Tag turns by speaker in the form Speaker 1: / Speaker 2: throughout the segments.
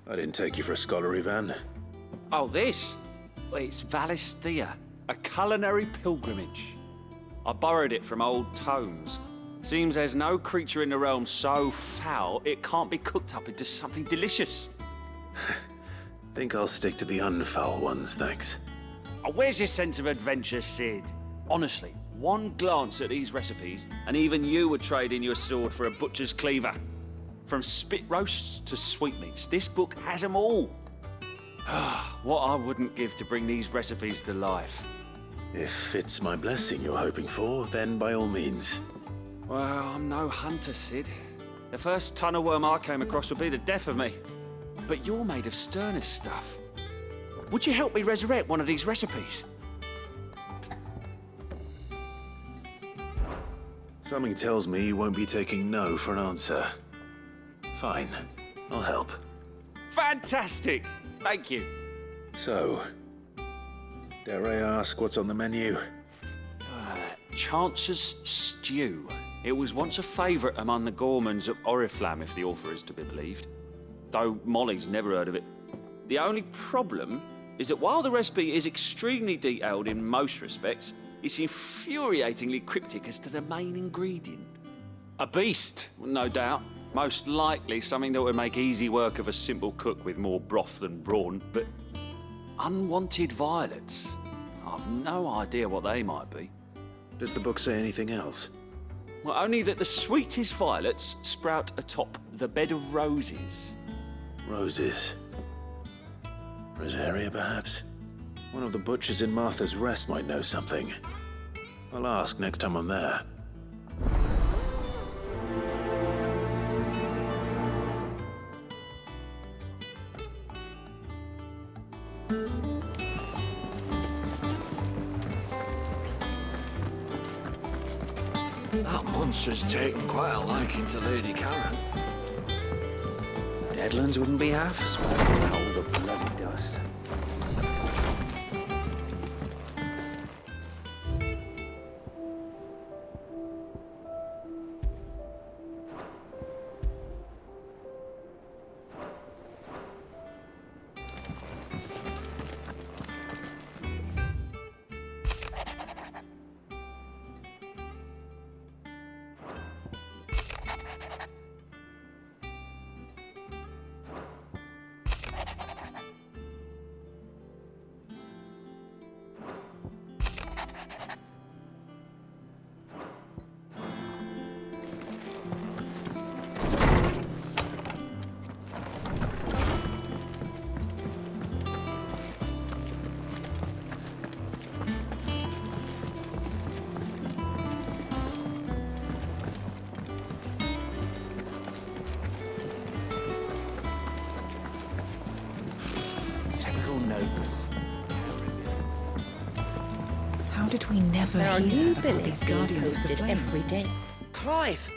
Speaker 1: I didn't take you for a scholarly van.
Speaker 2: Oh, this? Well, it's Valisthea, a culinary pilgrimage. I borrowed it from old tomes. Seems there's no creature in the realm so foul it can't be cooked up into something delicious.
Speaker 1: Think I'll stick to the unfoul ones, thanks.
Speaker 2: Oh, where's your sense of adventure, Sid? Honestly, one glance at these recipes, and even you would trade in your sword for a butcher's cleaver. From spit roasts to sweetmeats, this book has them all. What I wouldn't give to bring these recipes to life.
Speaker 1: If it's my blessing you're hoping for, then by all means.
Speaker 2: Well, I'm no hunter, Sid. The first tunnel worm I came across would be the death of me. But you're made of sterner stuff. Would you help me resurrect one of these recipes?
Speaker 1: Something tells me you won't be taking no for an answer. Fine, I'll help.
Speaker 2: Fantastic! Thank you.
Speaker 1: So, dare I ask what's on the menu?
Speaker 2: Chance's Stew. It was once a favourite among the gourmands of Oriflamme, if the author is to be believed. Though Molly's never heard of it. The only problem is that while the recipe is extremely detailed in most respects, it's infuriatingly cryptic as to the main ingredient. A beast, no doubt. Most likely something that would make easy work of a simple cook with more broth than brawn, but unwanted violets. I've no idea what they might be.
Speaker 1: Does the book say anything else?
Speaker 2: Well, only that the sweetest violets sprout atop the bed of roses.
Speaker 1: Roses. Rosaria, perhaps? One of the butchers in Martha's Rest might know something. I'll ask next time I'm there.
Speaker 3: That monster's taken quite a liking to Lady Karen.
Speaker 4: Deadlands wouldn't be half as bad without all the bloody dust.
Speaker 5: How did we never
Speaker 6: There are
Speaker 5: hear
Speaker 6: new
Speaker 5: about
Speaker 6: billets
Speaker 5: these
Speaker 6: being
Speaker 5: guardians of the
Speaker 6: posted
Speaker 5: flame?
Speaker 6: every day.
Speaker 7: Clive!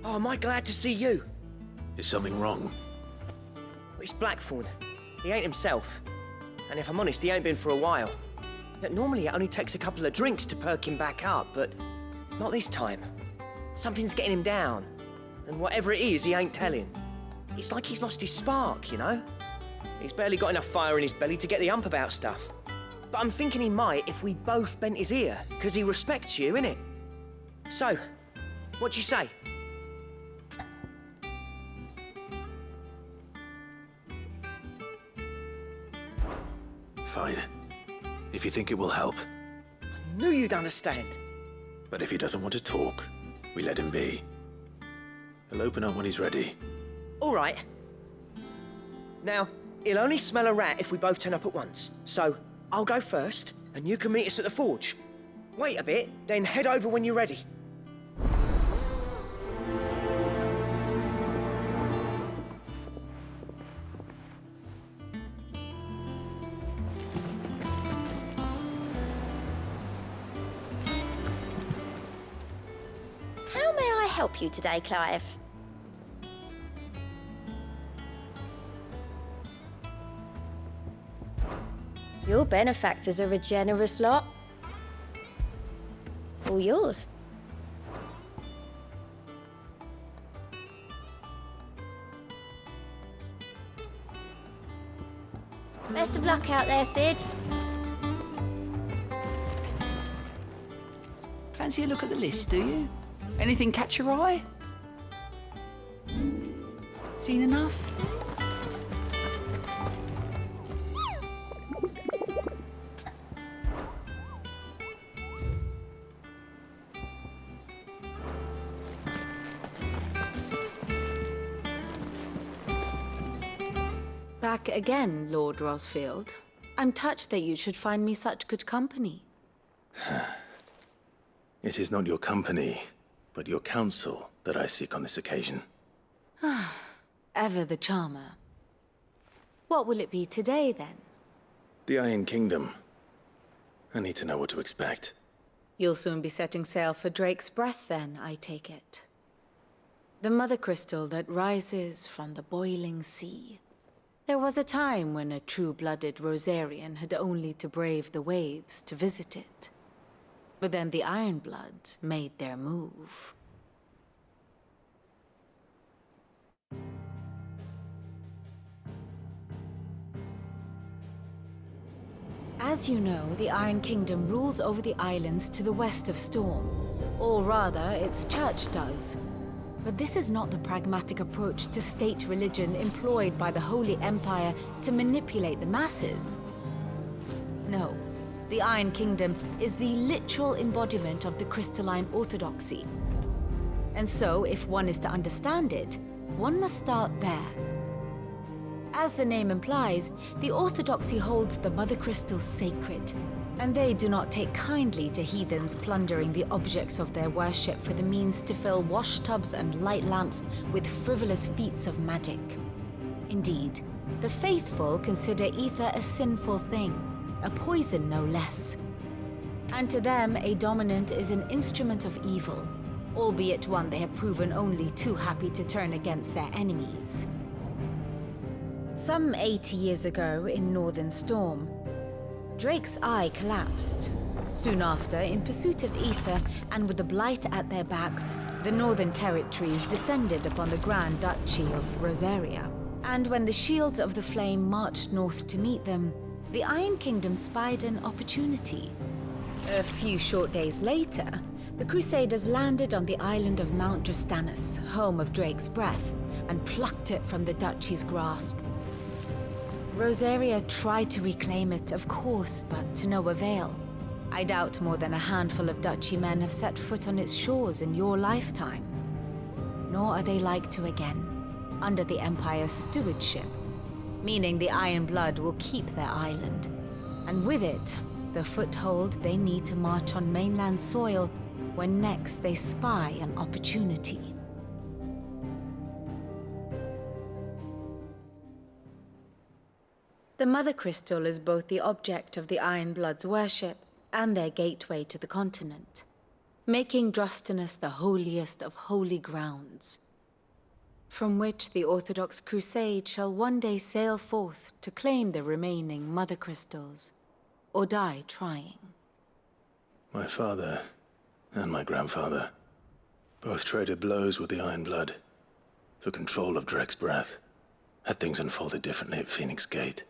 Speaker 7: Oh, am I glad to see you?
Speaker 1: Is something wrong?
Speaker 7: It's Blackthorn. He ain't himself. And if I'm honest, he ain't been for a while. Yet normally it only takes a couple of drinks to perk him back up, but not this time. Something's getting him down. And whatever it is, he ain't telling. It's like he's lost his spark, you know? He's barely got enough fire in his belly to get the ump about stuff. But I'm thinking he might if we both bent his ear, because he respects you, innit? So, what do you say?
Speaker 1: Fine. If you think it will help.
Speaker 7: I knew you'd understand.
Speaker 1: But if he doesn't want to talk, we let him be. He'll open up when he's ready.
Speaker 7: All right. Now, he'll only smell a rat if we both turn up at once. So, I'll go first, and you can meet us at the forge. Wait a bit, then head over when you're ready.
Speaker 6: How may I help you today, Clive? Your benefactors are a generous lot. All yours. Best of luck out there, Sid.
Speaker 4: Fancy a look at the list, do you? Anything catch your eye? Seen enough?
Speaker 5: Back again, Lord Rosfield. I'm touched that you should find me such good company.
Speaker 1: It is not your company, but your counsel that I seek on this occasion.
Speaker 5: Ever the charmer. What will it be today, then?
Speaker 1: The Iron Kingdom. I need to know what to expect.
Speaker 5: You'll soon be setting sail for Drake's Breath, then, I take it. The mother crystal that rises from the boiling sea. There was a time when a true-blooded Rosarian had only to brave the waves to visit it. But then the Ironblood made their move. As you know, the Iron Kingdom rules over the islands to the west of Storm. Or rather, its church does. But this is not the pragmatic approach to state religion employed by the Holy Empire to manipulate the masses. No, the Iron Kingdom is the literal embodiment of the crystalline orthodoxy. And so, if one is to understand it, one must start there. As the name implies, the orthodoxy holds the Mother Crystals sacred, and they do not take kindly to heathens plundering the objects of their worship for the means to fill washtubs and light lamps with frivolous feats of magic. Indeed, the faithful consider ether a sinful thing, a poison no less. And to them, a dominant is an instrument of evil, albeit one they have proven only too happy to turn against their enemies. Some 80 years ago in Northern Storm, Drake's eye collapsed. Soon after, in pursuit of ether and with the Blight at their backs, the Northern Territories descended upon the Grand Duchy of Rosaria. And when the Shields of the Flame marched north to meet them, the Iron Kingdom spied an opportunity. A few short days later, the Crusaders landed on the island of Mount Drastanus, home of Drake's Breath, and plucked it from the Duchy's grasp. Rosaria tried to reclaim it, of course, but to no avail. I doubt more than a handful of Duchy men have set foot on its shores in your lifetime. Nor are they like to again, under the Empire's stewardship, meaning the Iron Blood will keep their island, and with it, the foothold they need to march on mainland soil when next they spy an opportunity. The Mother Crystal is both the object of the Iron Blood's worship and their gateway to the continent, making Drastanus the holiest of holy grounds, from which the Orthodox Crusade shall one day sail forth to claim the remaining Mother Crystals, or die trying.
Speaker 1: My father and my grandfather both traded blows with the Iron Blood for control of Drake's Breath. Had things unfolded differently at Phoenix Gate,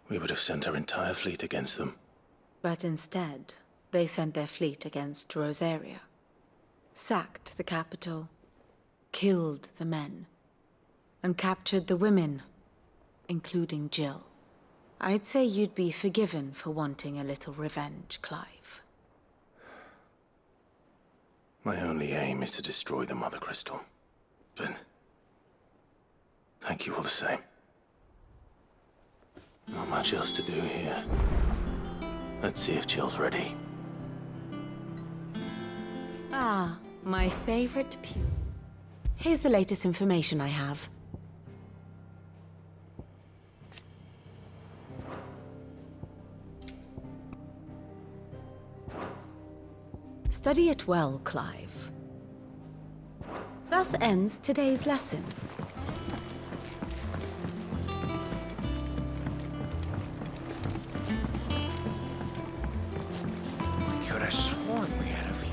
Speaker 1: we would have sent our entire fleet against them.
Speaker 5: But instead, they sent their fleet against Rosaria, sacked the capital, killed the men, and captured the women, including Jill. I'd say you'd be forgiven for wanting a little revenge, Clive.
Speaker 1: My only aim is to destroy the Mother Crystal. But thank you all the same. Not much else to do here. Let's see if Jill's ready.
Speaker 5: Ah, my favorite pew. Here's the latest information I have. Study it well, Clive. Thus ends today's lesson.
Speaker 3: We could have sworn we had a few.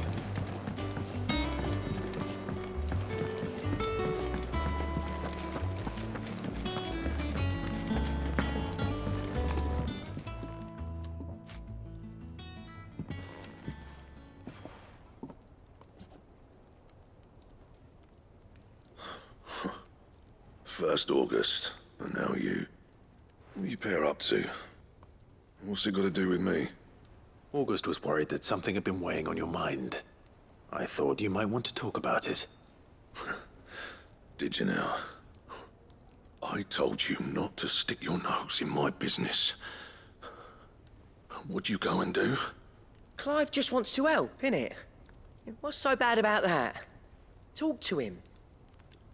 Speaker 8: First August, and now you. What you pair up to? What's it got to do with me?
Speaker 1: August was worried that something had been weighing on your mind. I thought you might want to talk about it.
Speaker 8: Did you now? I told you not to stick your nose in my business. What'd you go and do?
Speaker 7: Clive just wants to help, innit? What's so bad about that? Talk to him.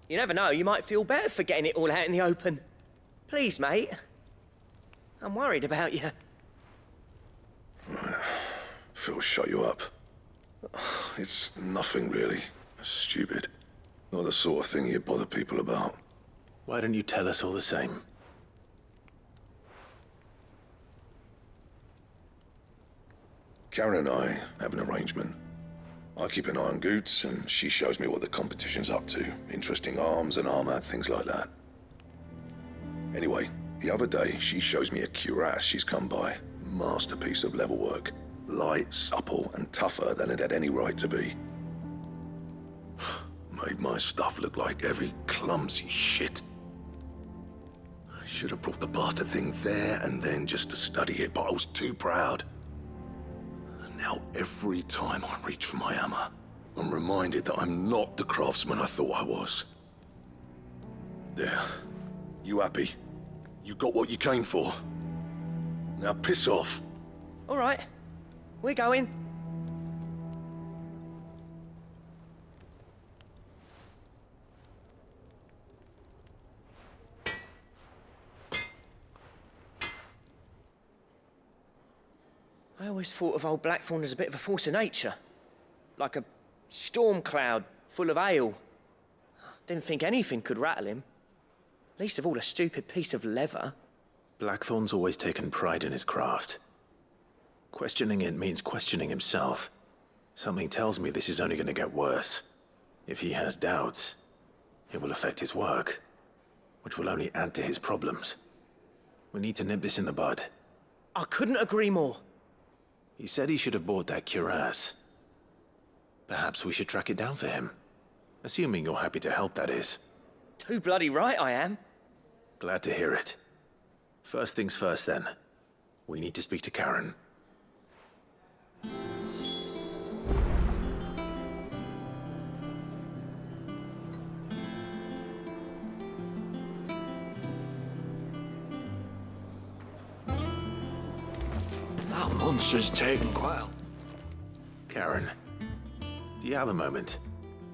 Speaker 7: You never know, you might feel better for getting it all out in the open. Please, mate. I'm worried about you.
Speaker 8: Phil shut you up. It's nothing really. Stupid. Not the sort of thing you bother people about.
Speaker 1: Why don't you tell us all the same?
Speaker 8: Karen and I have an arrangement. I keep an eye on Goots, and she shows me what the competition's up to. Interesting arms and armor, things like that. Anyway, the other day, she shows me a cuirass she's come by. Masterpiece of level work. Light, supple, and tougher than it had any right to be. Made my stuff look like heavy, clumsy shit. I should have brought the bastard thing there and then just to study it, but I was too proud. And now every time I reach for my hammer, I'm reminded that I'm not the craftsman I thought I was. There. You happy? You got what you came for? Now piss off.
Speaker 7: All right, we're going. I always thought of old Blackthorn as a bit of a force of nature. Like a storm cloud full of ale. Didn't think anything could rattle him. Least of all a stupid piece of leather.
Speaker 1: Blackthorn's always taken pride in his craft. Questioning it means questioning himself. Something tells me this is only going to get worse. If he has doubts, it will affect his work, which will only add to his problems. We need to nip this in the bud.
Speaker 7: I couldn't agree more.
Speaker 1: He said he should have bought that cuirass. Perhaps we should track it down for him. Assuming you're happy to help, that is.
Speaker 7: Too bloody right I am.
Speaker 1: Glad to hear it. First things first, then. We need to speak to Karen.
Speaker 3: That monster's taken quite a...
Speaker 1: Karen, do you have a moment?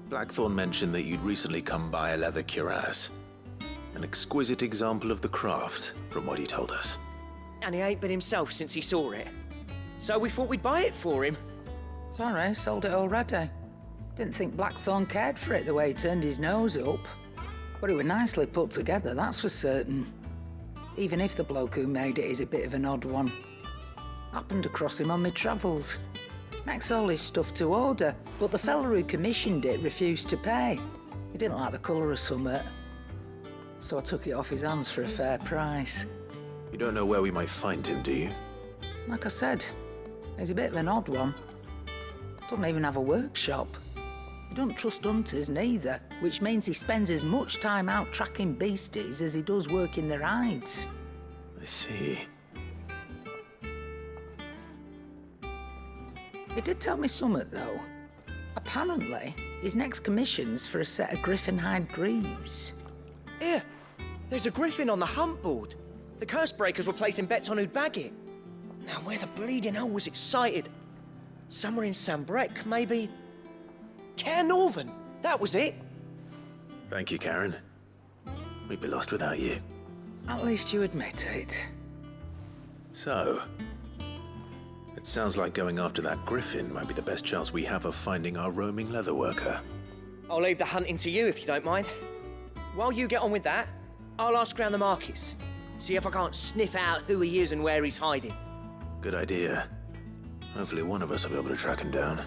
Speaker 1: Blackthorn mentioned that you'd recently come by a leather cuirass. An exquisite example of the craft, from what he told us.
Speaker 7: And he ain't been himself since he saw it. So we thought we'd buy it for him.
Speaker 9: Sorry, sold it already. Didn't think Blackthorn cared for it the way he turned his nose up. But it was nicely put together, that's for certain. Even if the bloke who made it is a bit of an odd one. Happened across him on my travels. Makes all his stuff to order, but the fella who commissioned it refused to pay. He didn't like the colour of summit. So I took it off his hands for a fair price.
Speaker 1: You don't know where we might find him, do you?
Speaker 9: Like I said, he's a bit of an odd one. Doesn't even have a workshop. He don't trust hunters neither, which means he spends as much time out tracking beasties as he does working their hides.
Speaker 1: I see.
Speaker 9: He did tell me something, though. Apparently, his next commission's for a set of griffin hide greaves.
Speaker 7: Here, there's a griffin on the hunt board. The curse breakers were placing bets on who'd bag it. Now, where the bleeding hell was it sighted? Somewhere in Sambrec, maybe... Care Northern, that was it.
Speaker 1: Thank you, Karen. We'd be lost without you.
Speaker 9: At least you admit it.
Speaker 1: So, it sounds like going after that griffin might be the best chance we have of finding our roaming leatherworker.
Speaker 7: I'll leave the hunting to you if you don't mind. While you get on with that, I'll ask around the markets. See if I can't sniff out who he is and where he's hiding.
Speaker 1: Good idea. Hopefully one of us will be able to track him down.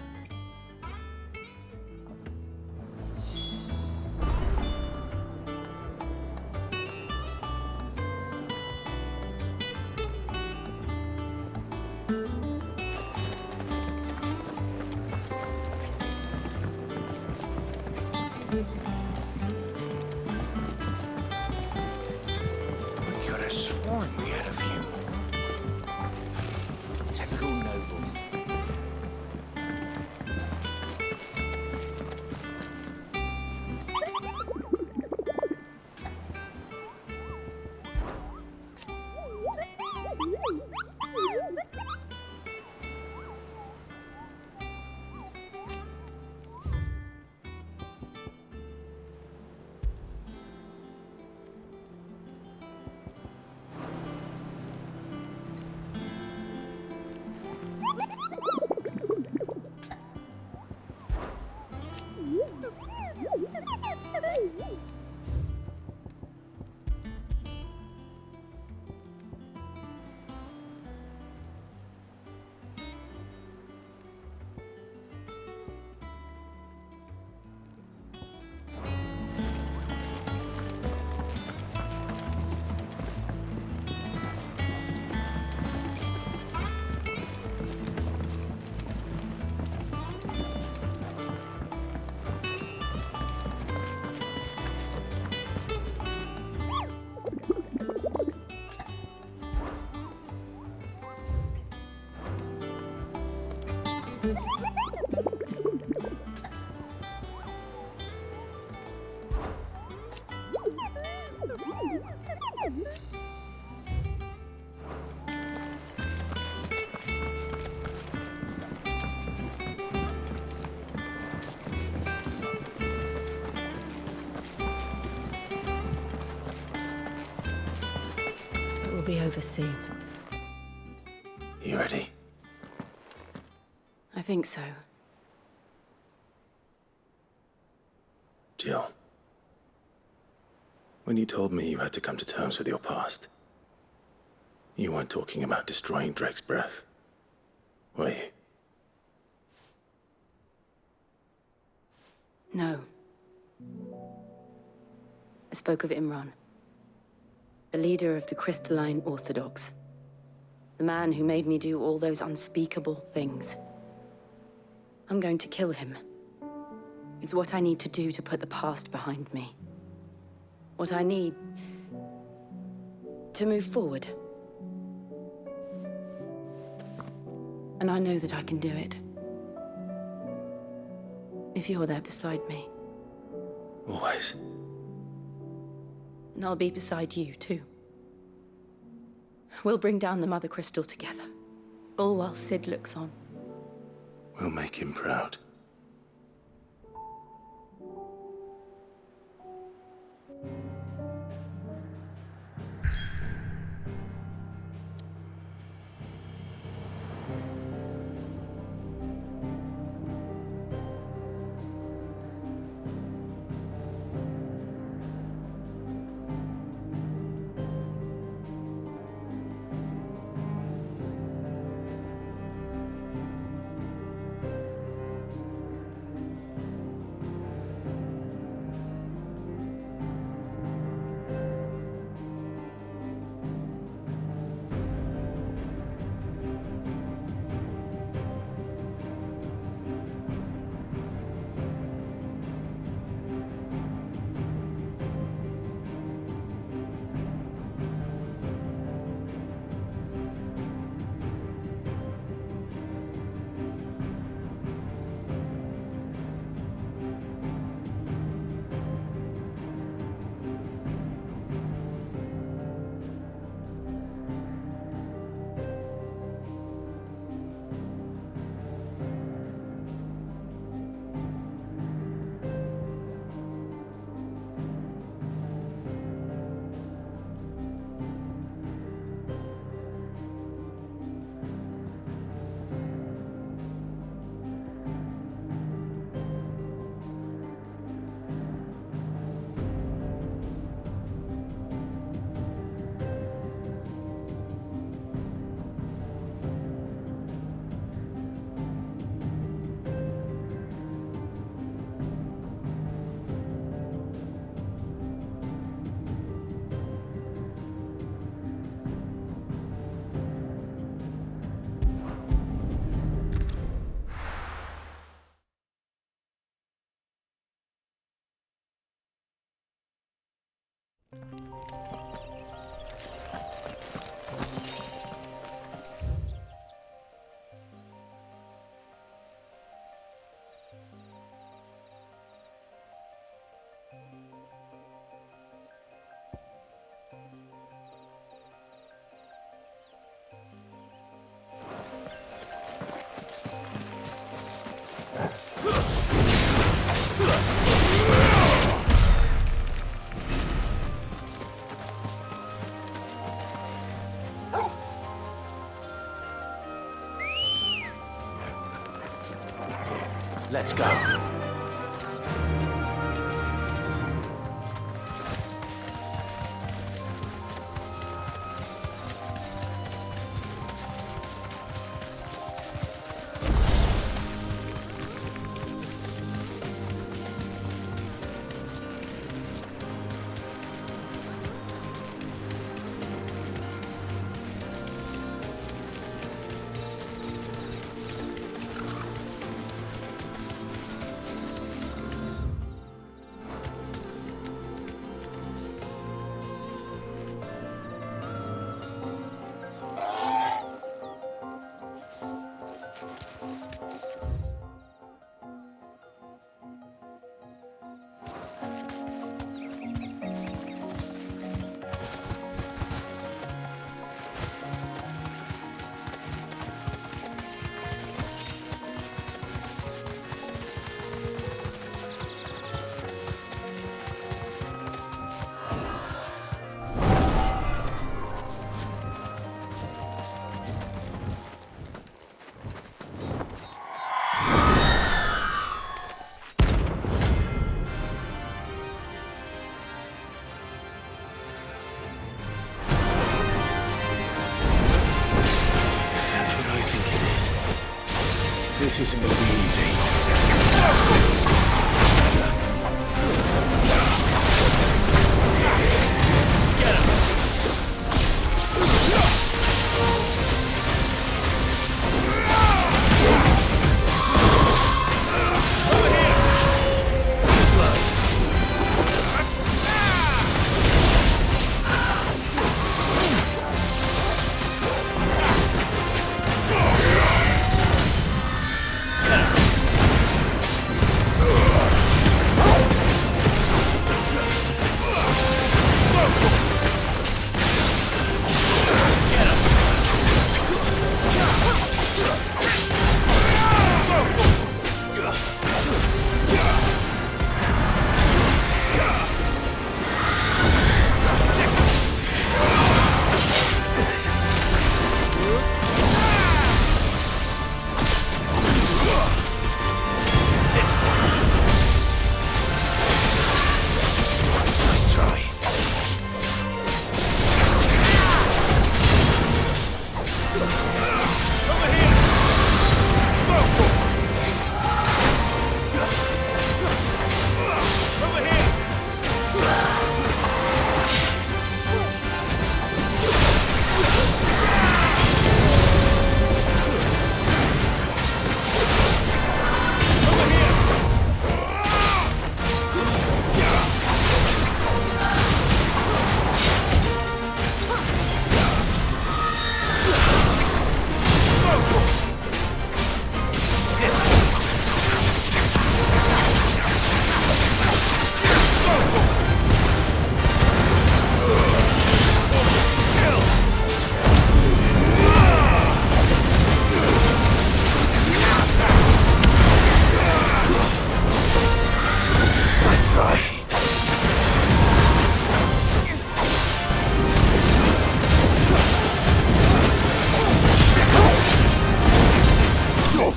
Speaker 5: It will be over soon.
Speaker 1: You ready?
Speaker 5: I think so.
Speaker 1: Jill. When you told me you had to come to terms with your past, you weren't talking about destroying Drake's breath, were you?
Speaker 5: No. I spoke of Imran, the leader of the Crystalline Orthodox. The man who made me do all those unspeakable things. I'm going to kill him. It's what I need to do to put the past behind me. What I need to move forward. And I know that I can do it. If you're there beside me.
Speaker 1: Always.
Speaker 5: And I'll be beside you, too. We'll bring down the Mother Crystal together. All while Sid looks on.
Speaker 1: We'll make him proud. Let's go. This isn't gonna be easy.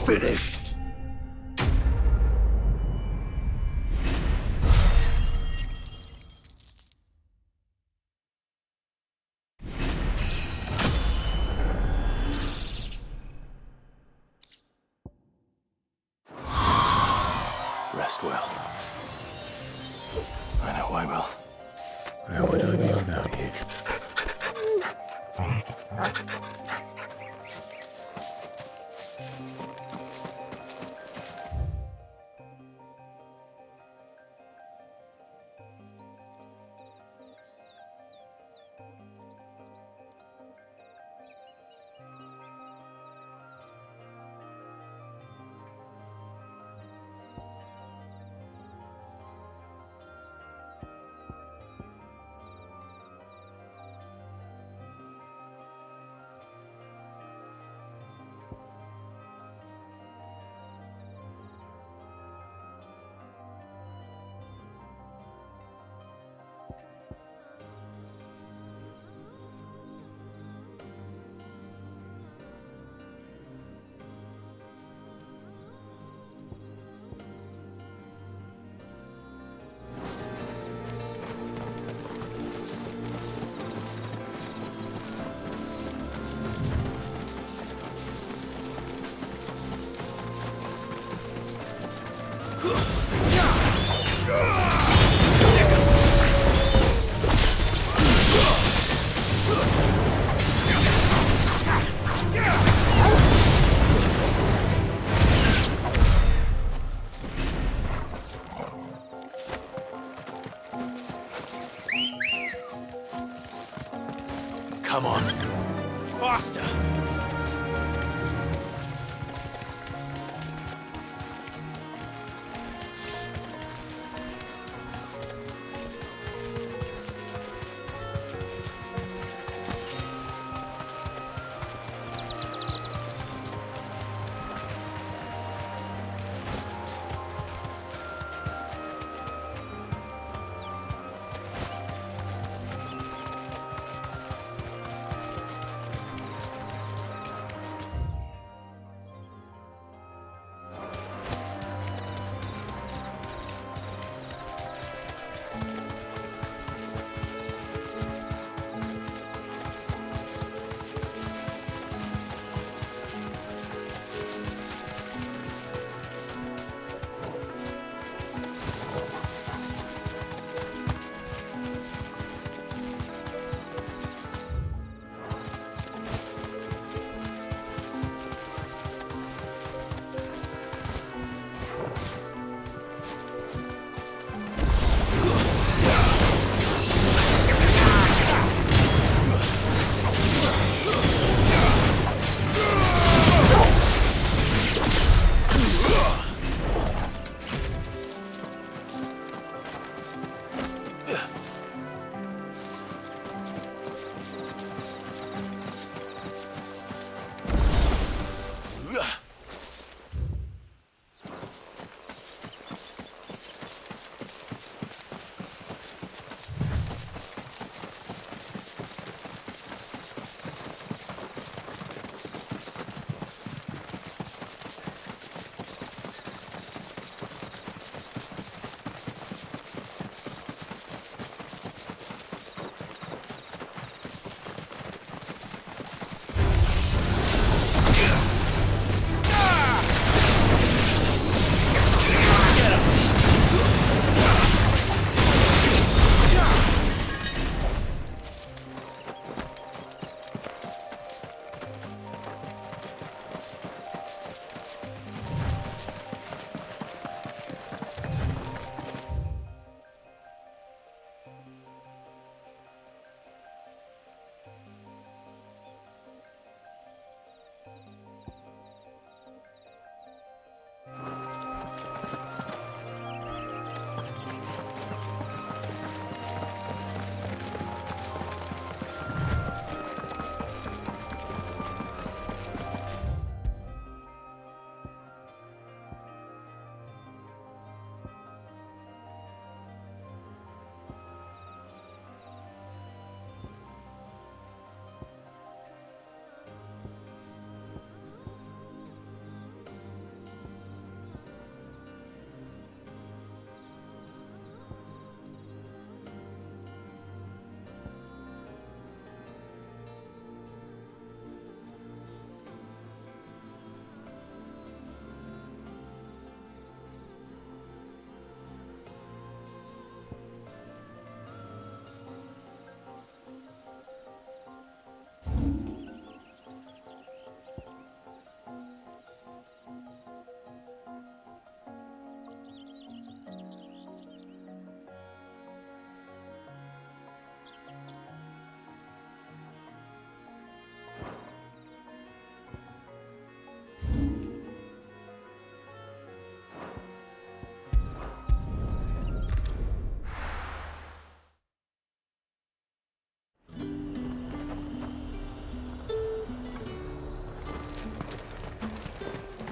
Speaker 8: Finished.
Speaker 1: Rest well. I know I will. Where would I be without you? Come on. Faster!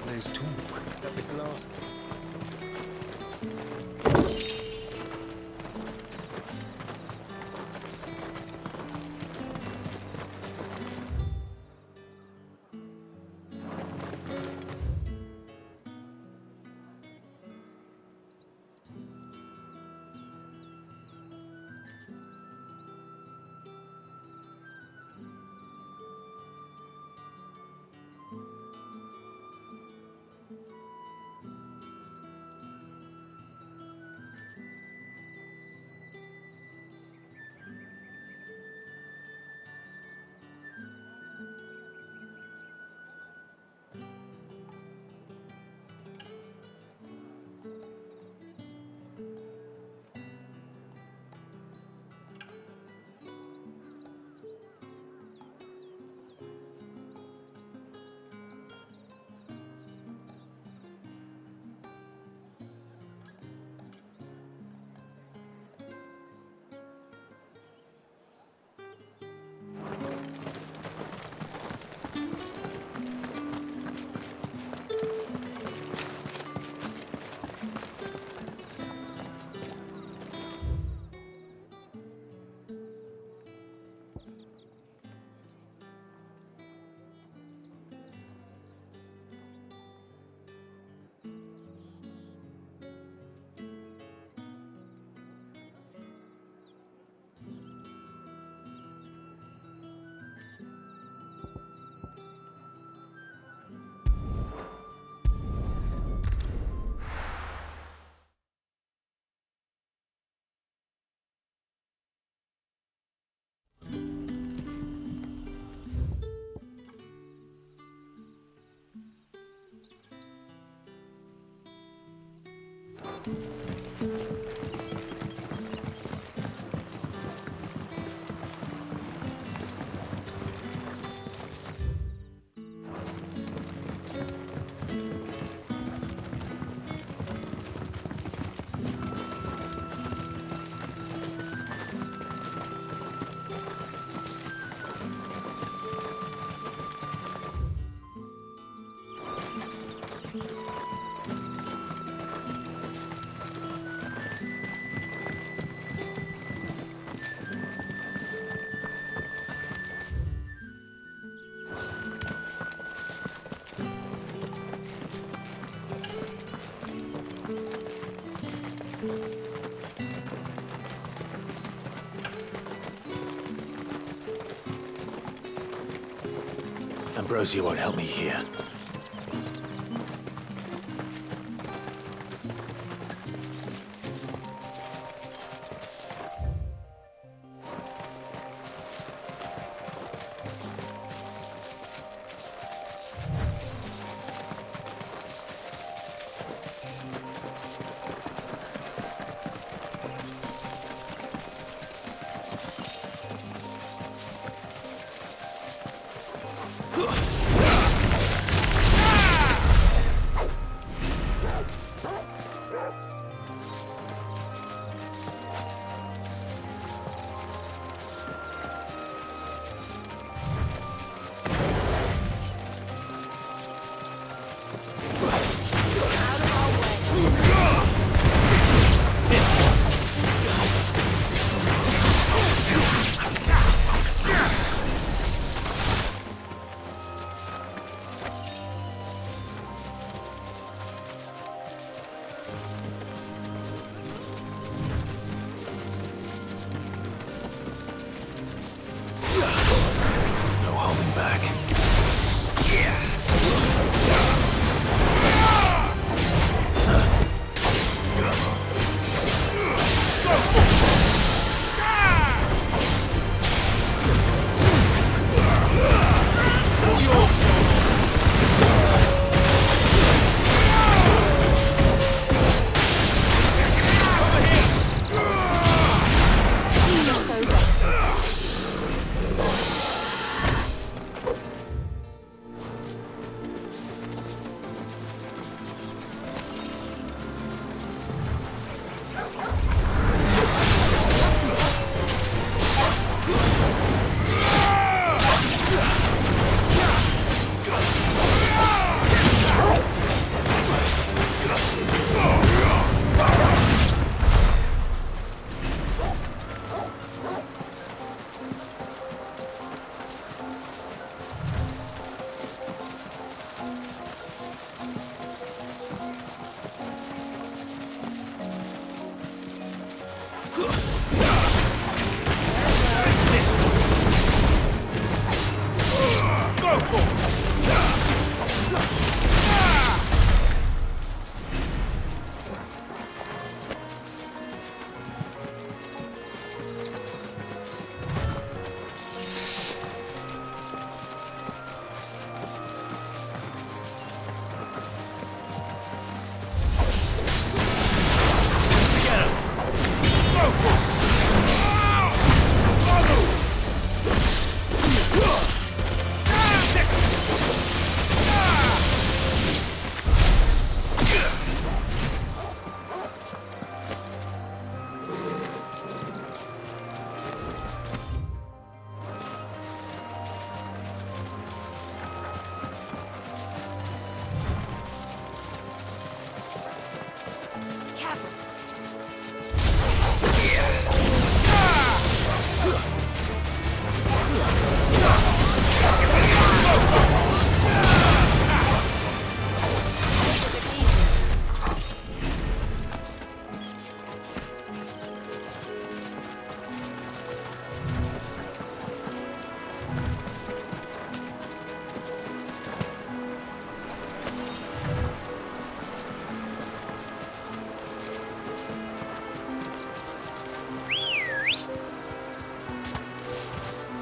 Speaker 3: Let's talk.
Speaker 4: Got the glass.
Speaker 1: Ambrosia won't help me here.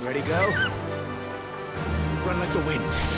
Speaker 1: Ready, go? Run like the wind.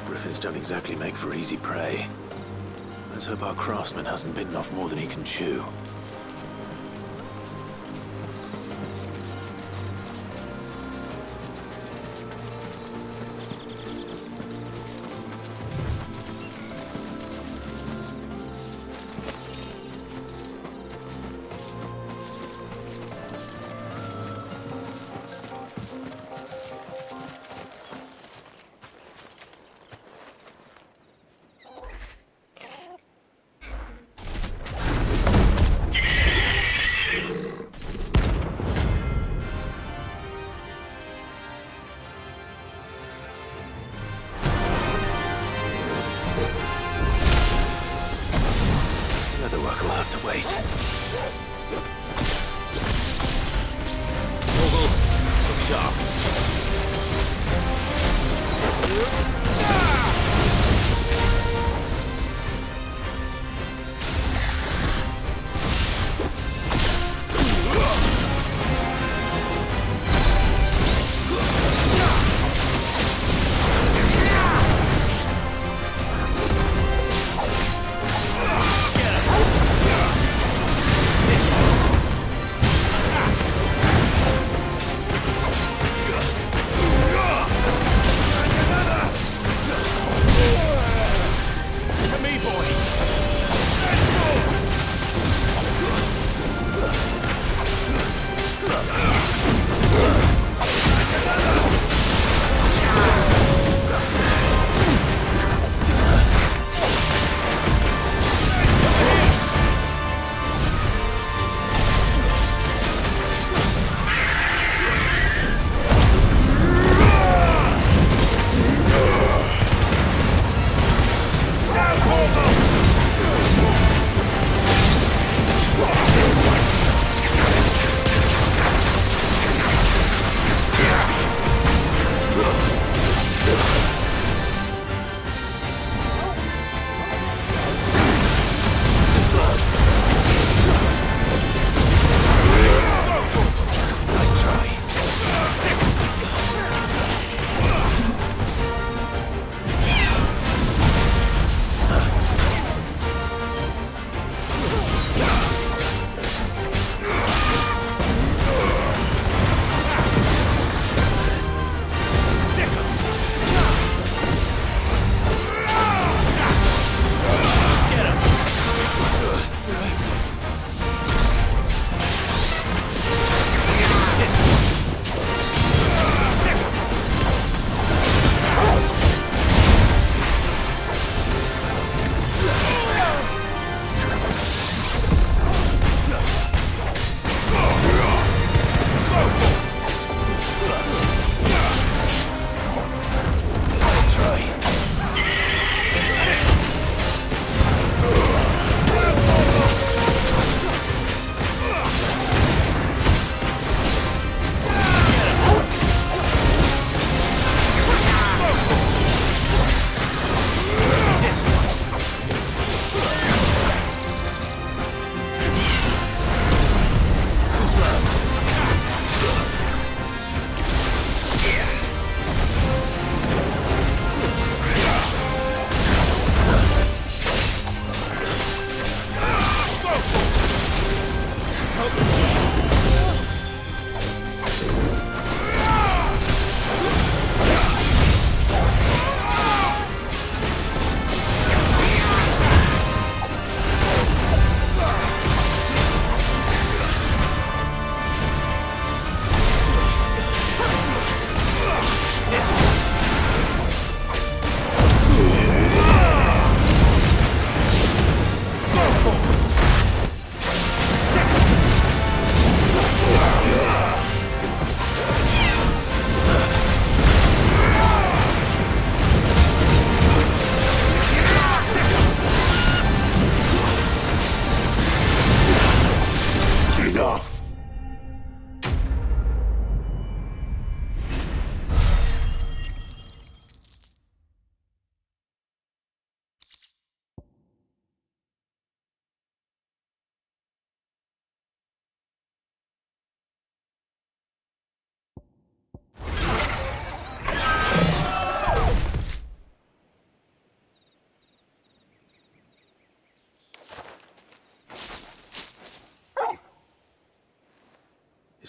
Speaker 1: Griffins don't exactly make for easy prey. Let's hope our craftsman hasn't bitten off more than he can chew. Leatherwork will have to wait.
Speaker 2: Look sharp.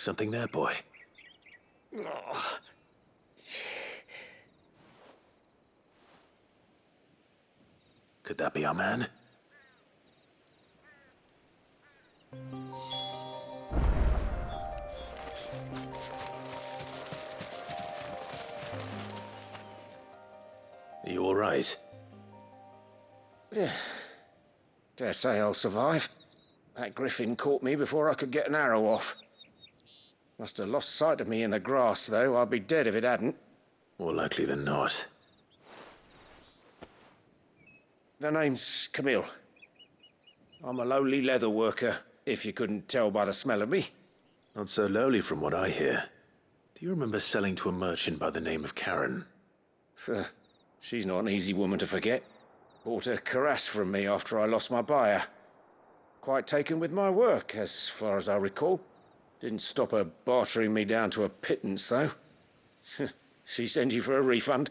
Speaker 1: Something there, boy? Could that be our man? Are you all right?
Speaker 3: Dare say I'll survive. That griffin caught me before I could get an arrow off. Must have lost sight of me in the grass, though. I'd be dead if it hadn't.
Speaker 1: More likely than not.
Speaker 3: The name's Camille. I'm a lowly leather worker, if you couldn't tell by the smell of me.
Speaker 1: Not so lowly from what I hear. Do you remember selling to a merchant by the name of Karen?
Speaker 3: She's not an easy woman to forget. Bought a cuirass from me after I lost my buyer. Quite taken with my work, as far as I recall. Didn't stop her bartering me down to a pittance, though. She sent you for a refund?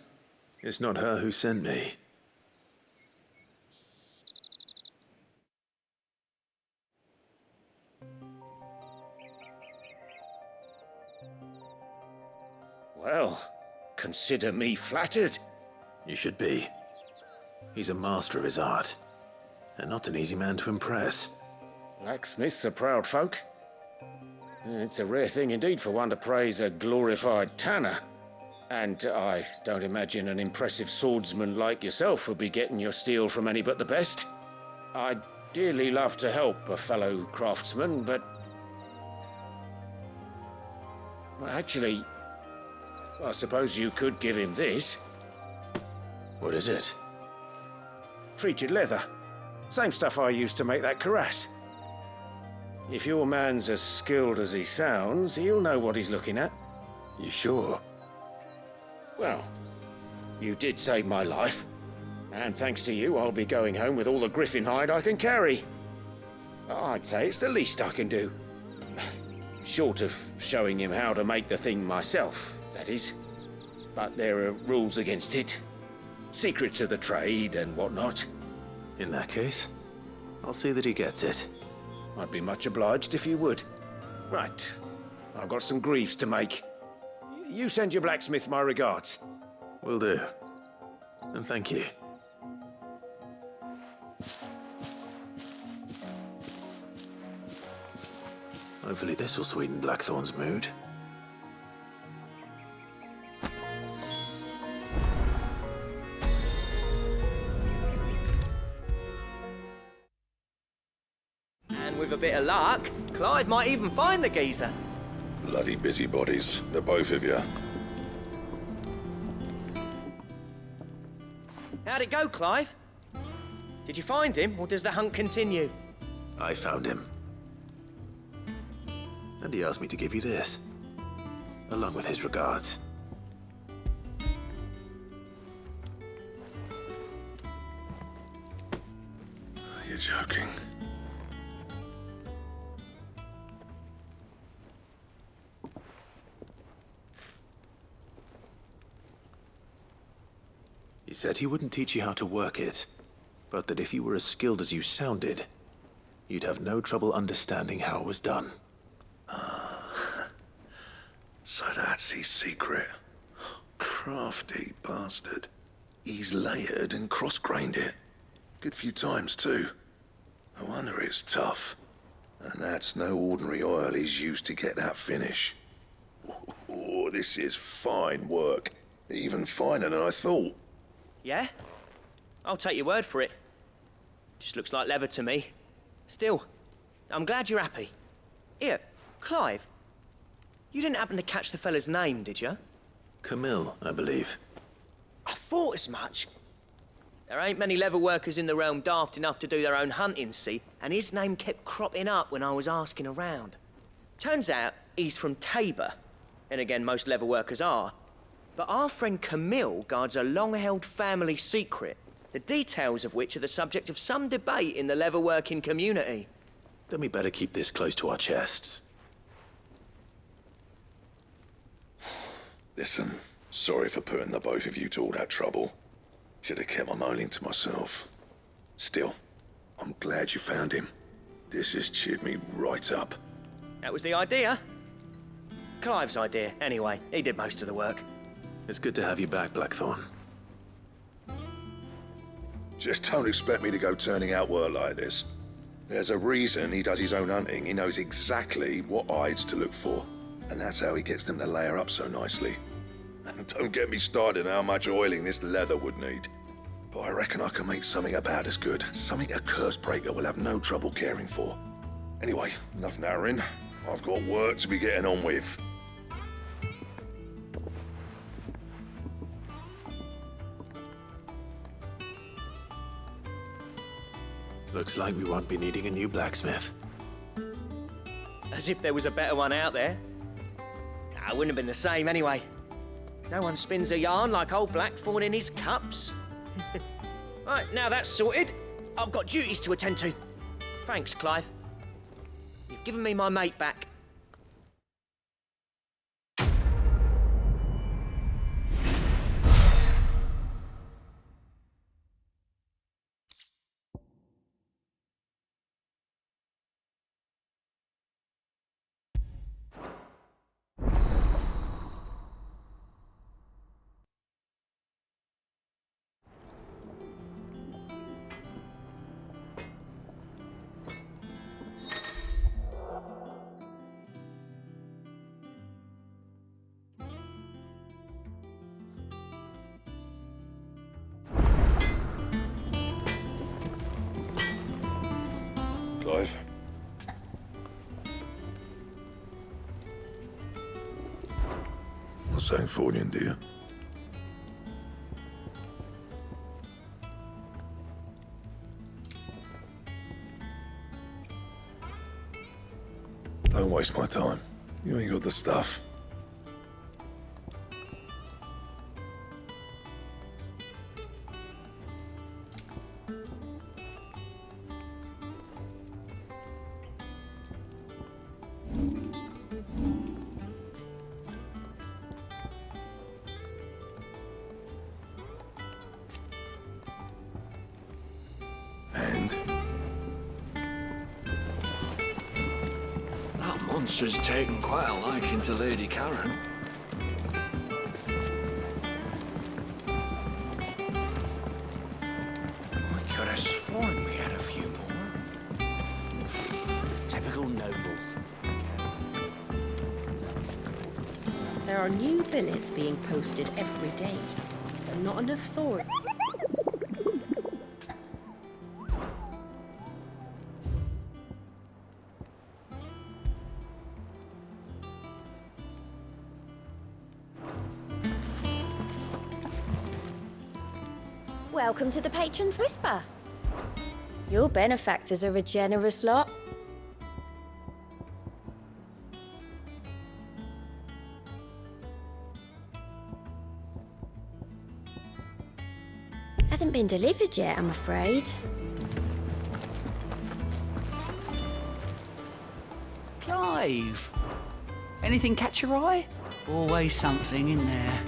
Speaker 1: It's not her who sent me.
Speaker 3: Well, consider me flattered.
Speaker 1: You should be. He's a master of his art, and not an easy man to impress.
Speaker 3: Blacksmiths are proud folk. It's a rare thing indeed for one to praise a glorified tanner. And I don't imagine an impressive swordsman like yourself would be getting your steel from any but the best. I'd dearly love to help a fellow craftsman, but... Well, actually, I suppose you could give him this.
Speaker 1: What is it?
Speaker 3: Treated leather. Same stuff I used to make that cuirass. If your man's as skilled as he sounds, he'll know what he's looking at.
Speaker 1: You sure?
Speaker 3: Well, you did save my life. And thanks to you, I'll be going home with all the griffin hide I can carry. I'd say it's the least I can do. Short of showing him how to make the thing myself, that is. But there are rules against it. Secrets of the trade and whatnot.
Speaker 1: In that case, I'll see that he gets it.
Speaker 3: I'd be much obliged if you would. Right. I've got some greaves to make. You send your blacksmith my regards.
Speaker 1: Will do. And thank you. Hopefully this will sweeten Blackthorn's mood.
Speaker 7: And with a bit of luck, Clive might even find the geezer.
Speaker 8: Bloody busybodies, the both of you.
Speaker 7: How'd it go, Clive? Did you find him, or does the hunt continue?
Speaker 1: I found him. And he asked me to give you this, along with his regards.
Speaker 8: You're joking.
Speaker 1: He said he wouldn't teach you how to work it, but that if you were as skilled as you sounded, you'd have no trouble understanding how it was done.
Speaker 8: So that's his secret. Crafty bastard. He's layered and cross-grained it. Good few times, too. No wonder it's tough. And that's no ordinary oil he's used to get that finish. Oh, this is fine work. Even finer than I thought.
Speaker 7: Yeah? I'll take your word for it. Just looks like leather to me. Still, I'm glad you're happy. Here, Clive. You didn't happen to catch the fella's name, did you?
Speaker 1: Camille, I believe.
Speaker 7: I thought as much. There ain't many leather workers in the realm daft enough to do their own hunting, see? And his name kept cropping up when I was asking around. Turns out he's from Tabor. And again, most leather workers are. But our friend Camille guards a long-held family secret, the details of which are the subject of some debate in the leather-working community.
Speaker 1: Then we better keep this close to our chests.
Speaker 8: Listen, sorry for putting the both of you to all that trouble. Should have kept my moaning to myself. Still, I'm glad you found him. This has cheered me right up.
Speaker 7: That was the idea. Clive's idea, anyway. He did most of the work.
Speaker 1: It's good to have you back, Blackthorn.
Speaker 8: Just don't expect me to go turning out work like this. There's a reason he does his own hunting. He knows exactly what hides to look for. And that's how he gets them to layer up so nicely. And don't get me started on how much oiling this leather would need. But I reckon I can make something about as good. Something a curse breaker will have no trouble caring for. Anyway, enough nattering. I've got work to be getting on with.
Speaker 1: Looks like we won't be needing a new blacksmith.
Speaker 7: As if there was a better one out there. Nah, it wouldn't have been the same anyway. No one spins a yarn like old Blackthorn in his cups. Right, now that's sorted, I've got duties to attend to. Thanks, Clive. You've given me my mate back.
Speaker 8: Clive. What's that for you, dear? Don't waste my time. You ain't got the stuff.
Speaker 4: That monster's taken quite a liking to Lady Karen.
Speaker 3: I could have sworn we had a few more.
Speaker 2: Typical nobles.
Speaker 6: There are new billets being posted every day, but not enough sword. Welcome to the Patron's Whisper. Your benefactors are a generous lot. Hasn't been delivered yet, I'm afraid.
Speaker 10: Clive! Anything catch your eye? Always something in there.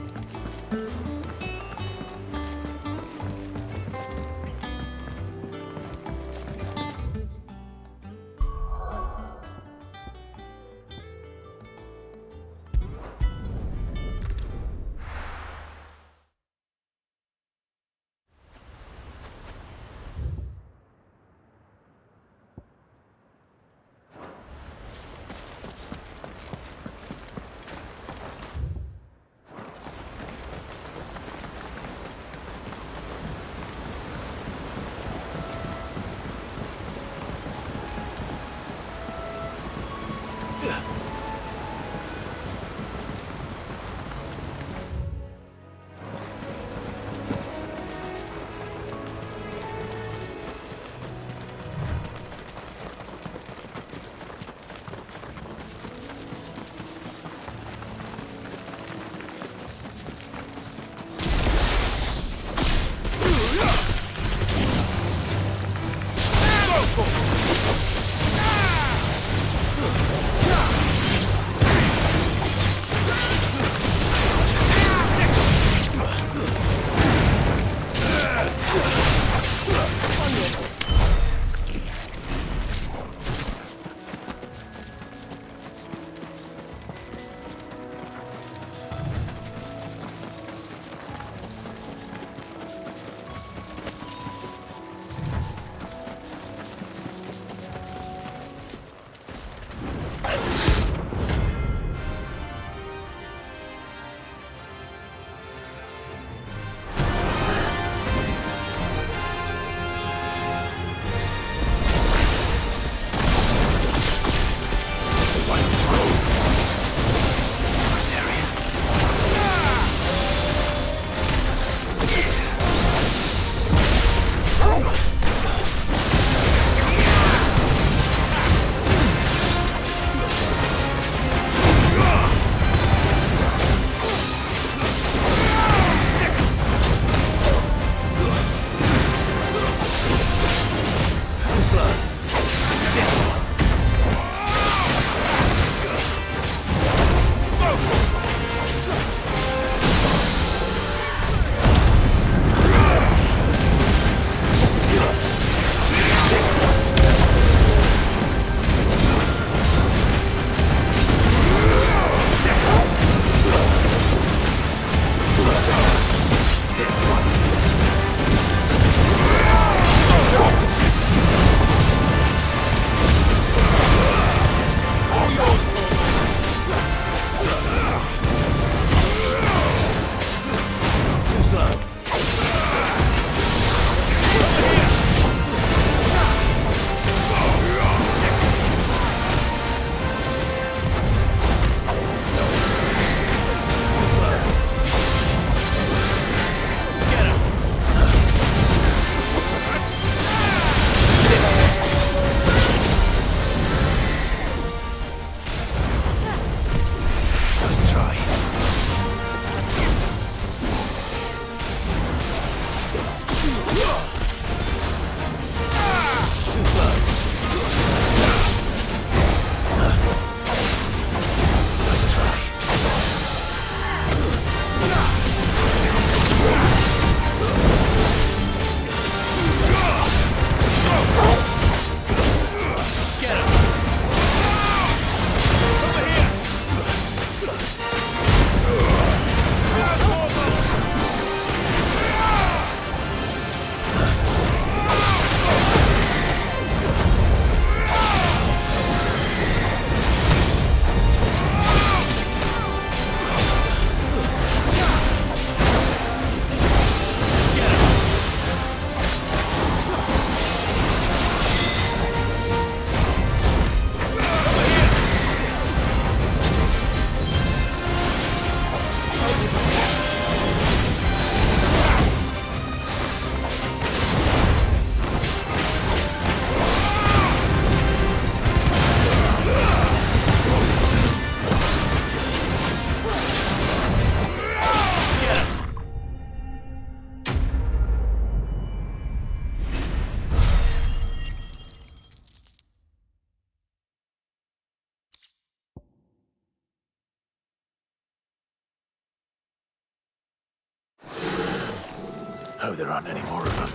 Speaker 1: Hope there aren't any more of them.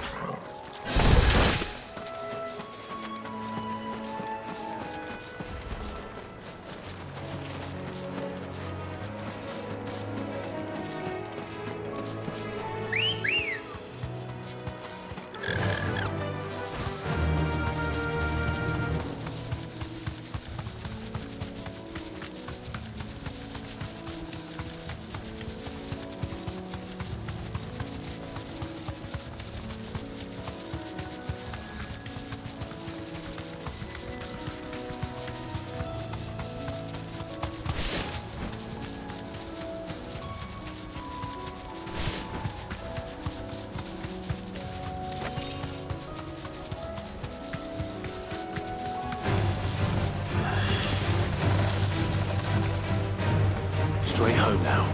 Speaker 1: Straight home now.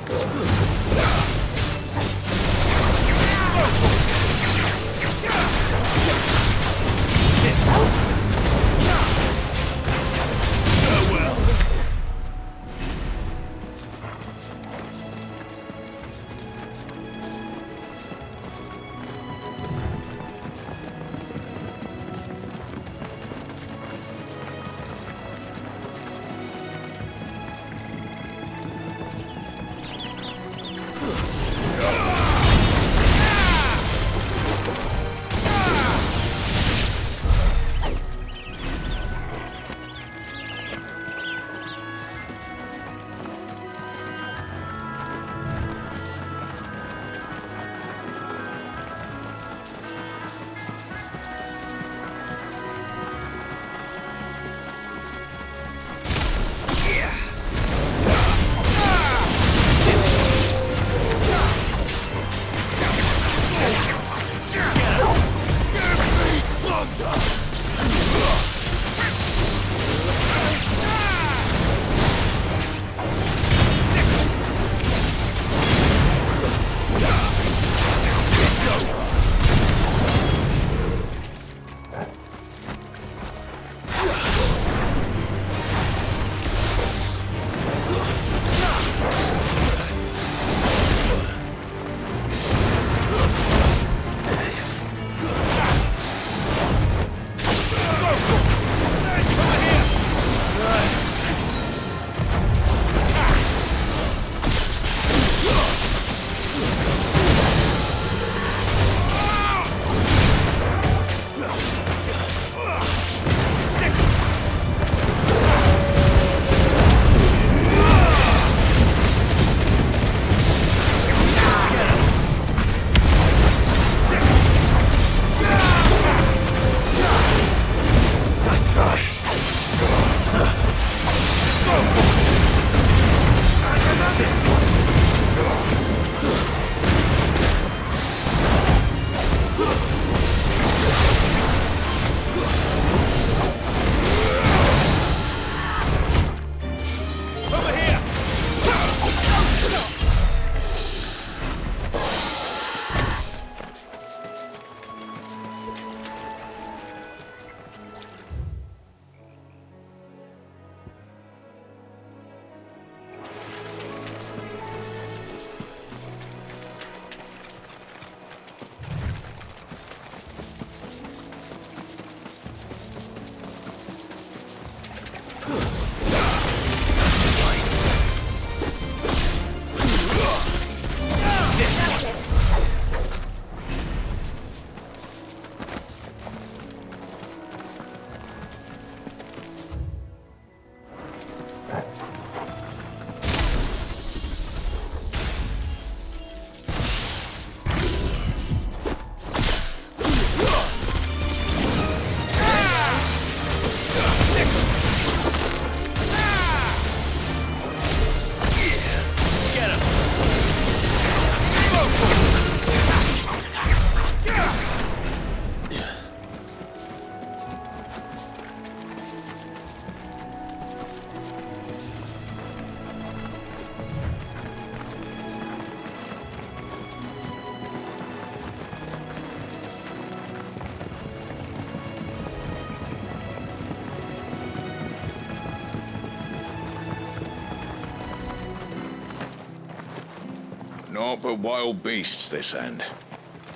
Speaker 11: Naught but wild beasts this end.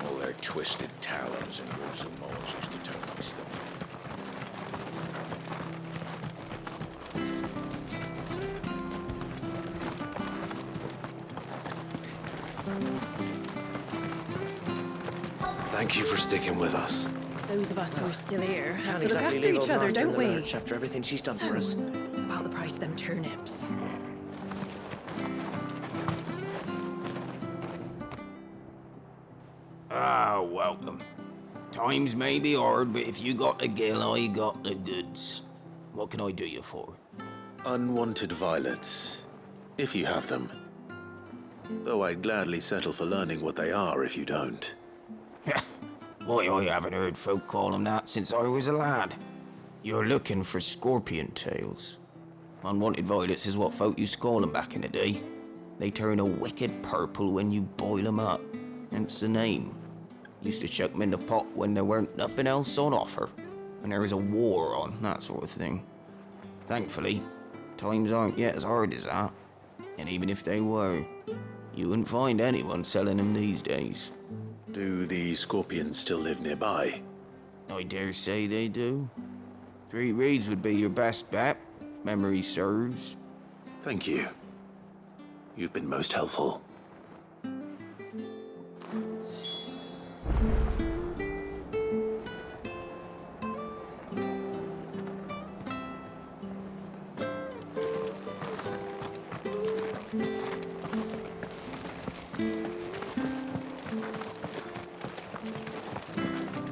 Speaker 11: All their
Speaker 3: twisted talons and gruesome maws used to turn my stomach.
Speaker 1: Thank you for sticking with us.
Speaker 6: Those of us who are still here have
Speaker 7: Can't
Speaker 6: to look
Speaker 7: exactly
Speaker 6: after
Speaker 7: leave
Speaker 6: each
Speaker 7: old
Speaker 6: other,
Speaker 7: Martha in
Speaker 6: don't
Speaker 7: the
Speaker 6: we?
Speaker 7: lurch after everything she's done for us.
Speaker 6: About the price of them turnips.
Speaker 11: Ah, welcome. Times may be hard, but if you got the gill, I got the goods. What can I do you for?
Speaker 1: Unwanted violets, if you have them. Though I'd gladly settle for learning what they are if you don't.
Speaker 11: Why, I haven't heard folk call them that since I was a lad. You're looking for scorpion tails. Unwanted violets is what folk used to call them back in the day. They turn a wicked purple when you boil them up. Hence the name. Used to chuck them in the pot when there weren't nothing else on offer. And there was a war on, that sort of thing. Thankfully, times aren't yet as hard as that. And even if they were, you wouldn't find anyone selling them these days.
Speaker 1: Do the scorpions still live nearby?
Speaker 11: I dare say they do. 3 reeds would be your best bet, if memory serves.
Speaker 1: Thank you. You've been most helpful.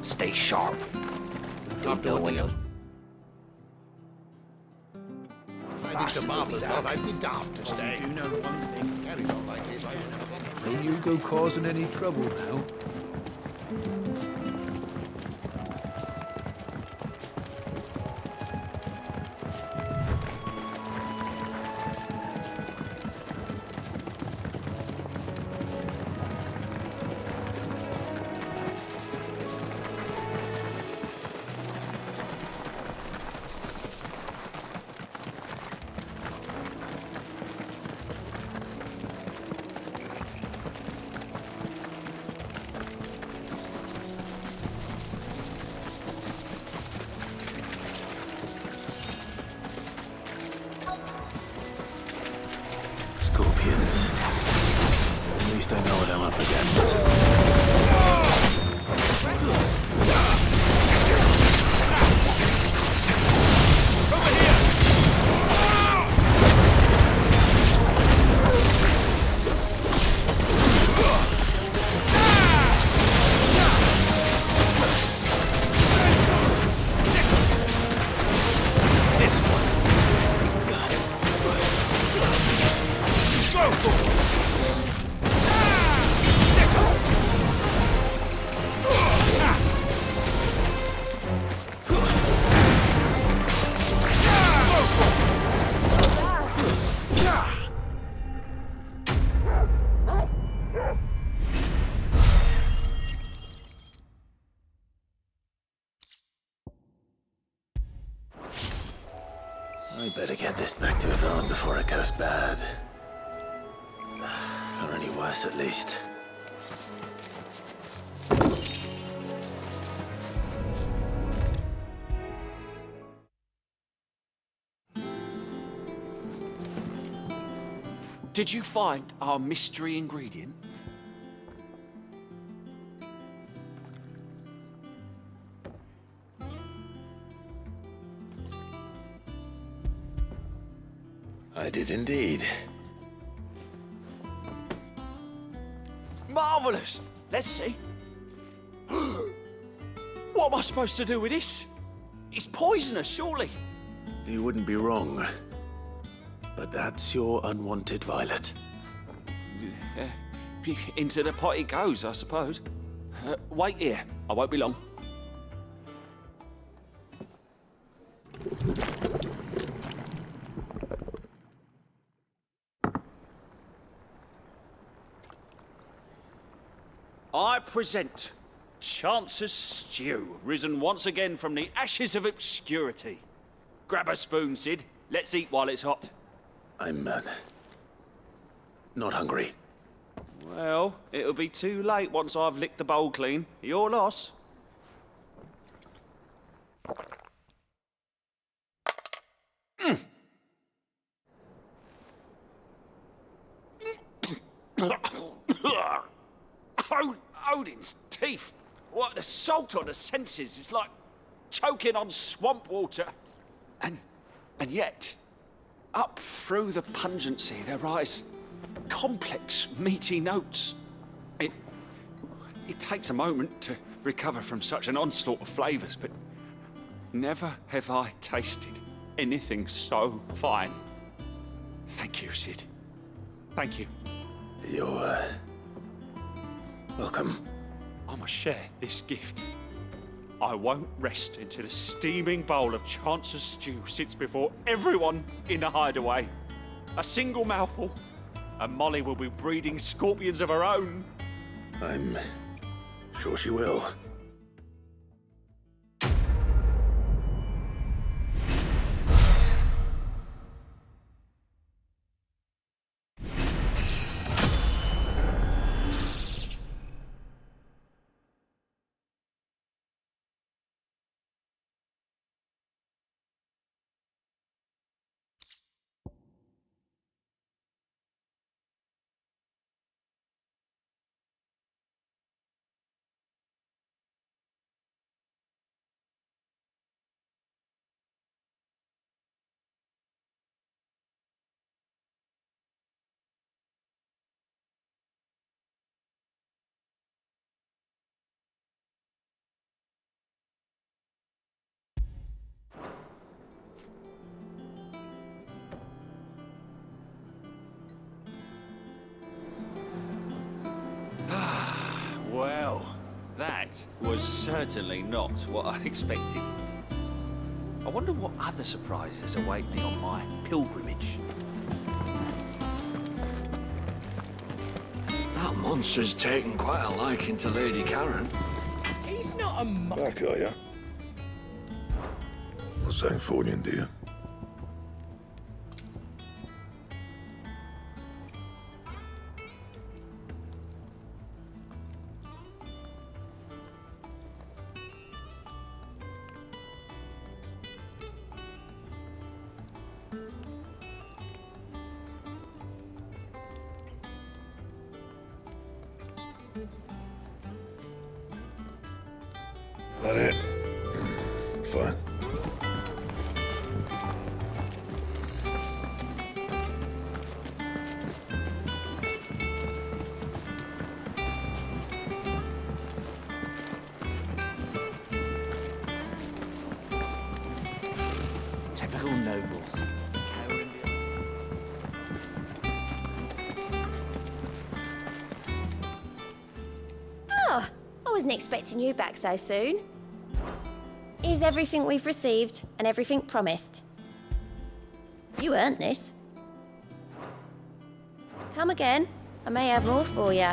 Speaker 11: Stay sharp. After what they
Speaker 8: I think to Martha's love, I'd be daft to stay.
Speaker 3: Do you know one thing?
Speaker 8: Carried on like this.
Speaker 12: Don't you go causing any trouble now.
Speaker 1: Scorpions. At least I know what I'm up against. I better get this back to Yvonne before it goes bad. Or any worse, at least.
Speaker 2: Did you find our mystery ingredient?
Speaker 1: I did indeed.
Speaker 2: Marvelous! Let's see. What am I supposed to do with this? It's poisonous, surely.
Speaker 1: You wouldn't be wrong. But that's your unwanted violet.
Speaker 2: Into the pot it goes, I suppose. Wait here. I won't be long. I present Chance's Stew, risen once again from the ashes of obscurity. Grab a spoon, Sid. Let's eat while it's hot.
Speaker 1: I'm, not hungry.
Speaker 2: Well, it'll be too late once I've licked the bowl clean. Your loss. Odin's teeth. What an assault on the senses. It's like choking on swamp water. And yet, up through the pungency, there rise complex, meaty notes. It takes a moment to recover from such an onslaught of flavours, but never have I tasted anything so fine. Thank you, Sid. Thank you.
Speaker 1: You're, welcome.
Speaker 2: I must share this gift. I won't rest until a steaming bowl of Chance's stew sits before everyone in the hideaway. A single mouthful, and Molly will be breeding scorpions of her own.
Speaker 1: I'm sure she will.
Speaker 2: Well, that was certainly not what I expected. I wonder what other surprises await me on my pilgrimage.
Speaker 4: That monster's taken quite a liking to Lady Karen.
Speaker 7: He's not a
Speaker 8: Back, are ya? Not saying fortune, do you? That it? Fine.
Speaker 7: typical nobles.
Speaker 13: Oh, I wasn't expecting you back so soon. Is everything we've received and everything promised? You earned this. Come again. I may have more for you.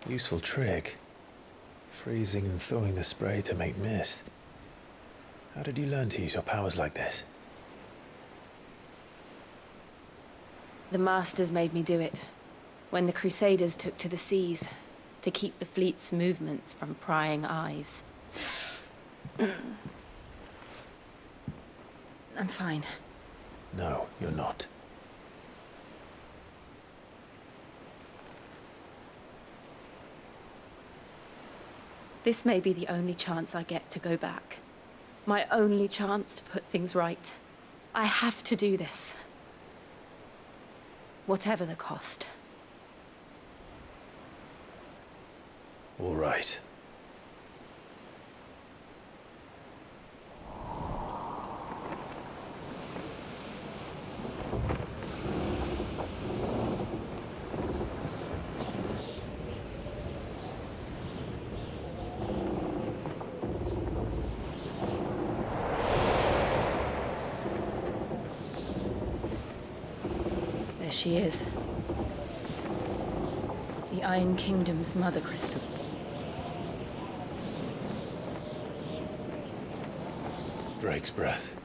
Speaker 1: Useful trick. Freezing and thawing the spray to make mist. How did you learn to use your powers like this?
Speaker 5: The Masters made me do it. When the Crusaders took to the seas, to keep the fleet's movements from prying eyes. I'm fine.
Speaker 1: No, you're not.
Speaker 5: This may be the only chance I get to go back. My only chance to put things right. I have to do this. Whatever the cost.
Speaker 1: All right.
Speaker 5: There she is. The Iron Kingdom's Mother Crystal.
Speaker 1: Drake's breath.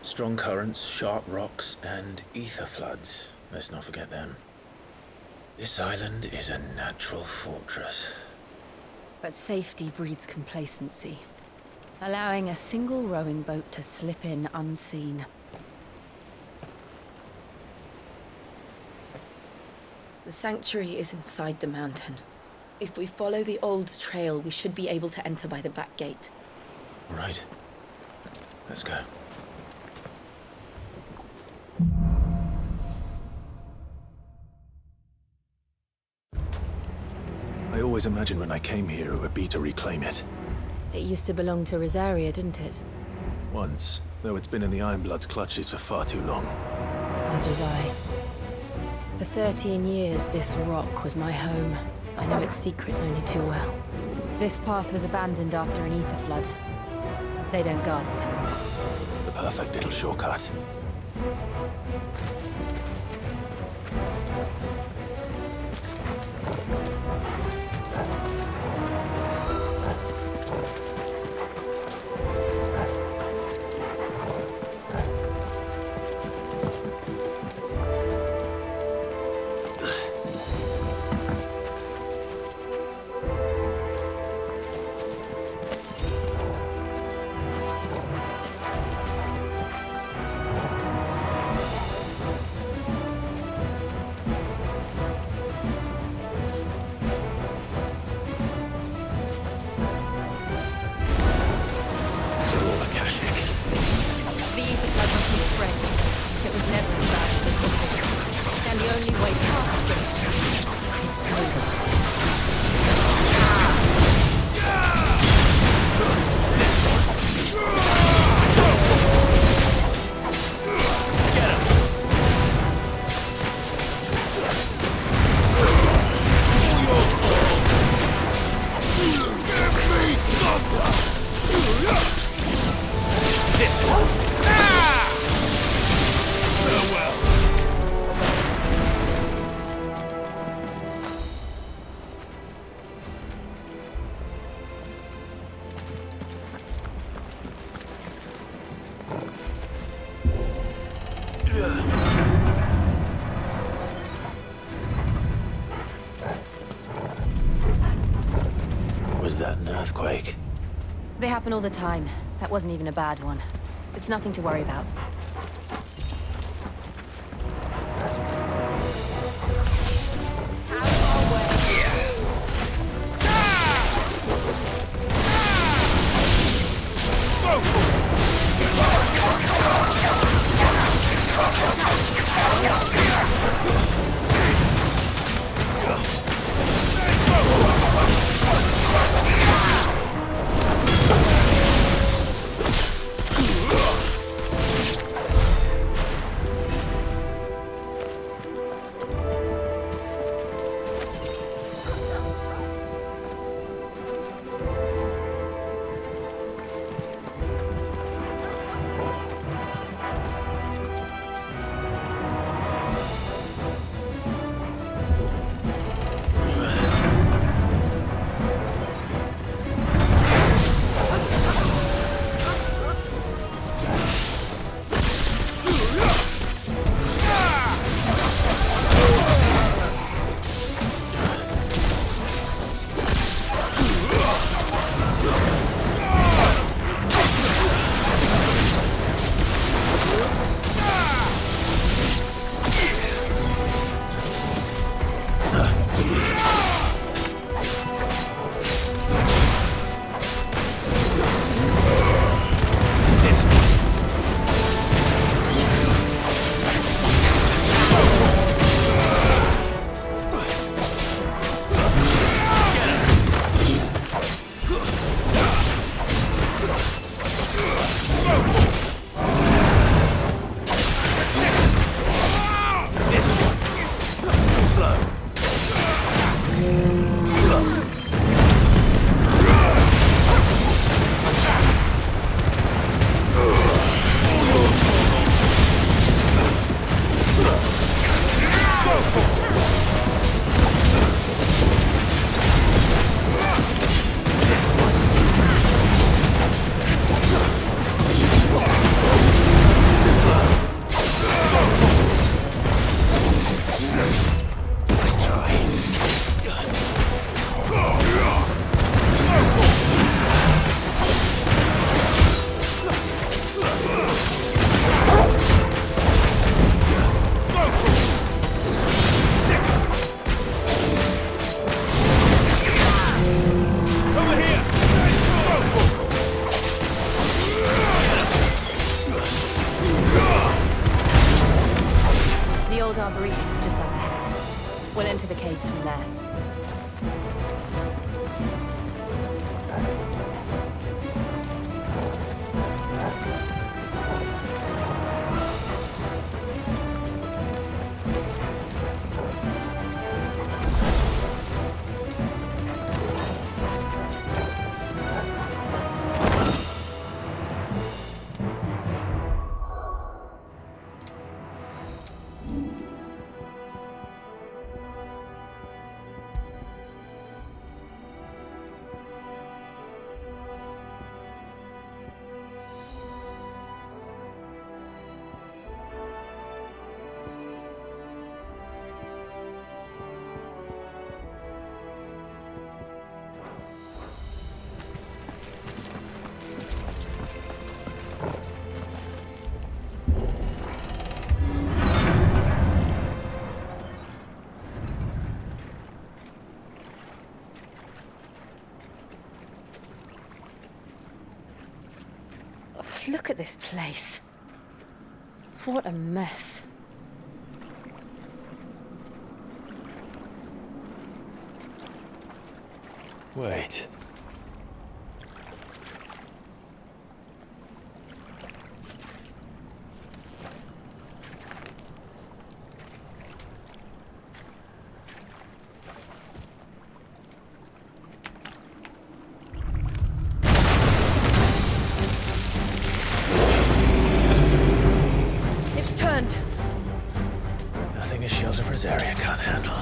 Speaker 1: Strong currents, sharp rocks, and ether floods. Let's not forget them. This island is a natural fortress.
Speaker 5: But safety breeds complacency. Allowing a single rowing boat to slip in unseen. The sanctuary is inside the mountain. If we follow the old trail, we should be able to enter by the back gate.
Speaker 1: All right. Let's go. I always imagined when I came here it would be to reclaim it.
Speaker 5: It used to belong to Rosaria, didn't it?
Speaker 1: Once, though it's been in the Ironblood's clutches for far too long.
Speaker 5: As was I. For 13 years, this rock was my home. I know its secrets only too well. This path was abandoned after an ether flood. They don't guard it anymore.
Speaker 1: The perfect little shortcut. Was that an earthquake?
Speaker 5: They happen all the time. That wasn't even a bad one. It's nothing to worry about. Look at this place. What a mess.
Speaker 1: Wait.
Speaker 5: It's turned.
Speaker 1: Nothing a shelter for his area can't handle.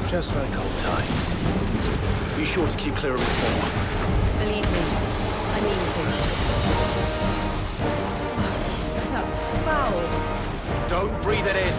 Speaker 1: Just like old times. Be sure to keep clear of his paw.
Speaker 5: Believe me, I mean to. That's foul.
Speaker 1: Don't breathe it in.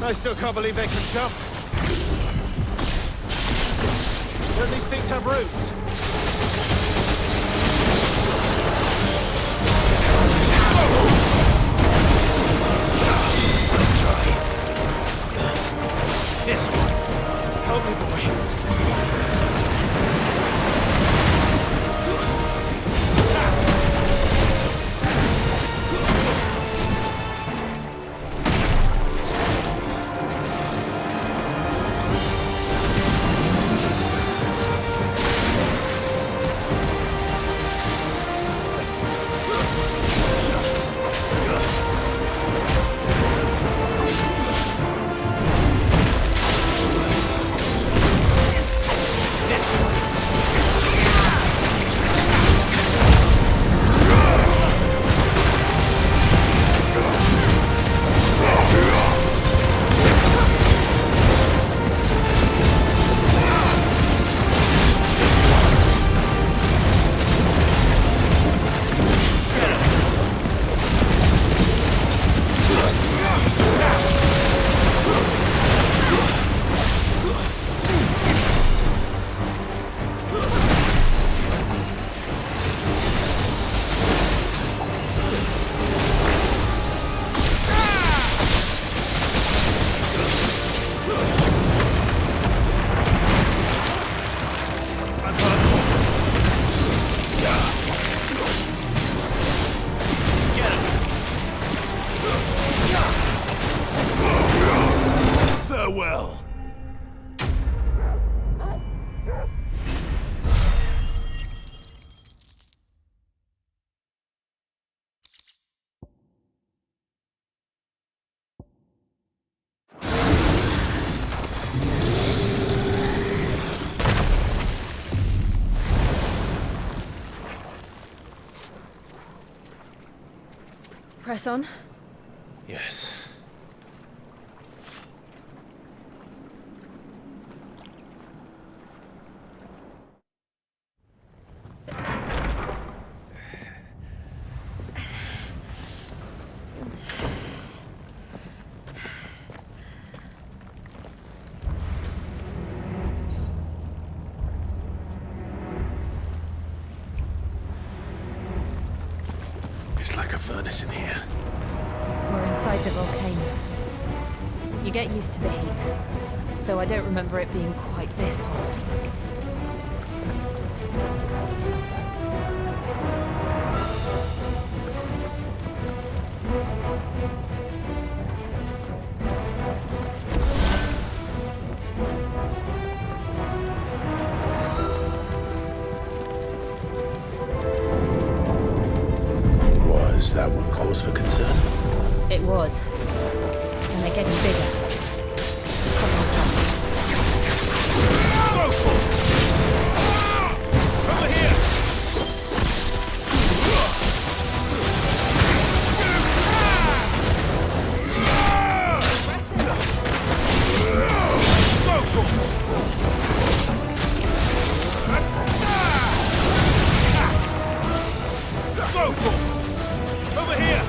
Speaker 14: I still can't believe they can jump. Don't these things have roots?
Speaker 1: Let's try.
Speaker 14: This one. Help me, boy.
Speaker 5: Press on.
Speaker 1: Yes. It's like a furnace in here.
Speaker 5: We're inside the volcano. You get used to the heat, though I don't remember it being quite this hot.
Speaker 1: Was that what cause for concern?
Speaker 5: It was. And they're getting bigger. Couple of times.
Speaker 14: Over here! Over here!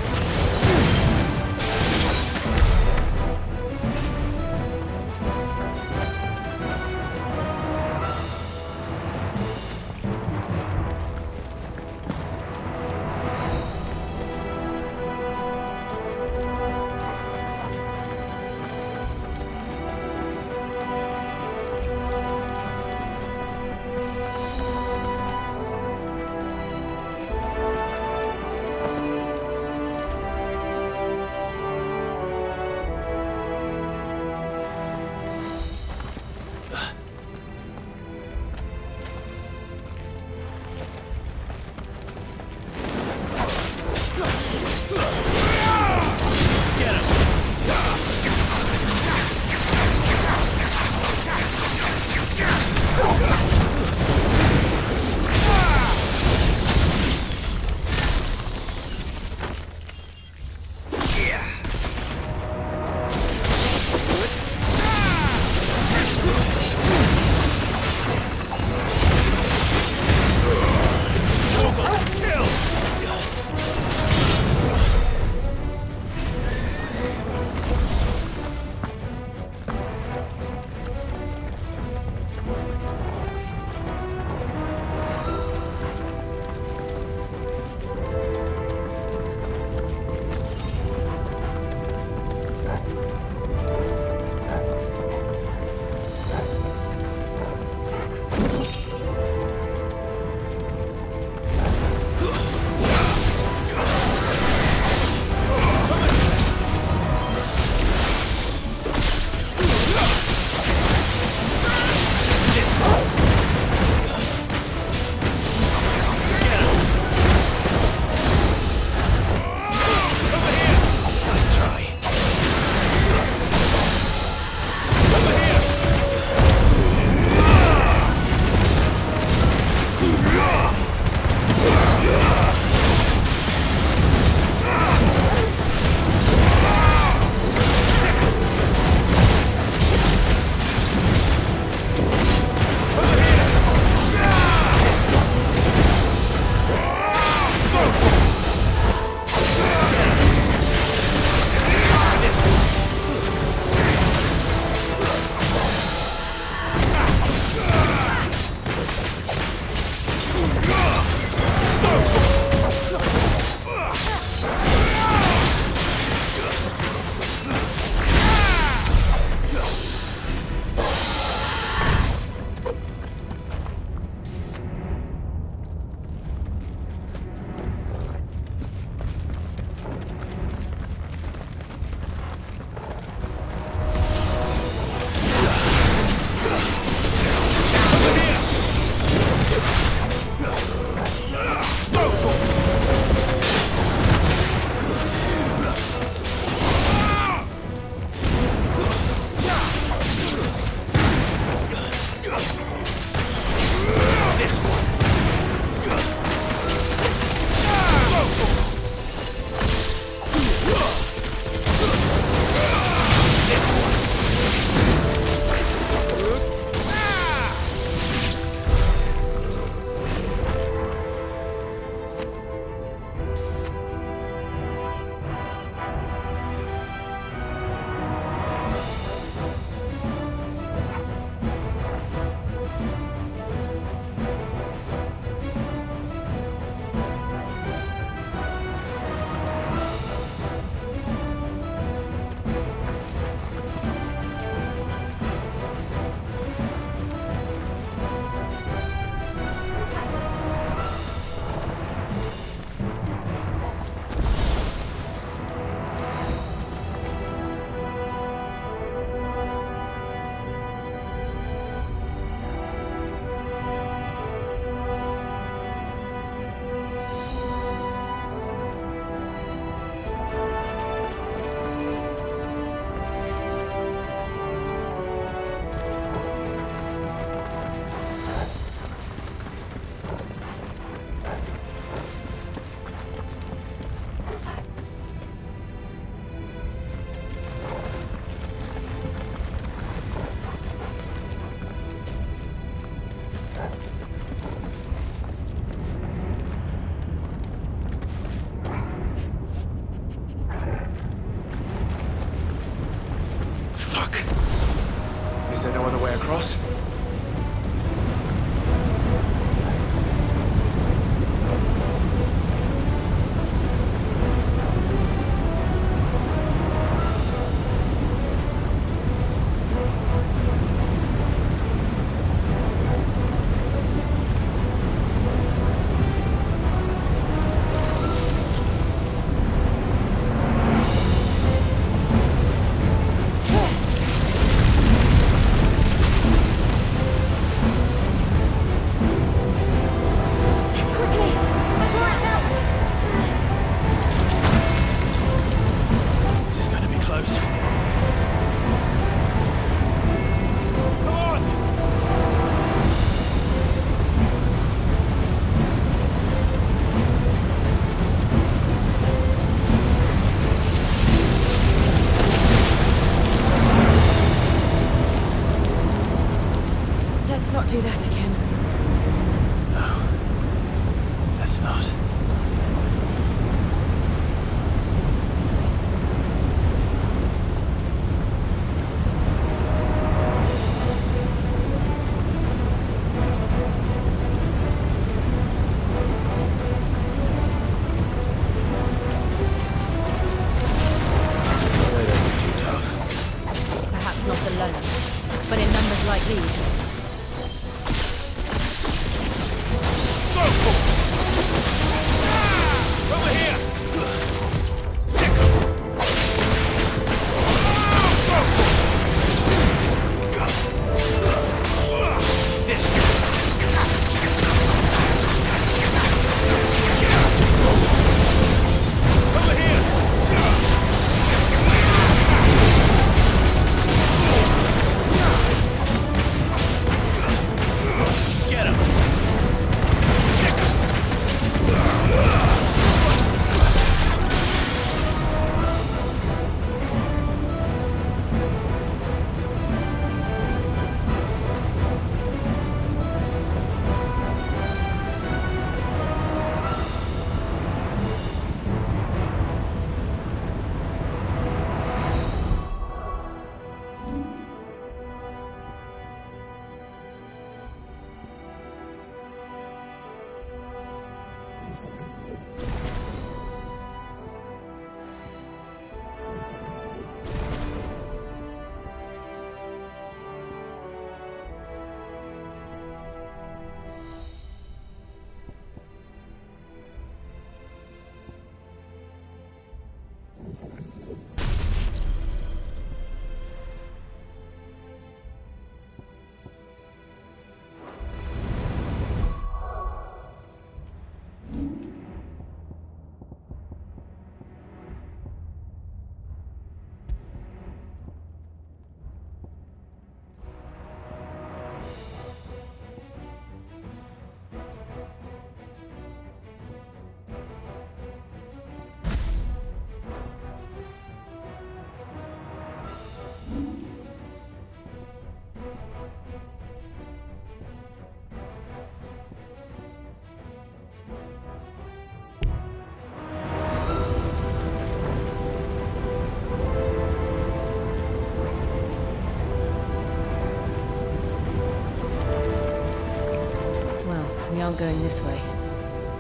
Speaker 5: We aren't going this way.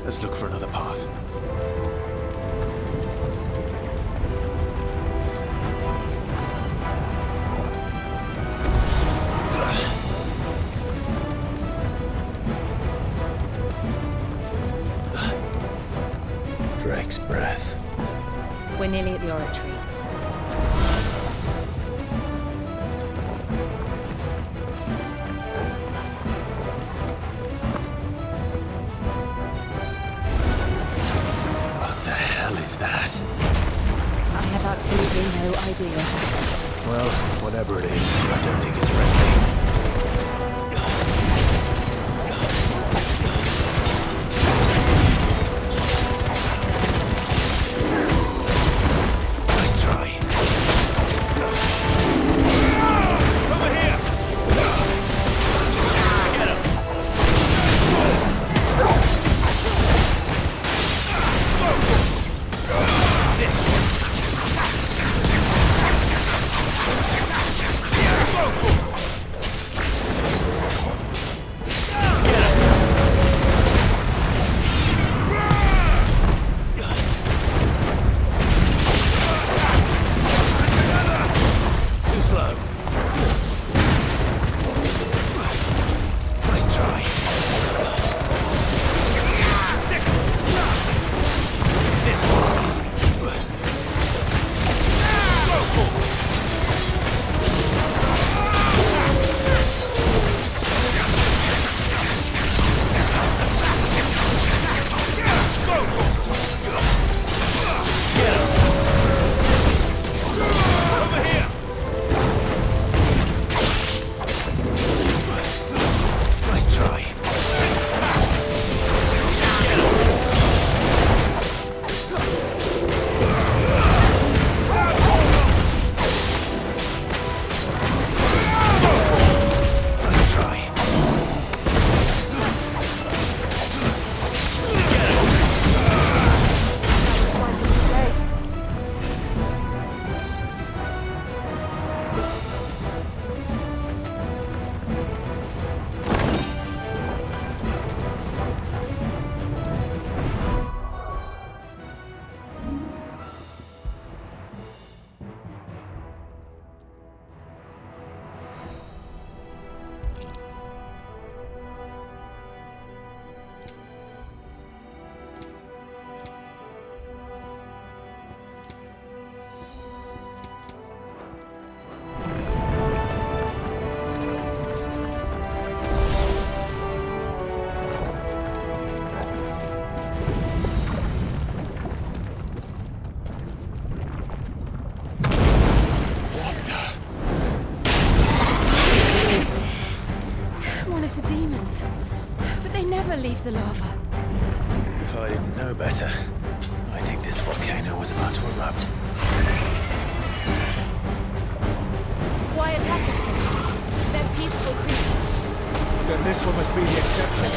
Speaker 1: Let's look for another path. Drake's breath.
Speaker 5: We're nearly at the oratory.
Speaker 1: That?
Speaker 5: I have absolutely no idea.
Speaker 1: Well, whatever it is, I don't think it's friendly. Nice try.
Speaker 14: Over here! Get him! This one.
Speaker 1: Too slow. Nice try.
Speaker 14: This one. Over here!
Speaker 1: Nice try. Nice try.
Speaker 5: Quite a display. One of the demons. But they never leave the lava.
Speaker 1: If I didn't know better, I think this volcano was about to erupt.
Speaker 5: Why attack us then? They're peaceful creatures.
Speaker 12: Then this one must be the exception.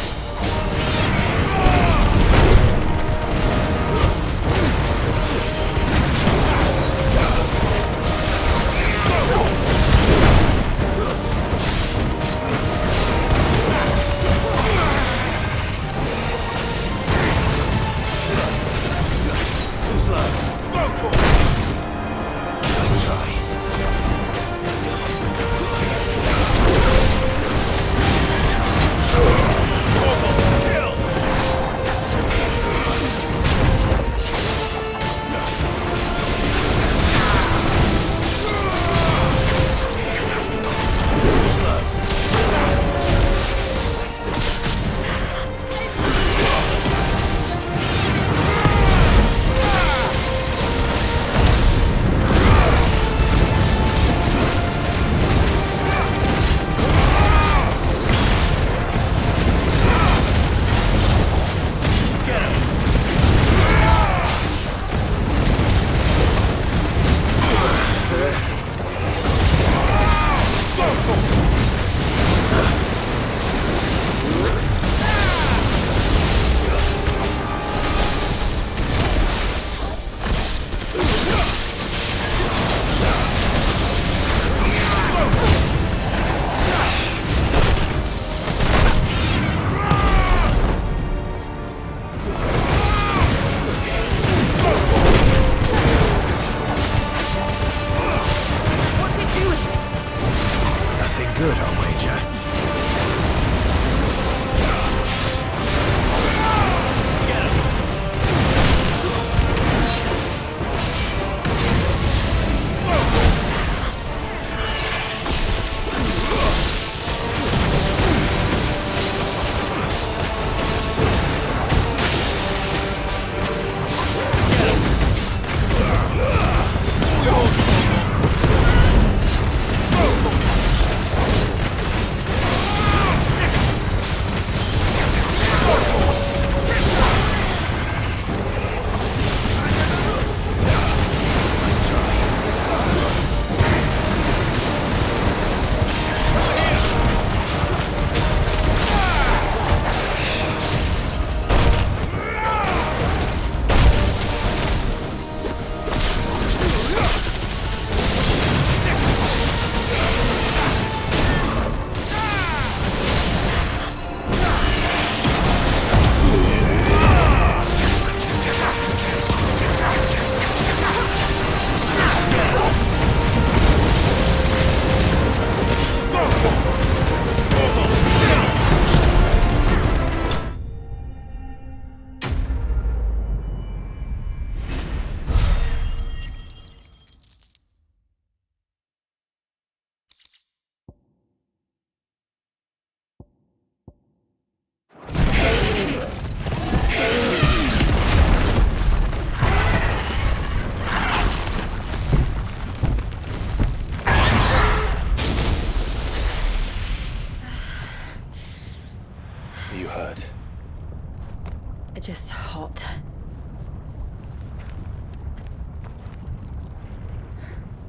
Speaker 1: Too slow. Nice try.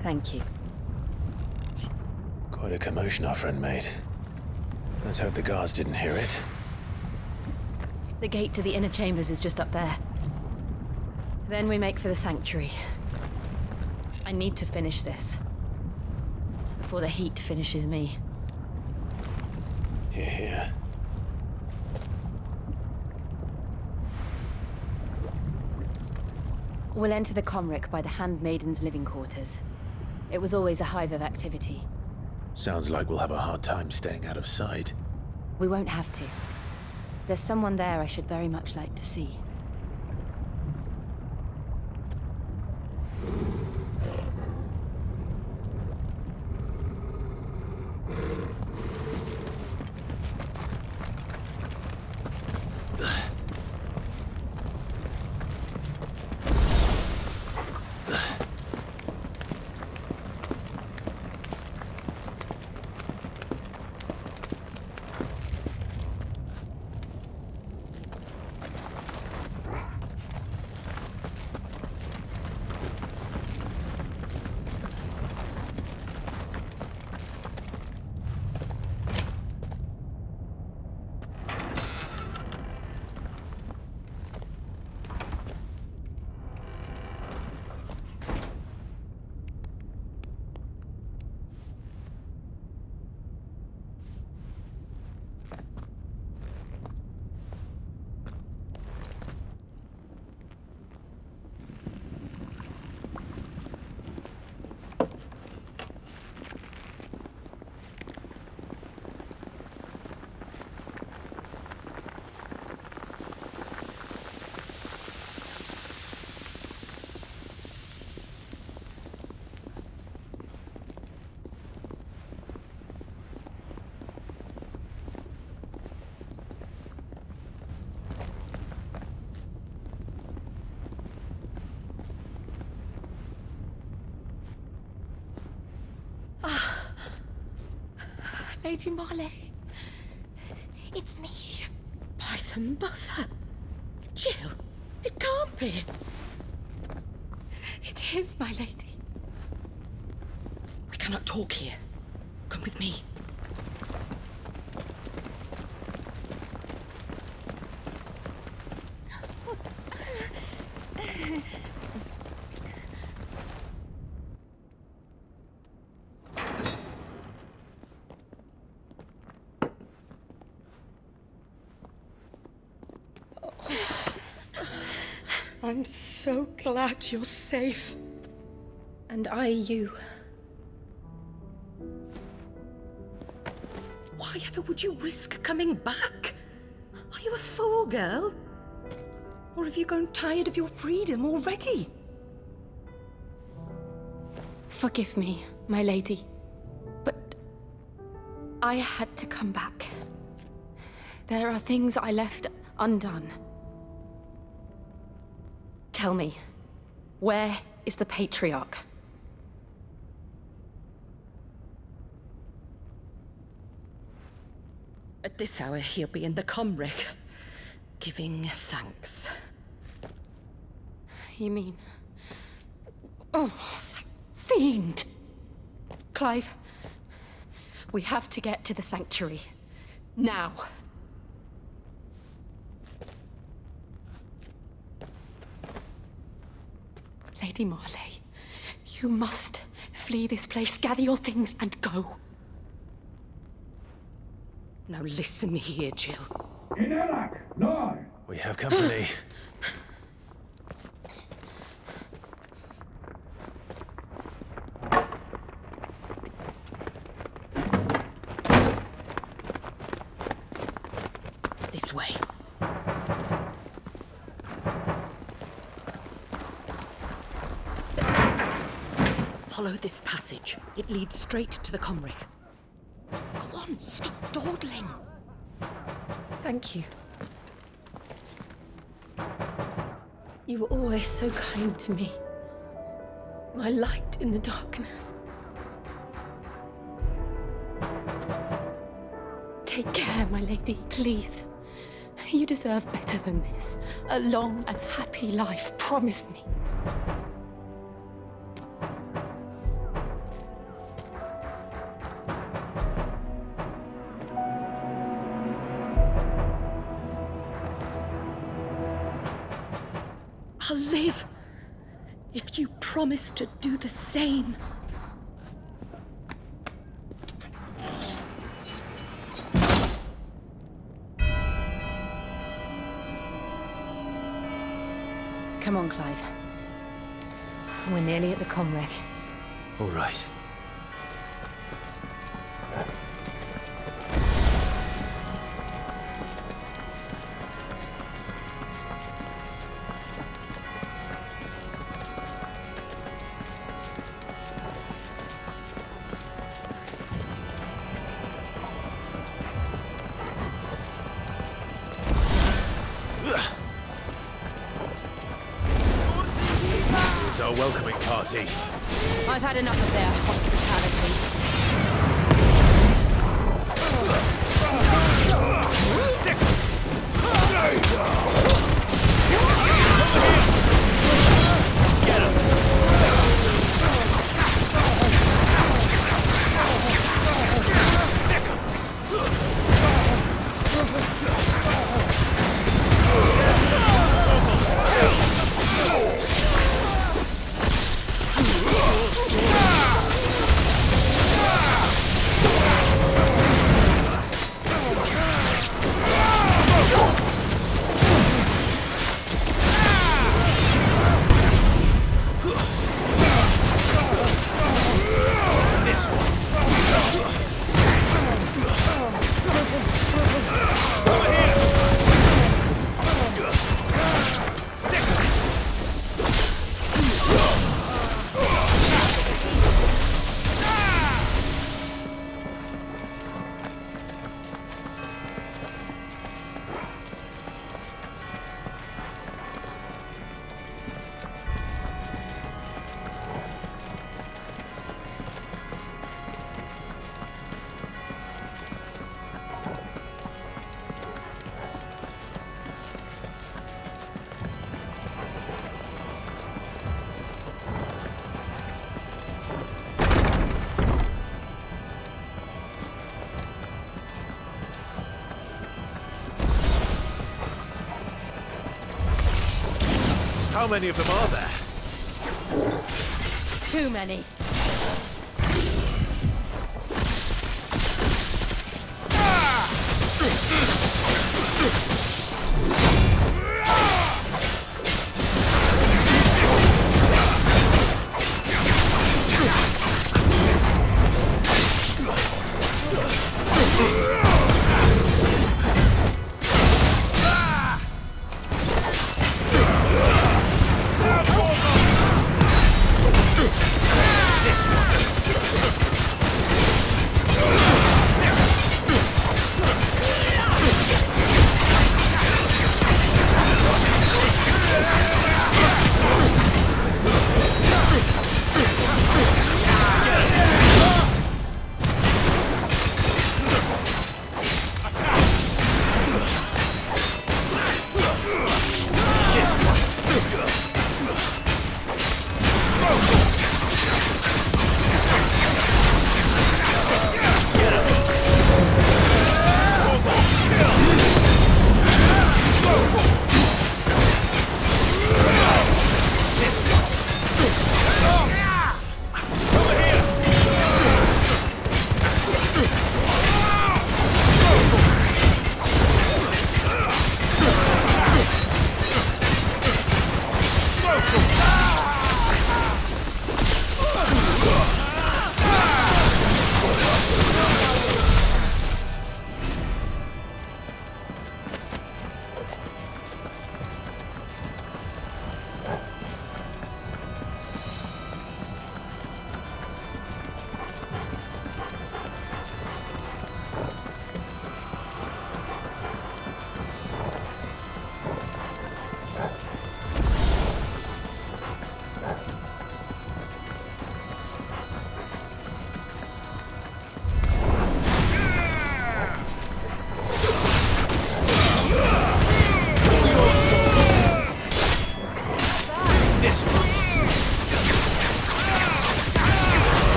Speaker 5: Thank you.
Speaker 1: Quite a commotion our friend made. Let's hope the guards didn't hear it.
Speaker 5: The gate to the inner chambers is just up there. Then we make for the sanctuary. I need to finish this. Before the heat finishes me.
Speaker 1: Hear, hear.
Speaker 5: We'll enter the Comric by the Handmaiden's living quarters. It was always a hive of activity.
Speaker 1: Sounds like we'll have a hard time staying out of sight.
Speaker 5: We won't have to. There's someone there I should very much like to see.
Speaker 6: Lady Marley. It's me. By the mother. Jill, it can't be. It is, my lady. We cannot talk here. Come with me. I'm so glad you're safe.
Speaker 5: And I you.
Speaker 6: Why ever would you risk coming back? Are you a fool, girl? Or have you grown tired of your freedom already?
Speaker 5: Forgive me, my lady. But I had to come back. There are things I left undone. Tell me, where is the Patriarch?
Speaker 6: At this hour, he'll be in the Comric, giving thanks.
Speaker 5: You mean... Oh, fiend! Clive, we have to get to the sanctuary. Now. Lady Marley, you must flee this place, gather your things, and go.
Speaker 6: Now listen here, Jill.
Speaker 1: We have company.
Speaker 6: This way. Follow this passage. It leads straight to the Comric. Go on, stop dawdling.
Speaker 5: Thank you. You were always so kind to me. My light in the darkness. Take care, my lady, please. You deserve better than this. A long and happy life, promise me.
Speaker 6: I'll live if you promise to do the same.
Speaker 5: Come on, Clive. We're nearly at the comwreck.
Speaker 1: All right.
Speaker 14: It's our welcoming party.
Speaker 5: I've had enough of their hospitality.
Speaker 14: How many of them are there?
Speaker 5: Too many.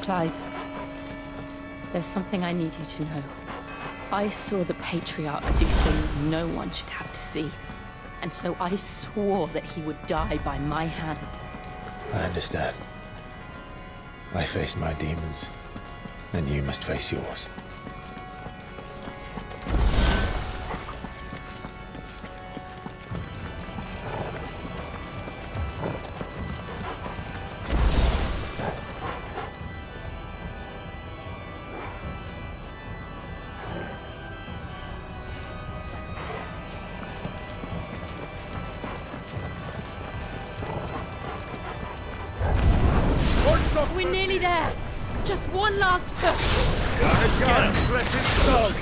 Speaker 15: Clive, there's something I need you to know. I saw the Patriarch do things no one should have to see. And so I swore that he would die by my hand.
Speaker 1: I understand. I faced my demons, and you must face yours.
Speaker 15: We're nearly there. Just one last push.
Speaker 14: Again, blessed dog!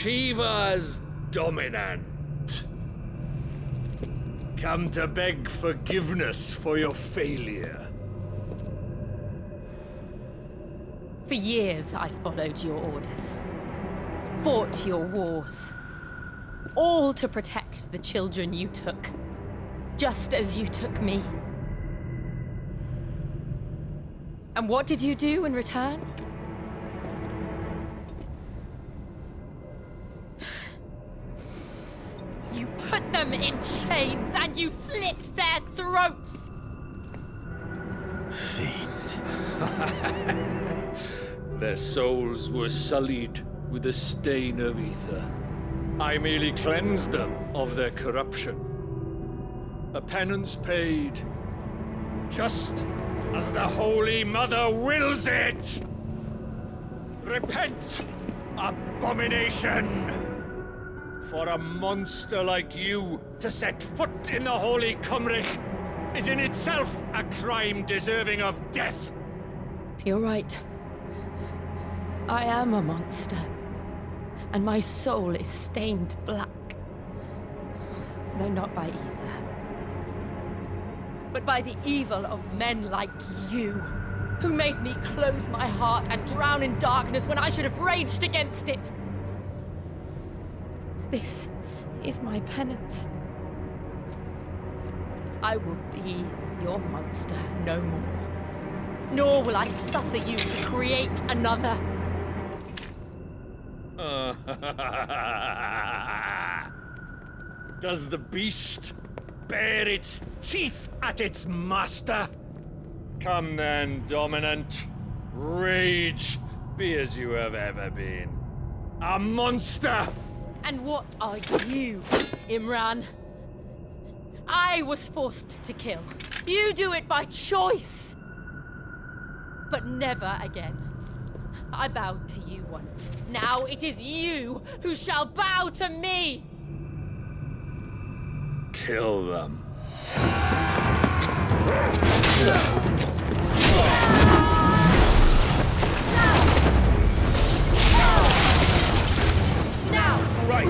Speaker 14: Shiva's dominant. Come to beg forgiveness for your failure.
Speaker 15: For years, I followed your orders. Fought your wars. All to protect the children you took. Just as you took me. And what did you do in return? You put them in chains and you slit their throats!
Speaker 1: Fiend.
Speaker 14: Their souls were sullied with the stain of ether. I merely cleansed them of their corruption. A penance paid, just as the Holy Mother wills it! Repent, abomination! For a monster like you to set foot in the Holy Cymric is in itself a crime deserving of death.
Speaker 15: You're right. I am a monster. And my soul is stained black. Though not by either. But by the evil of men like you, who made me close my heart and drown in darkness when I should have raged against it. This is my penance. I will be your monster no more. Nor will I suffer you to create another.
Speaker 14: Does the beast bare its teeth at its master? Come then, Dominant. Rage, be as you have ever been. A monster!
Speaker 15: And what are you, Imran? I was forced to kill. You do it by choice. But never again. I bowed to you once. Now it is you who shall bow to me!
Speaker 14: Kill them.
Speaker 15: Now!
Speaker 3: Right.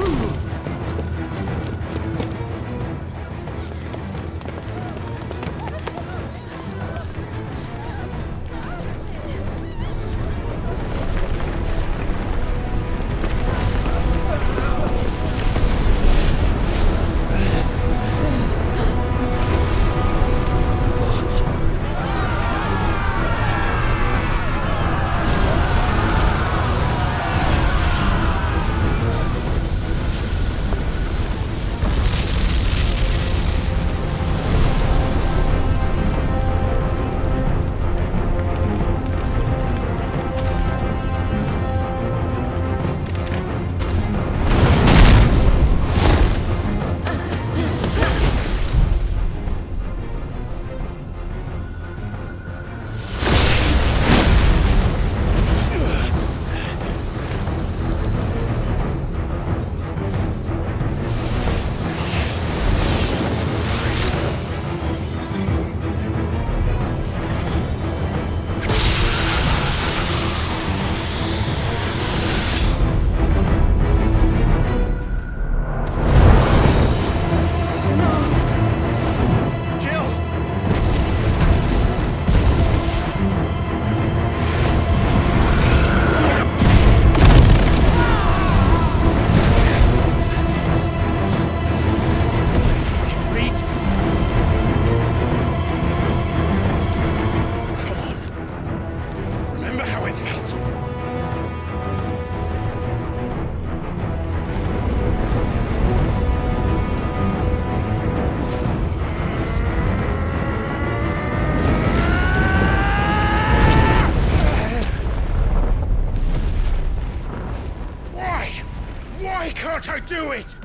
Speaker 3: Can't I do it?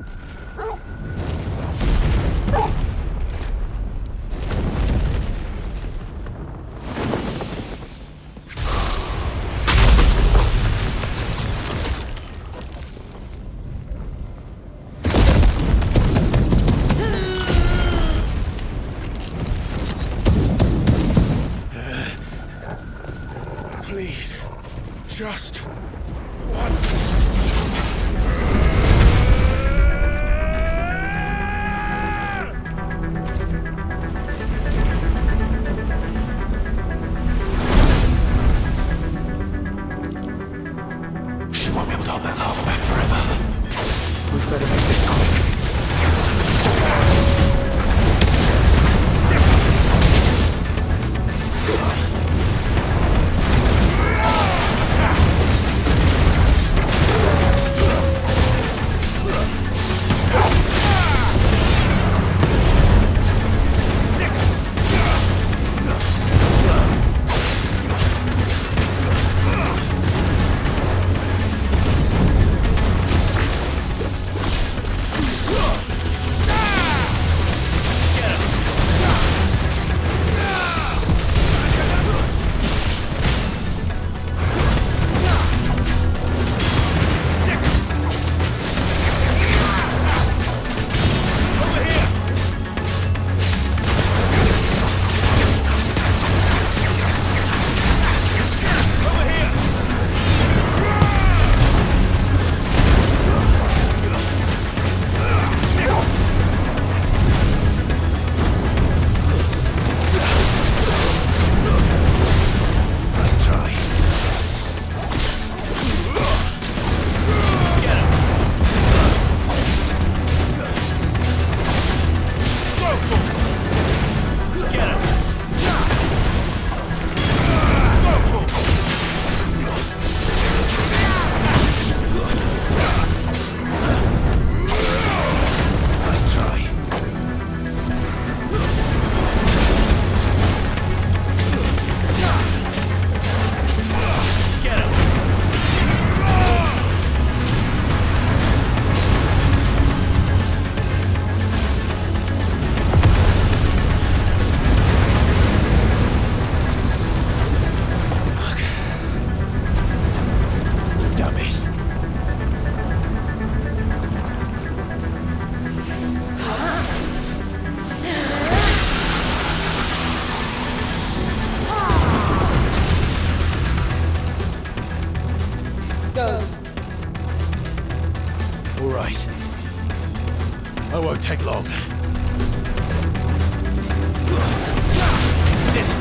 Speaker 3: Please, just once.
Speaker 8: She won't be able to hold that father back forever. We've got to make this quick.
Speaker 12: All right. I won't take long. This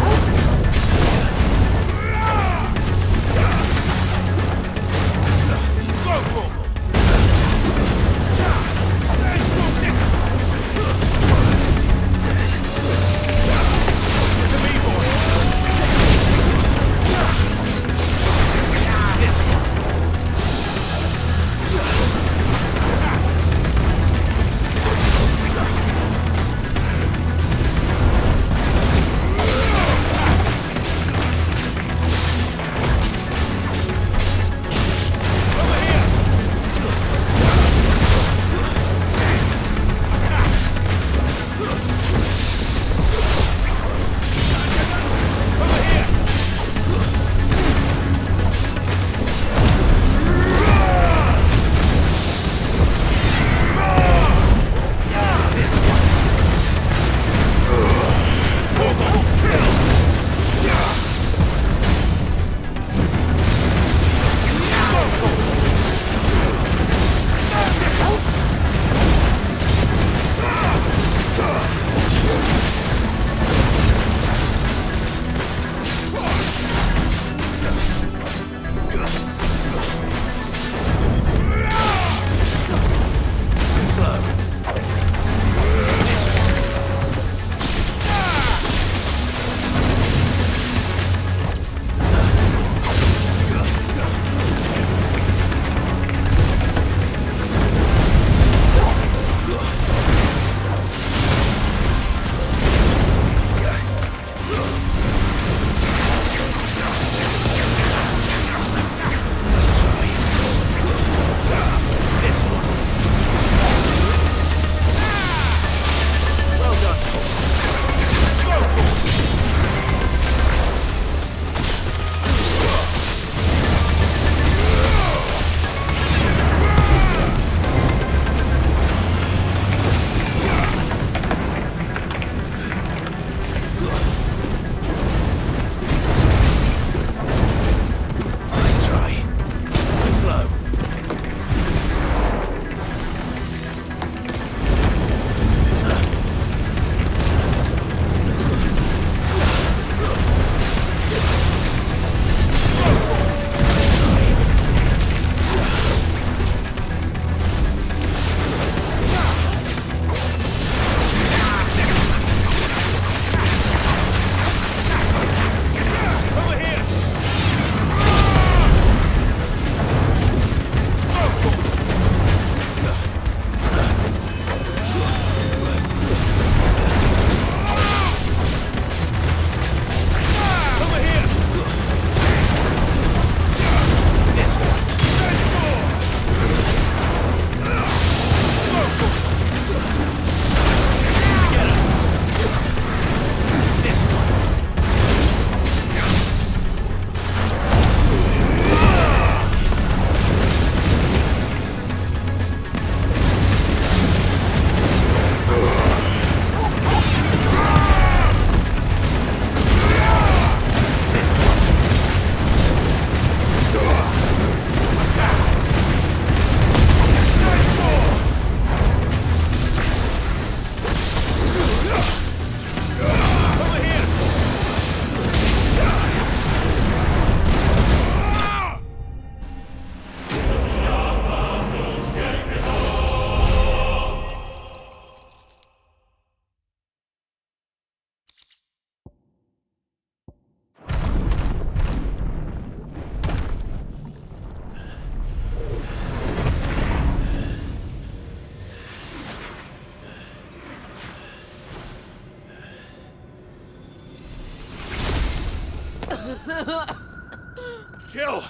Speaker 12: Jill!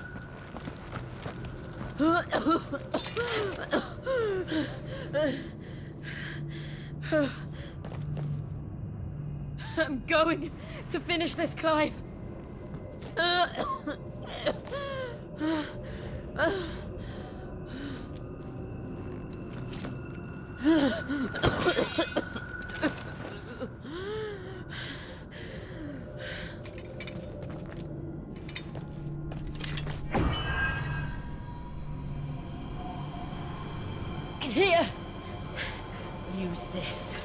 Speaker 15: I'm going to finish this, Clive. Here! Use this.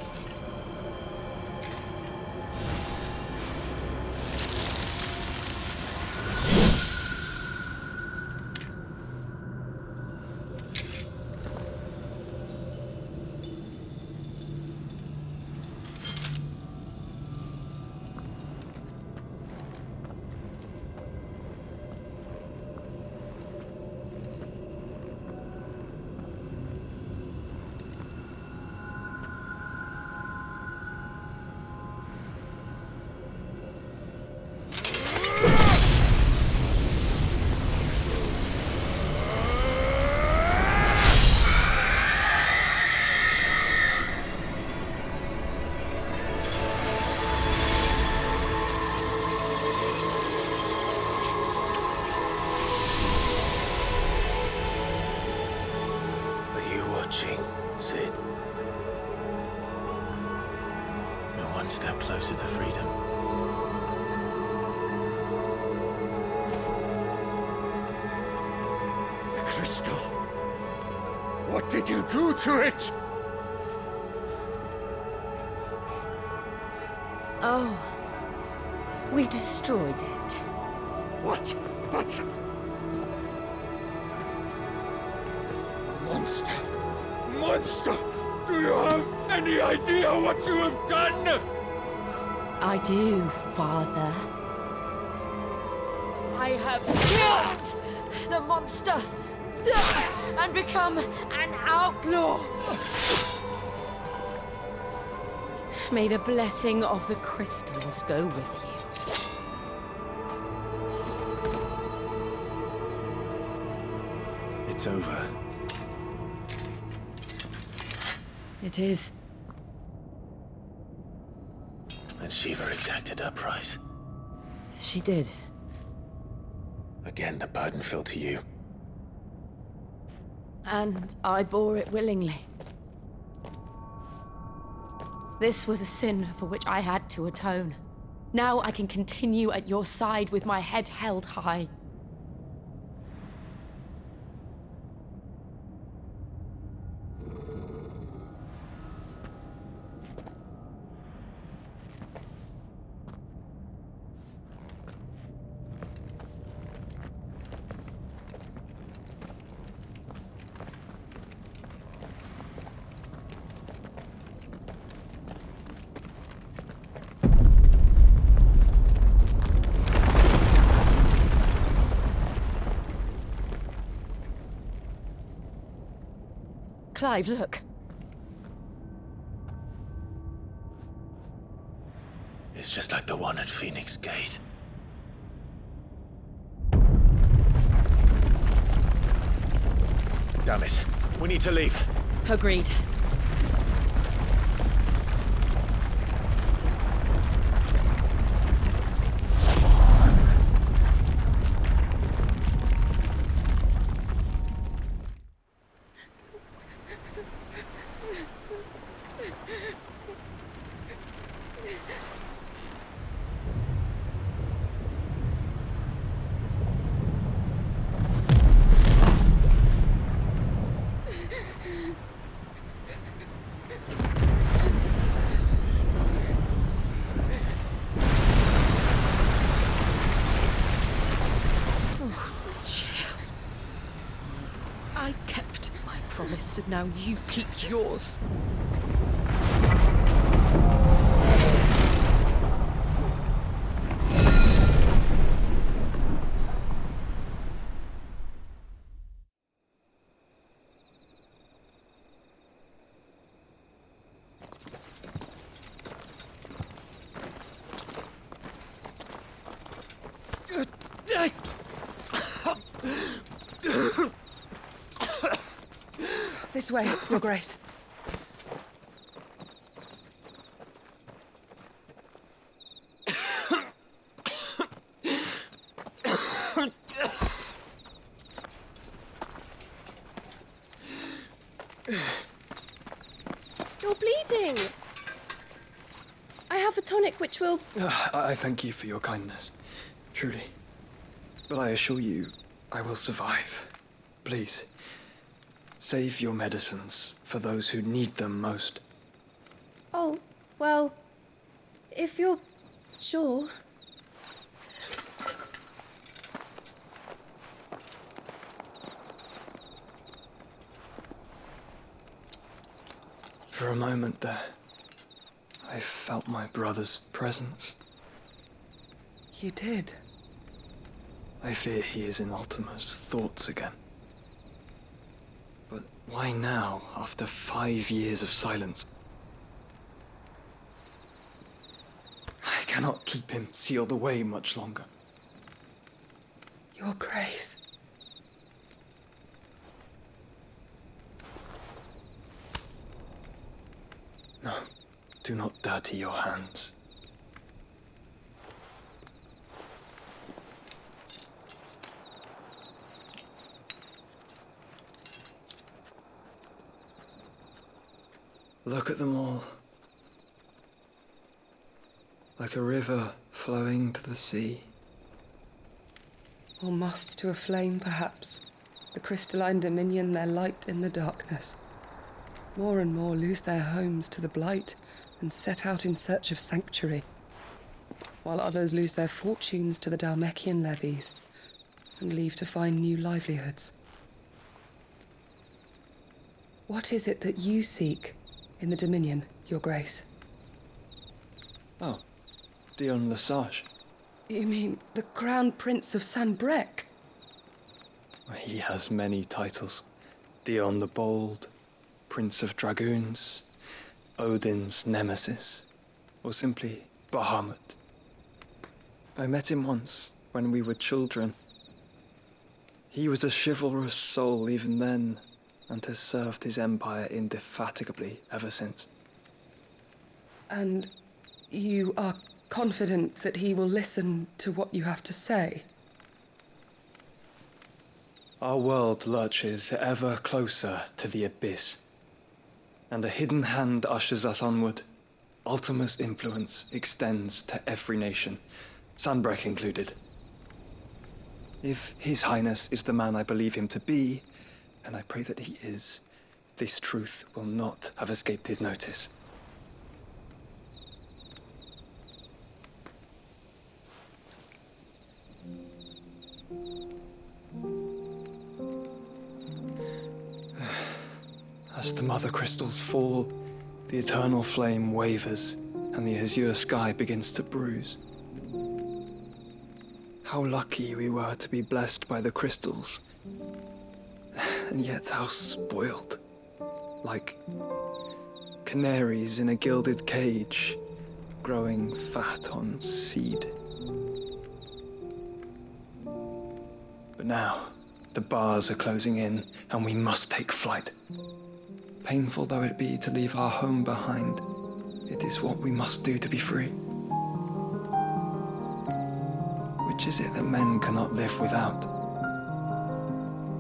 Speaker 1: Sid. We're one step closer to freedom.
Speaker 14: The crystal. What did you do to it?
Speaker 15: Oh, we destroyed it.
Speaker 14: What? But... Monster! Monster! Do you have any idea what you have done?
Speaker 15: I do, Father. I have killed the monster and become an outlaw. May the blessing of the crystals go with you.
Speaker 1: It's over.
Speaker 15: It is.
Speaker 1: And Shiva exacted her price.
Speaker 15: She did.
Speaker 1: Again, the burden fell to you.
Speaker 15: And I bore it willingly. This was a sin for which I had to atone. Now I can continue at your side with my head held high. Clive, look.
Speaker 1: It's just like the one at Phoenix Gate. Damn it. We need to leave.
Speaker 15: Agreed. I kept my promise, and now you keep yours.
Speaker 9: This way, Your Grace.
Speaker 16: You're bleeding. I have a tonic which will...
Speaker 17: I thank you for your kindness, truly. But I assure you, I will survive. Please, Save your medicines for those who need them most.
Speaker 16: Oh, well, if you're sure.
Speaker 17: For a moment there, I felt my brother's presence.
Speaker 18: You did?
Speaker 17: I fear he is in Ultima's thoughts again. But why now, after 5 years of silence? I cannot keep him sealed away much longer.
Speaker 18: Your Grace.
Speaker 17: No, do not dirty your hands. Look at them all. Like a river flowing to the sea.
Speaker 18: Or moths to a flame, perhaps. The crystalline dominion their light in the darkness. More and more lose their homes to the blight and set out in search of sanctuary, while others lose their fortunes to the Dhalmekian levies and leave to find new livelihoods. What is it that you seek in the Dominion, Your Grace?
Speaker 17: Oh, Dion Lesage.
Speaker 18: You mean the Crown Prince of Sanbrec?
Speaker 17: He has many titles. Dion the Bold, Prince of Dragoons, Odin's Nemesis, or simply Bahamut. I met him once, when we were children. He was a chivalrous soul even then, and has served his empire indefatigably ever since.
Speaker 18: And you are confident that he will listen to what you have to say?
Speaker 17: Our world lurches ever closer to the abyss, and a hidden hand ushers us onward. Ultima's influence extends to every nation, Sanbrec included. If His Highness is the man I believe him to be, and I pray that he is, this truth will not have escaped his notice. As the mother crystals fall, the eternal flame wavers, and the azure sky begins to bruise. How lucky we were to be blessed by the crystals, and yet how spoiled. Like canaries in a gilded cage, growing fat on seed. But now, the bars are closing in, and we must take flight. Painful though it be to leave our home behind, it is what we must do to be free. Which is it that men cannot live without?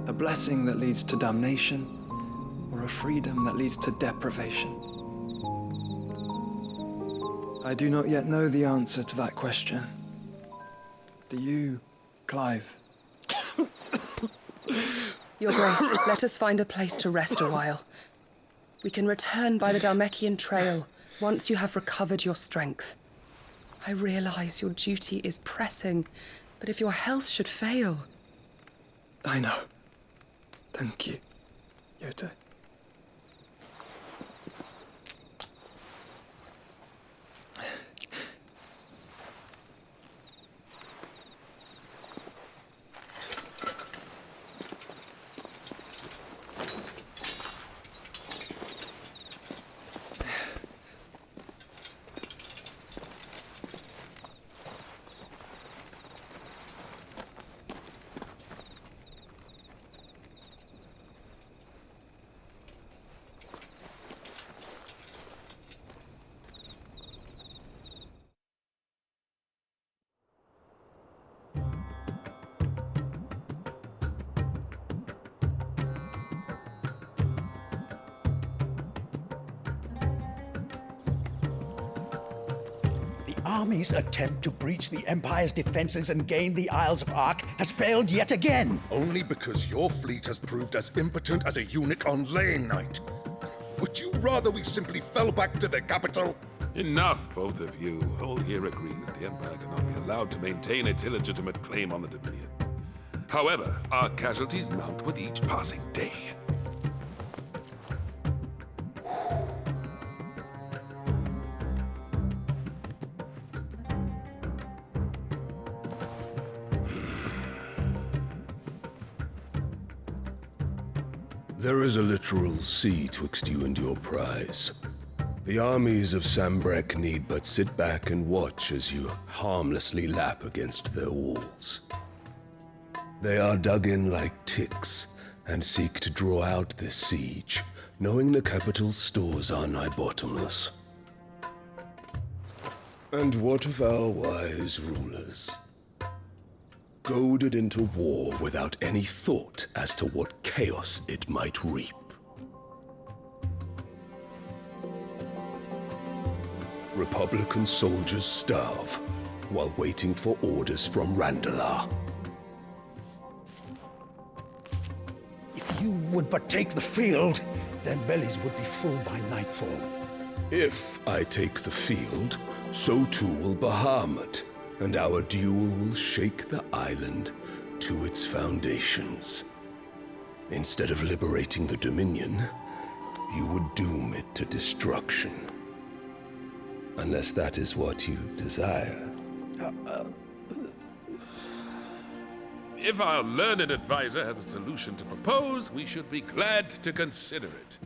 Speaker 17: A blessing that leads to damnation, or a freedom that leads to deprivation? I do not yet know the answer to that question. Do you, Clive?
Speaker 18: Your Grace, let us find a place to rest a while. We can return by the Dhalmekian trail once you have recovered your strength. I realize your duty is pressing, but if your health should fail...
Speaker 17: I know. Thank you, Yote.
Speaker 19: army's attempt to breach the Empire's defenses and gain the Isles of Ark has failed yet again.
Speaker 8: Only because your fleet has proved as impotent as a eunuch on laying night. Would you rather we simply fell back to the capital?
Speaker 20: Enough, both of you. All here agree that the Empire cannot be allowed to maintain its illegitimate claim on the Dominion. However, our casualties mount with each passing day.
Speaker 21: There is a literal sea twixt you and your prize. The armies of Sambrek need but sit back and watch as you harmlessly lap against their walls. They are dug in like ticks and seek to draw out this siege, knowing the capital's stores are nigh bottomless. And what of our wise rulers? Goaded into war without any thought as to what chaos it might reap. Republican soldiers starve while waiting for orders from Randalar.
Speaker 19: If you would but take the field, their bellies would be full by nightfall.
Speaker 21: If I take the field, so too will Bahamut, and our duel will shake the island to its foundations. Instead of liberating the Dominion, you would doom it to destruction. Unless that is what you desire.
Speaker 20: If our learned advisor has a solution to propose, we should be glad to consider it.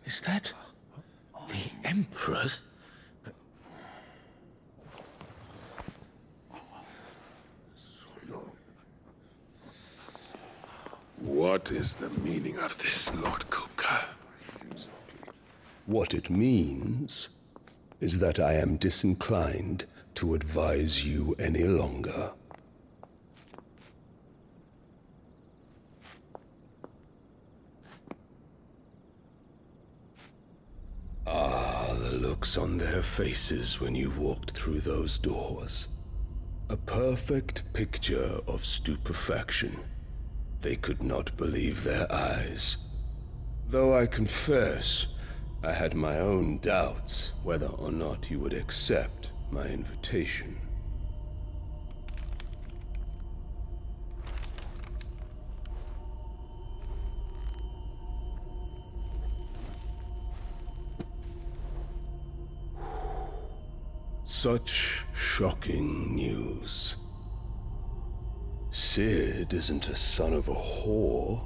Speaker 3: Is that the Emperor's?
Speaker 21: What is the meaning of this, Lord Kupka? What it means is that I am disinclined to advise you any longer. Ah, the looks on their faces when you walked through those doors. A perfect picture of stupefaction. They could not believe their eyes. Though I confess, I had my own doubts whether or not you would accept my invitation. Such shocking news. Sid isn't a son of a whore.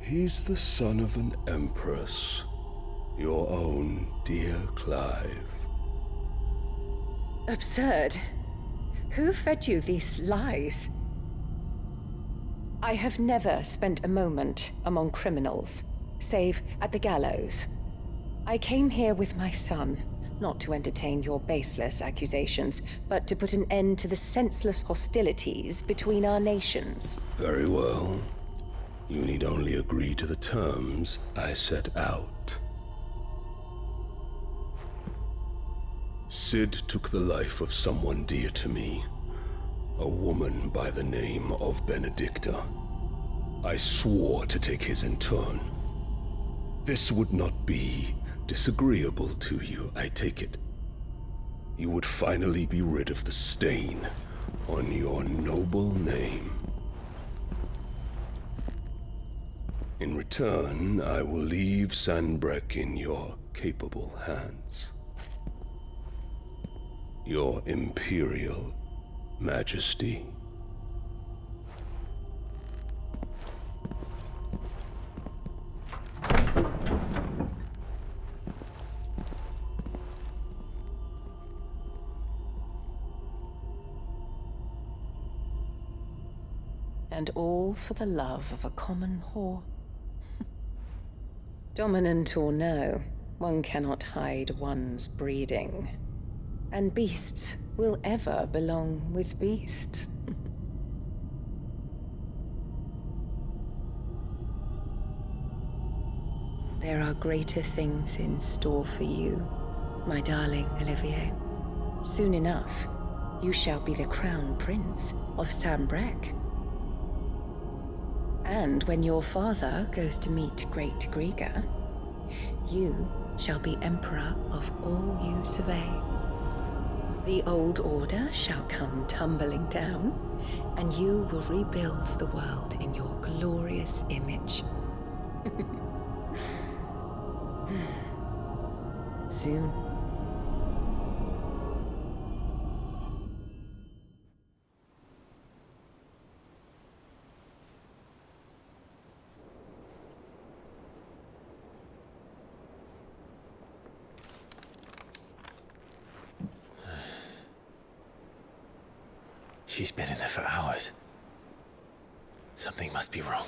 Speaker 21: He's the son of an empress. Your own dear Clive.
Speaker 6: Absurd. Who fed you these lies? I have never spent a moment among criminals, save at the gallows. I came here with my son, not to entertain your baseless accusations, but to put an end to the senseless hostilities between our nations.
Speaker 21: Very well. You need only agree to the terms I set out. Sid took the life of someone dear to me, a woman by the name of Benedicta. I swore to take his in turn. This would not be disagreeable to you, I take it. You would finally be rid of the stain on your noble name. In return, I will leave Sanbrek in your capable hands. Your Imperial Majesty.
Speaker 6: And all for the love of a common whore. Dominant or no, one cannot hide one's breeding. And beasts will ever belong with beasts. There are greater things in store for you, my darling Olivier. Soon enough, you shall be the crown prince of Sambrec. And when your father goes to meet Great Griga, you shall be emperor of all you survey. The old order shall come tumbling down, and you will rebuild the world in your glorious image. Soon.
Speaker 1: She's been in there for hours. Something must be wrong.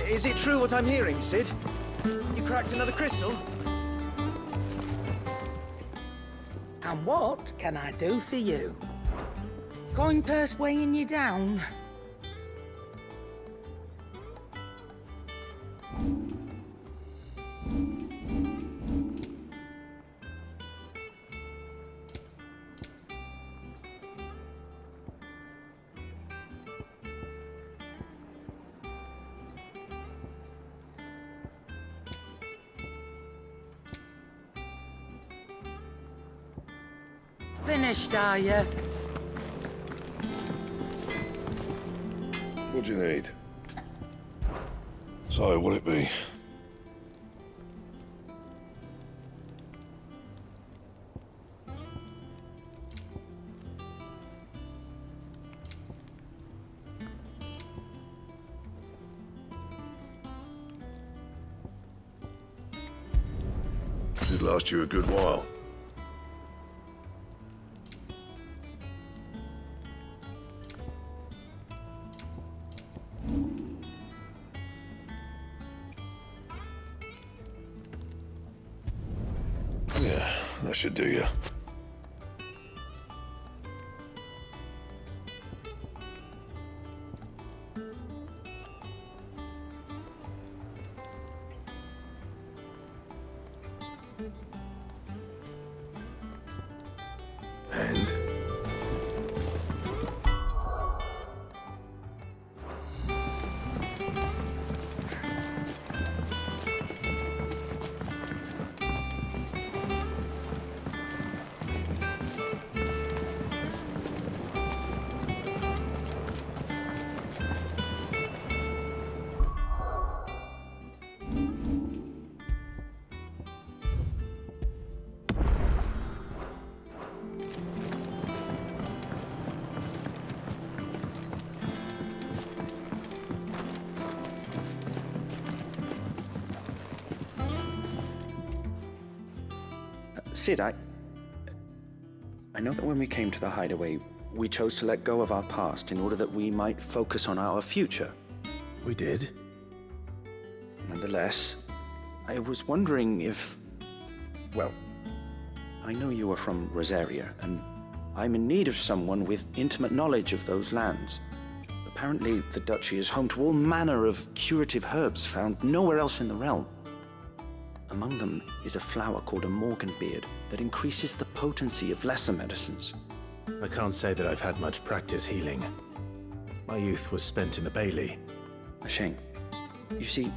Speaker 7: Is it true what I'm hearing, Sid? You cracked another crystal?
Speaker 9: And what can I do for you? Coin purse weighing you down? Finished, are you?
Speaker 8: What do you need? So, what'll it be? Should last you a good while. Yeah, that should do you. And?
Speaker 3: Sid, I know that when we came to the hideaway, we chose to let go of our past in order that we might focus on our future.
Speaker 1: We did?
Speaker 3: Nonetheless, I was wondering if... Well, I know you are from Rosaria, and I'm in need of someone with intimate knowledge of those lands. Apparently, the Duchy is home to all manner of curative herbs found nowhere else in the realm.
Speaker 10: Among them is a flower called a morganbeard that increases the potency of lesser medicines.
Speaker 1: I can't say that I've had much practice healing. My youth was spent in the Bailey.
Speaker 10: A shame. You see,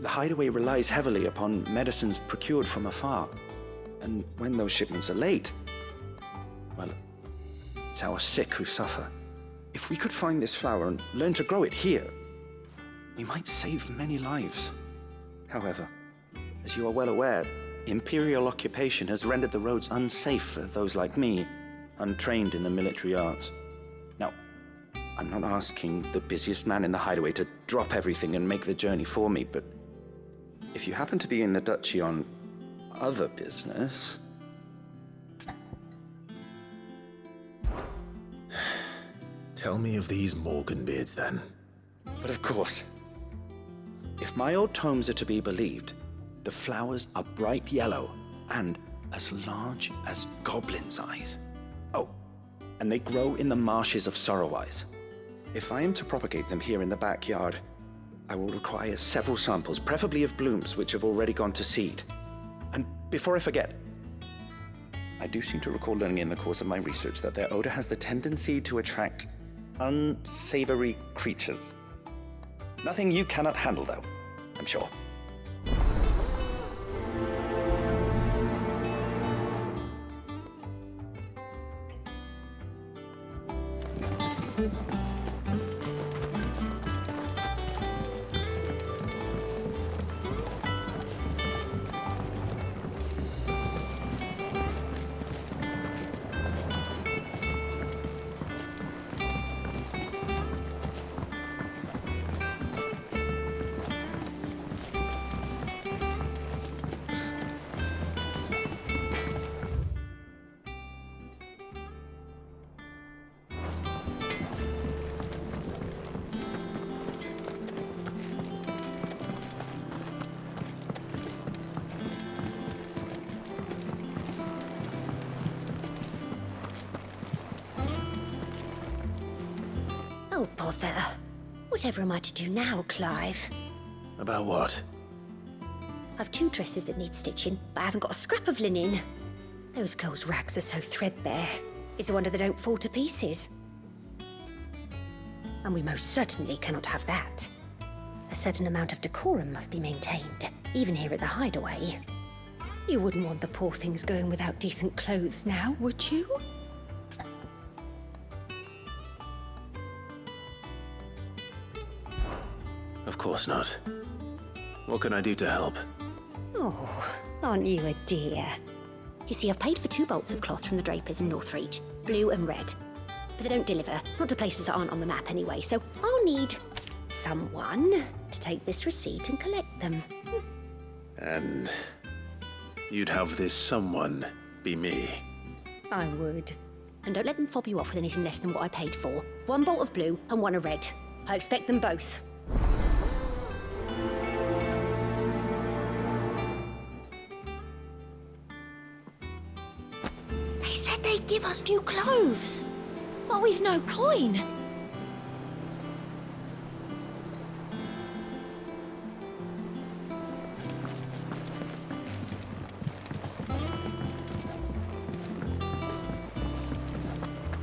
Speaker 10: the hideaway relies heavily upon medicines procured from afar. And when those shipments are late, well, it's our sick who suffer. If we could find this flower and learn to grow it here, we might save many lives. However, as you are well aware, Imperial occupation has rendered the roads unsafe for those like me, untrained in the military arts. Now, I'm not asking the busiest man in the hideaway to drop everything and make the journey for me, but if you happen to be in the duchy on other business...
Speaker 1: Tell me of these morganbeards, then.
Speaker 10: But of course, if my old tomes are to be believed, the flowers are bright yellow and as large as goblins' eyes. Oh, and they grow in the marshes of Sorrowwise. If I am to propagate them here in the backyard, I will require several samples, preferably of blooms which have already gone to seed. And before I forget, I do seem to recall learning in the course of my research that their odor has the tendency to attract unsavory creatures. Nothing you cannot handle, though, I'm sure.
Speaker 13: Oh, bother. Whatever am I to do now, Clive?
Speaker 1: About what?
Speaker 13: I've 2 dresses that need stitching, but I haven't got a scrap of linen. Those girls' rags are so threadbare. It's a wonder they don't fall to pieces. And we most certainly cannot have that. A certain amount of decorum must be maintained, even here at the hideaway. You wouldn't want the poor things going without decent clothes now, would you?
Speaker 1: Of course not. What can I do to help?
Speaker 13: Oh, aren't you a dear? You see, I've paid for 2 bolts of cloth from the drapers in Northreach, blue and red. But they don't deliver, not to places that aren't on the map anyway, so I'll need someone to take this receipt and collect them.
Speaker 1: And you'd have this someone be me?
Speaker 13: I would. And don't let them fob you off with anything less than what I paid for. 1 bolt of blue and 1 of red. I expect them both. They said they'd give us new clothes. But we've no coin.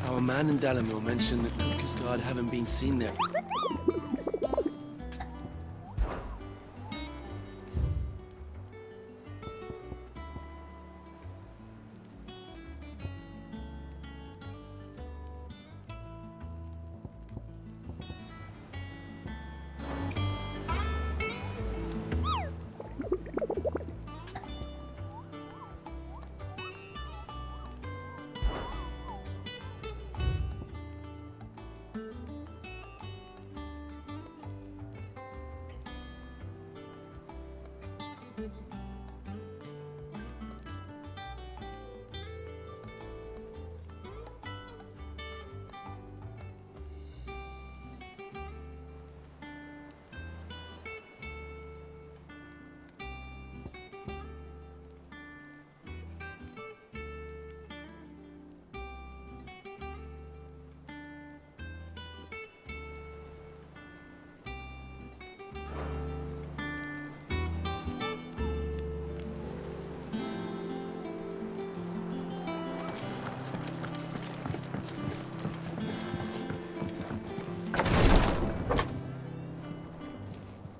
Speaker 4: Our man in Dalamil mentioned that Kuka's guard haven't been seen there.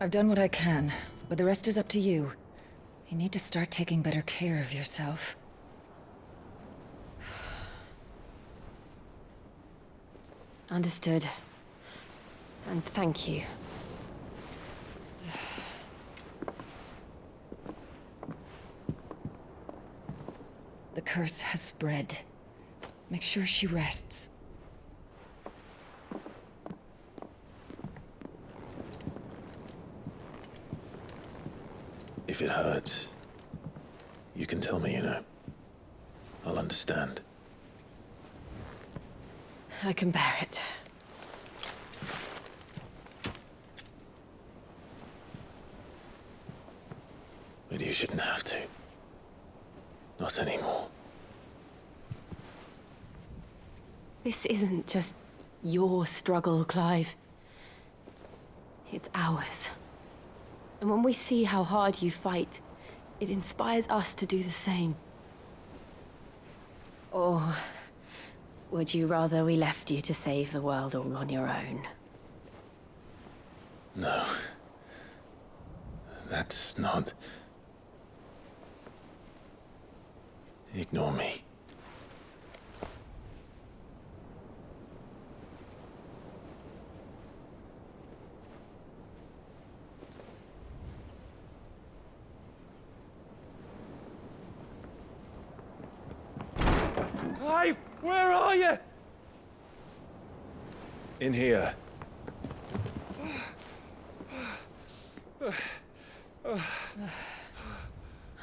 Speaker 6: I've done what I can, but the rest is up to you. You need to start taking better care of yourself.
Speaker 16: Understood. And thank you.
Speaker 6: The curse has spread. Make sure she rests.
Speaker 1: If it hurts, you can tell me, you know. I'll understand.
Speaker 16: I can bear it.
Speaker 1: But you shouldn't have to. Not anymore.
Speaker 16: This isn't just your struggle, Clive. It's ours. And when we see how hard you fight, it inspires us to do the same. Or would you rather we left you to save the world all on your own?
Speaker 1: No. That's not... Ignore me.
Speaker 14: Clive, where are you?
Speaker 17: In here.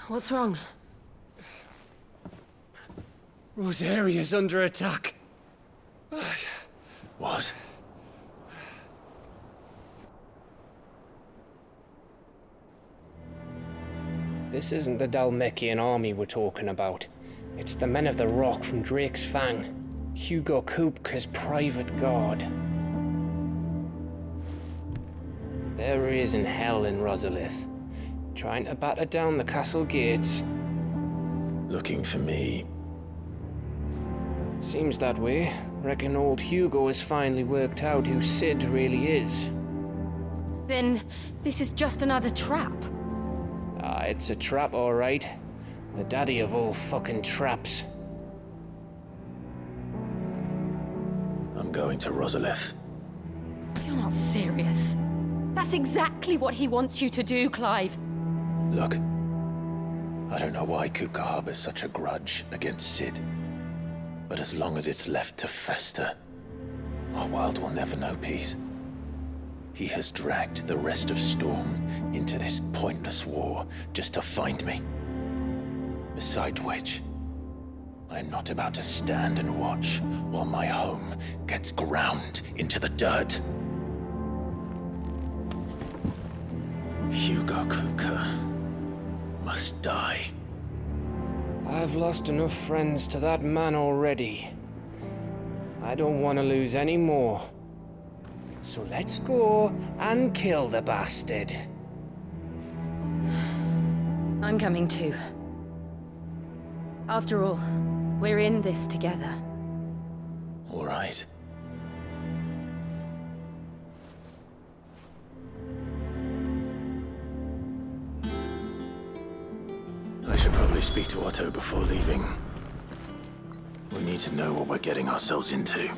Speaker 16: What's wrong?
Speaker 7: Rosaria's under attack.
Speaker 1: What?
Speaker 3: This isn't the Dalmekian army we're talking about. It's the men of the Rock from Drake's Fang. Hugo Kupka's private guard. There he is in hell in Rosalith, trying to batter down the castle gates.
Speaker 1: Looking for me?
Speaker 3: Seems that way. Reckon old Hugo has finally worked out who Sid really is.
Speaker 16: Then this is just another trap.
Speaker 3: Ah, it's a trap, all right. The daddy of all fucking traps.
Speaker 1: I'm going to Rosalith.
Speaker 16: You're not serious. That's exactly what he wants you to do, Clive.
Speaker 1: Look, I don't know why Kupka harbors such a grudge against Sid. But as long as it's left to fester, our world will never know peace. He has dragged the rest of Storm into this pointless war just to find me. Besides which, I am not about to stand and watch while my home gets ground into the dirt. Hugo Kupka must die.
Speaker 3: I've lost enough friends to that man already. I don't want to lose any more. So let's go and kill the bastard.
Speaker 16: I'm coming too. After all, we're in this together.
Speaker 1: All right. I should probably speak to Otto before leaving. We need to know what we're getting ourselves into.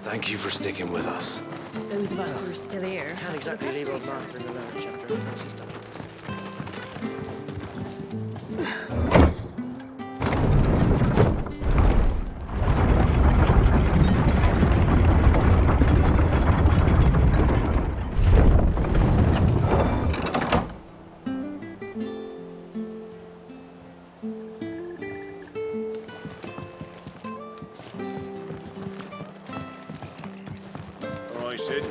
Speaker 11: Thank you for sticking with us.
Speaker 16: Those of us who are still here.
Speaker 7: Can't exactly leave old Martha in the lurch after everything she's done.
Speaker 2: All right, Sid.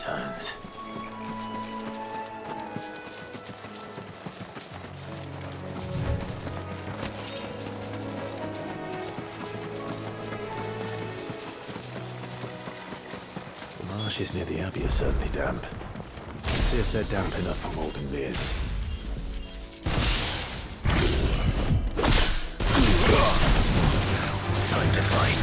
Speaker 1: times. The marshes near the Abbey are certainly damp. Let's see if they're damp enough for Morgan beards. Time to fight.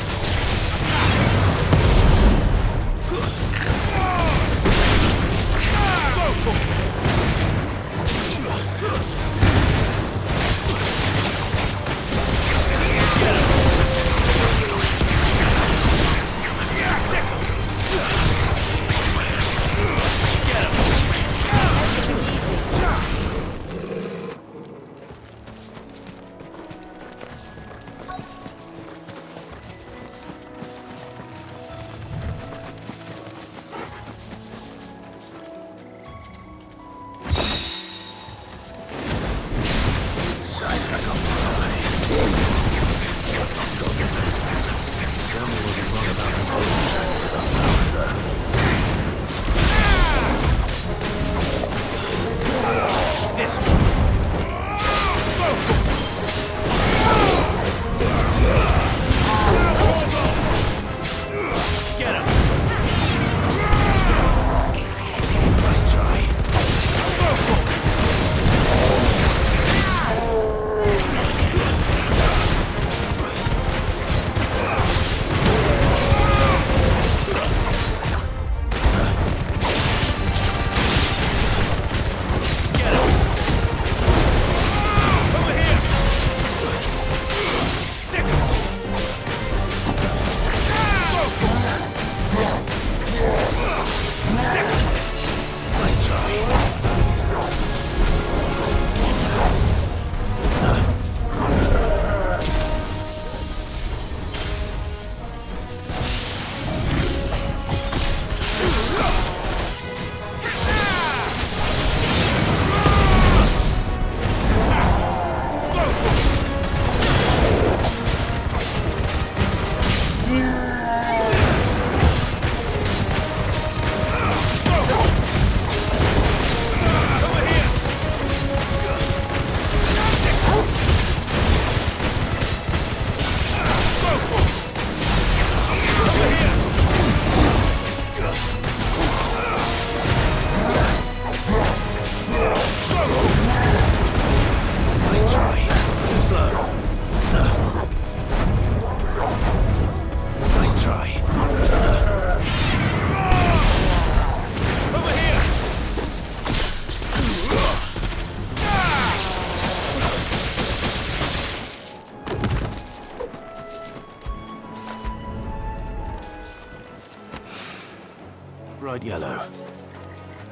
Speaker 1: Bright yellow.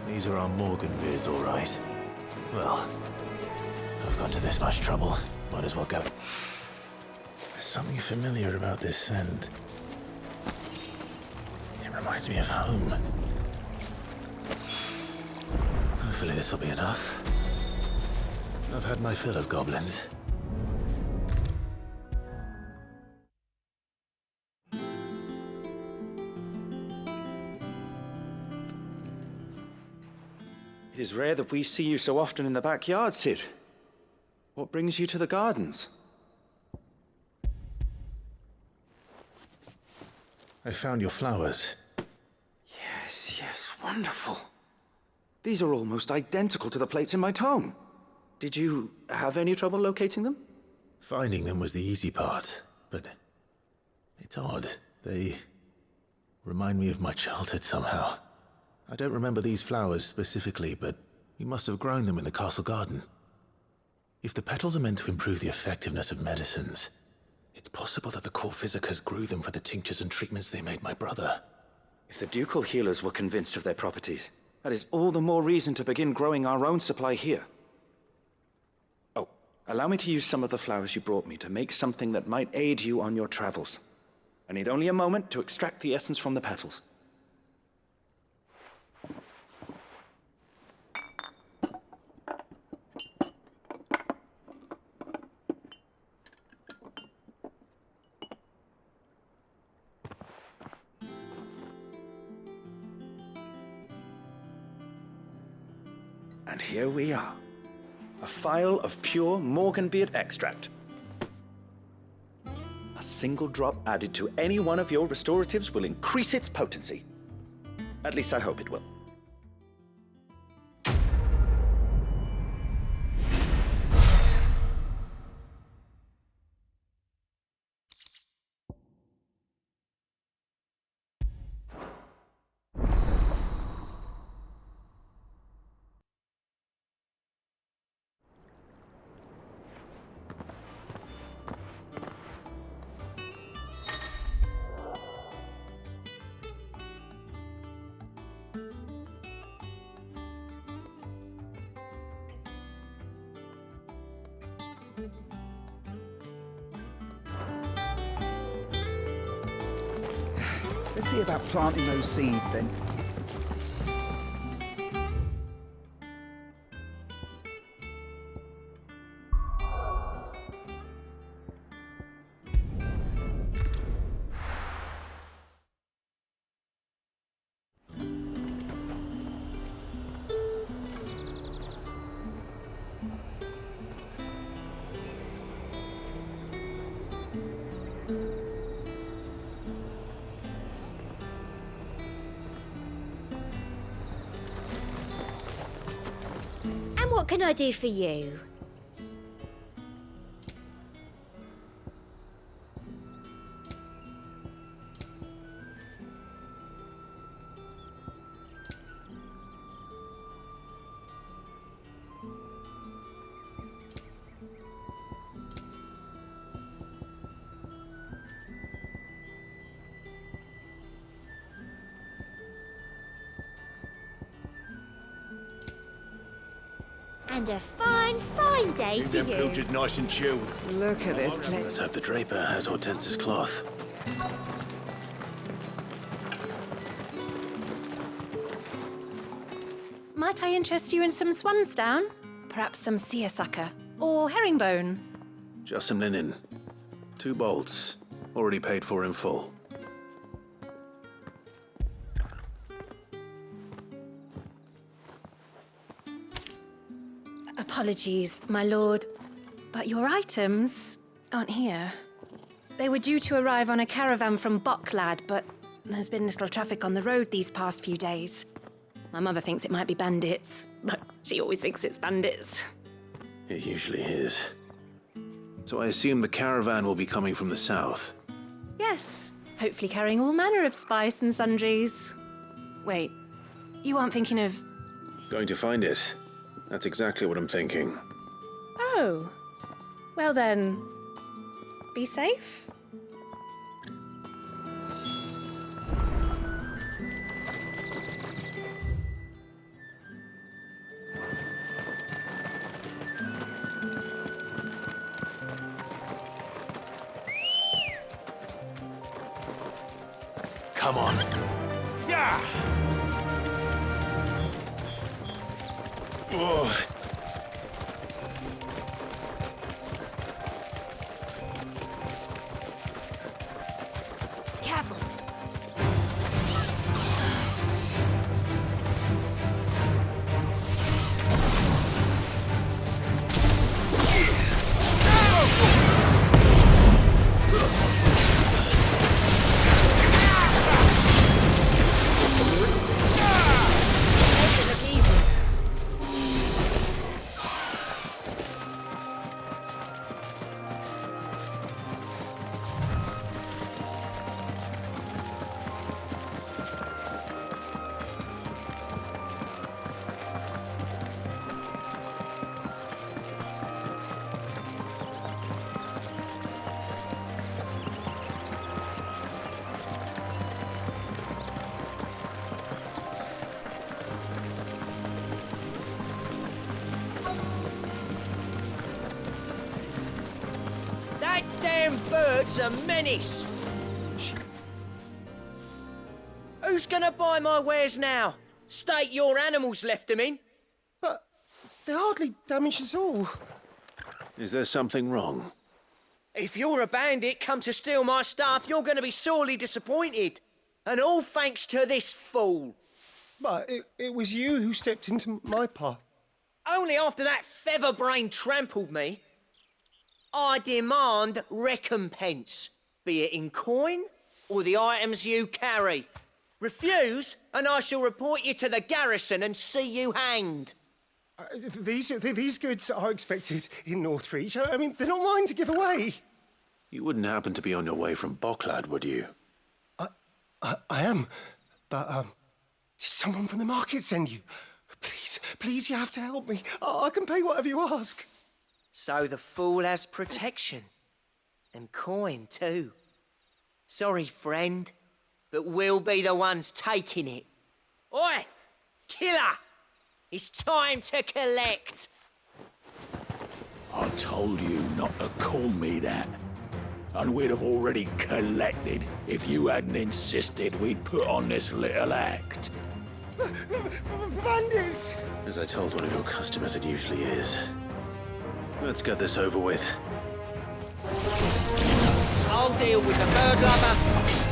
Speaker 1: These are our Morgan beards, all right. Well, I've gone to this much trouble. Might as well go. There's something familiar about this scent. It reminds me of home. Hopefully this will be enough. I've had my fill of goblins.
Speaker 10: It is rare that we see you so often in the backyard, Cid. What brings you to the gardens?
Speaker 1: I found your flowers.
Speaker 10: Yes, wonderful. These are almost identical to the plates in my tome. Did you have any trouble locating them?
Speaker 1: Finding them was the easy part, but it's odd. They remind me of my childhood somehow. I don't remember these flowers specifically, but we must have grown them in the castle garden. If the petals are meant to improve the effectiveness of medicines, it's possible that the court physicers grew them for the tinctures and treatments they made my brother.
Speaker 10: If the ducal healers were convinced of their properties, that is all the more reason to begin growing our own supply here. Oh, allow me to use some of the flowers you brought me to make something that might aid you on your travels. I need only a moment to extract the essence from the petals. And here we are. A phial of pure Morganbeard extract. A single drop added to any one of your restoratives will increase its potency. At least I hope it will.
Speaker 5: Let's see about planting those seeds then.
Speaker 13: What can I do for you? And a fine, fine day to you.
Speaker 14: Pilchard nice and chilled.
Speaker 18: Look at this place.
Speaker 1: Let's hope the draper has Hortense's cloth.
Speaker 16: Might I interest you in some swansdown? Perhaps some seersucker? Or herringbone?
Speaker 1: Just some linen. 2 bolts. Already paid for in full.
Speaker 16: Apologies, my lord, but your items aren't here. They were due to arrive on a caravan from Bucklad, but there's been little traffic on the road these past few days. My mother thinks it might be bandits, but she always thinks it's bandits.
Speaker 1: It usually is. So I assume the caravan will be coming from the south.
Speaker 16: Yes, hopefully carrying all manner of spice and sundries. Wait, you aren't thinking of...
Speaker 1: Going to find it. That's exactly what I'm thinking.
Speaker 16: Oh. Well then, be safe.
Speaker 12: Come on.
Speaker 14: Yeah!
Speaker 1: Oh.
Speaker 16: Careful.
Speaker 7: That damn bird's a menace! Who's gonna buy my wares now? State your animals left them in.
Speaker 3: But they hardly damaged us all.
Speaker 1: Is there something wrong?
Speaker 7: If you're a bandit come to steal my stuff, you're gonna be sorely disappointed. And all thanks to this fool.
Speaker 3: But it was you who stepped into my path.
Speaker 7: Only after that feather-brain trampled me. I demand recompense, be it in coin or the items you carry. Refuse, and I shall report you to the garrison and see you hanged.
Speaker 15: These goods are expected in Northreach. I mean, they're not mine to give away.
Speaker 1: You wouldn't happen to be on your way from Bocklad, would you?
Speaker 15: I am, but, did someone from the market send you? Please, you have to help me. I can pay whatever you ask.
Speaker 7: So the fool has protection. And coin, too. Sorry, friend, but we'll be the ones taking it. Oi! Killer! It's time to collect!
Speaker 22: I told you not to call me that. And we'd have already collected if you hadn't insisted we'd put on this little act.
Speaker 15: Bandits!
Speaker 1: As I told one of your customers, it usually is. Let's get this over with.
Speaker 7: I'll deal with the bird lover.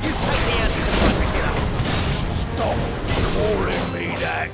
Speaker 7: You take the answer, killer.
Speaker 22: Stop calling me that.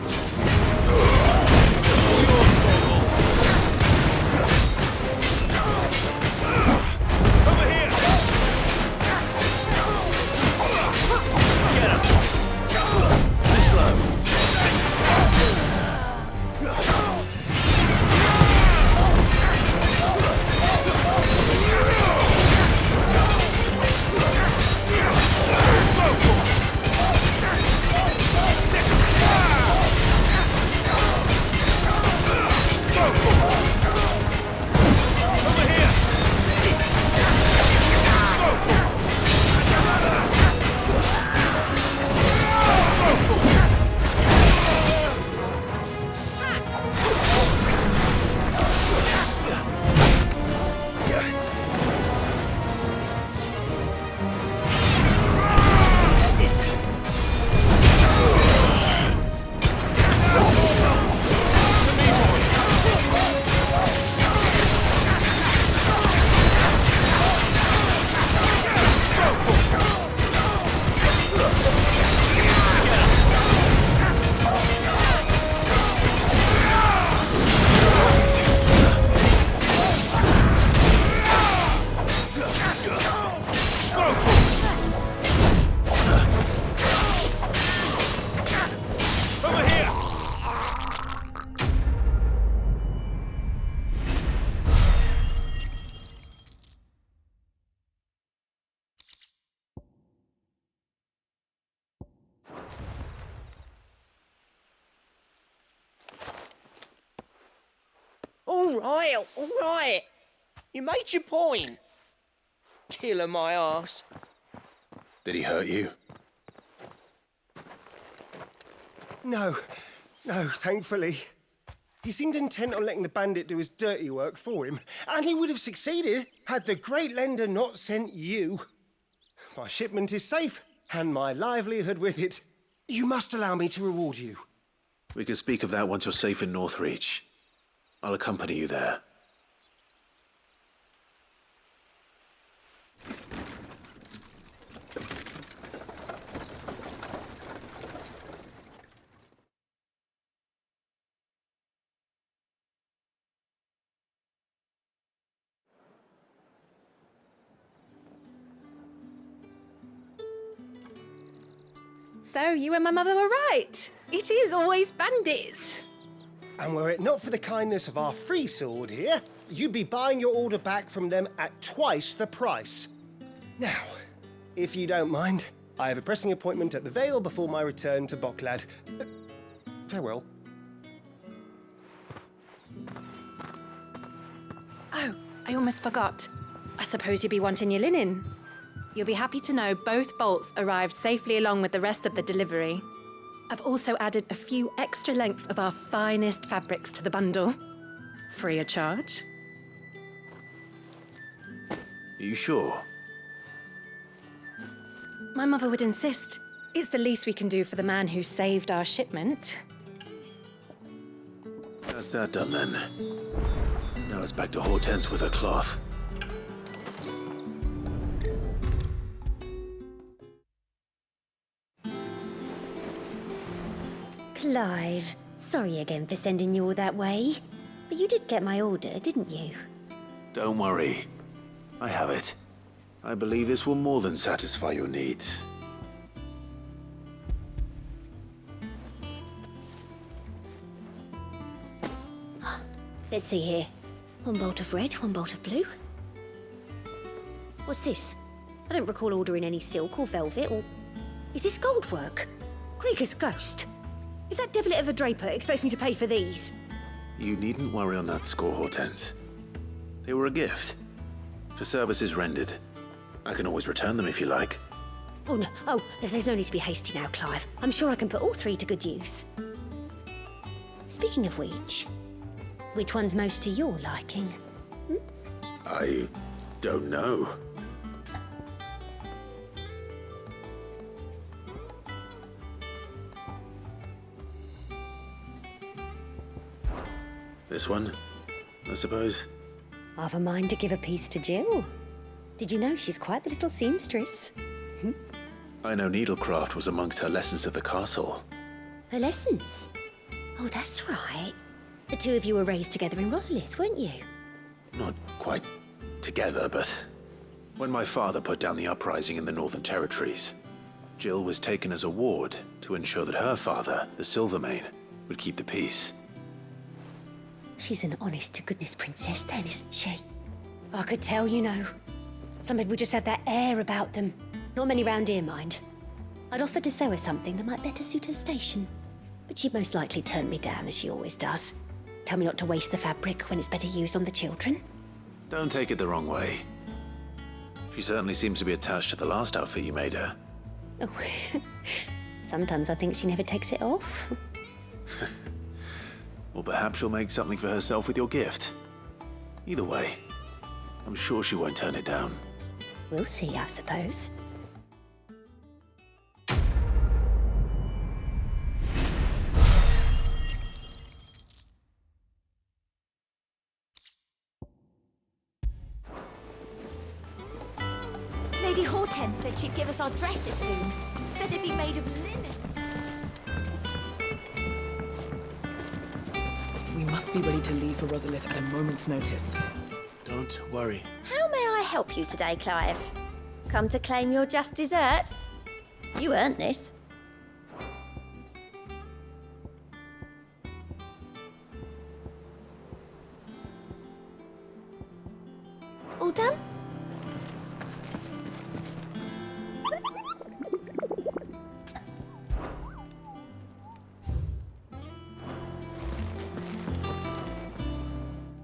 Speaker 7: All right. You made your point. Killer my ass.
Speaker 1: Did he hurt you?
Speaker 15: No, thankfully. He seemed intent on letting the bandit do his dirty work for him, and he would have succeeded had the Great Lender not sent you. My shipment is safe, and my livelihood with it. You must allow me to reward you.
Speaker 1: We can speak of that once you're safe in Northreach. I'll accompany you there.
Speaker 16: So, you and my mother were right. It is always bandits.
Speaker 15: And were it not for the kindness of our free sword here, you'd be buying your order back from them at twice the price. Now, if you don't mind, I have a pressing appointment at the Vale before my return to Bocklad. Farewell.
Speaker 16: Oh, I almost forgot. I suppose you'll be wanting your linen. You'll be happy to know both bolts arrived safely along with the rest of the delivery. I've also added a few extra lengths of our finest fabrics to the bundle. Free of charge.
Speaker 1: Are you sure?
Speaker 16: My mother would insist. It's the least we can do for the man who saved our shipment.
Speaker 1: That's that done then. Now it's back to Hortense with her cloth.
Speaker 13: Clive, sorry again for sending you all that way. But you did get my order, didn't you?
Speaker 1: Don't worry. I have it. I believe this will more than satisfy your needs.
Speaker 13: Let's see here. 1 bolt of red, 1 bolt of blue. What's this? I don't recall ordering any silk or velvet or... Is this gold work? Krieger's ghost. If that devilit of a draper expects me to pay for these...
Speaker 1: You needn't worry on that score, Hortense. They were a gift. For services rendered. I can always return them if you like.
Speaker 13: Oh, no. Oh, there's no need to be hasty now, Clive. I'm sure I can put all 3 to good use. Speaking of which one's most to your liking?
Speaker 1: I don't know. This one, I suppose.
Speaker 13: I've a mind to give a piece to Jill. Did you know she's quite the little seamstress?
Speaker 1: I know needlecraft was amongst her lessons at the castle.
Speaker 13: Her lessons? Oh, that's right. The 2 of you were raised together in Rosalith, weren't you?
Speaker 1: Not quite together, but when my father put down the uprising in the Northern Territories, Jill was taken as a ward to ensure that her father, the Silvermane, would keep the peace.
Speaker 13: She's an honest-to-goodness princess then, isn't she? I could tell, you know. Some people just have that air about them. Not many round here, mind. I'd offered to sew her something that might better suit her station. But she'd most likely turn me down, as she always does. Tell me not to waste the fabric when it's better used on the children.
Speaker 1: Don't take it the wrong way. She certainly seems to be attached to the last outfit you made her.
Speaker 13: Oh, sometimes I think she never takes it off.
Speaker 1: Or perhaps she'll make something for herself with your gift. Either way, I'm sure she won't turn it down.
Speaker 13: We'll see, I suppose.
Speaker 19: Lady Hortense said she'd give us our dresses soon. Said they'd be made of linen.
Speaker 20: We must be ready to leave for Rosalith at a moment's notice.
Speaker 1: Don't worry.
Speaker 19: How may I help you today, Clive? Come to claim your just desserts? You earned this. All done?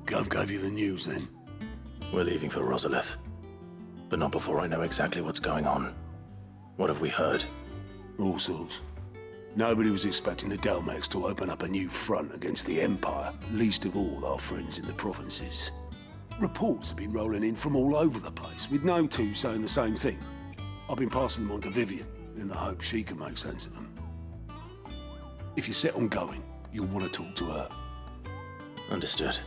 Speaker 8: Gov gave you the news then?
Speaker 1: We're leaving for Rosalith. But not before I know exactly what's going on. What have we heard?
Speaker 8: All sorts. Nobody was expecting the Delmex to open up a new front against the Empire, least of all our friends in the provinces. Reports have been rolling in from all over the place, with no 2 saying the same thing. I've been passing them on to Vivian, in the hope she can make sense of them. If you're set on going, you'll want to talk to her.
Speaker 1: Understood.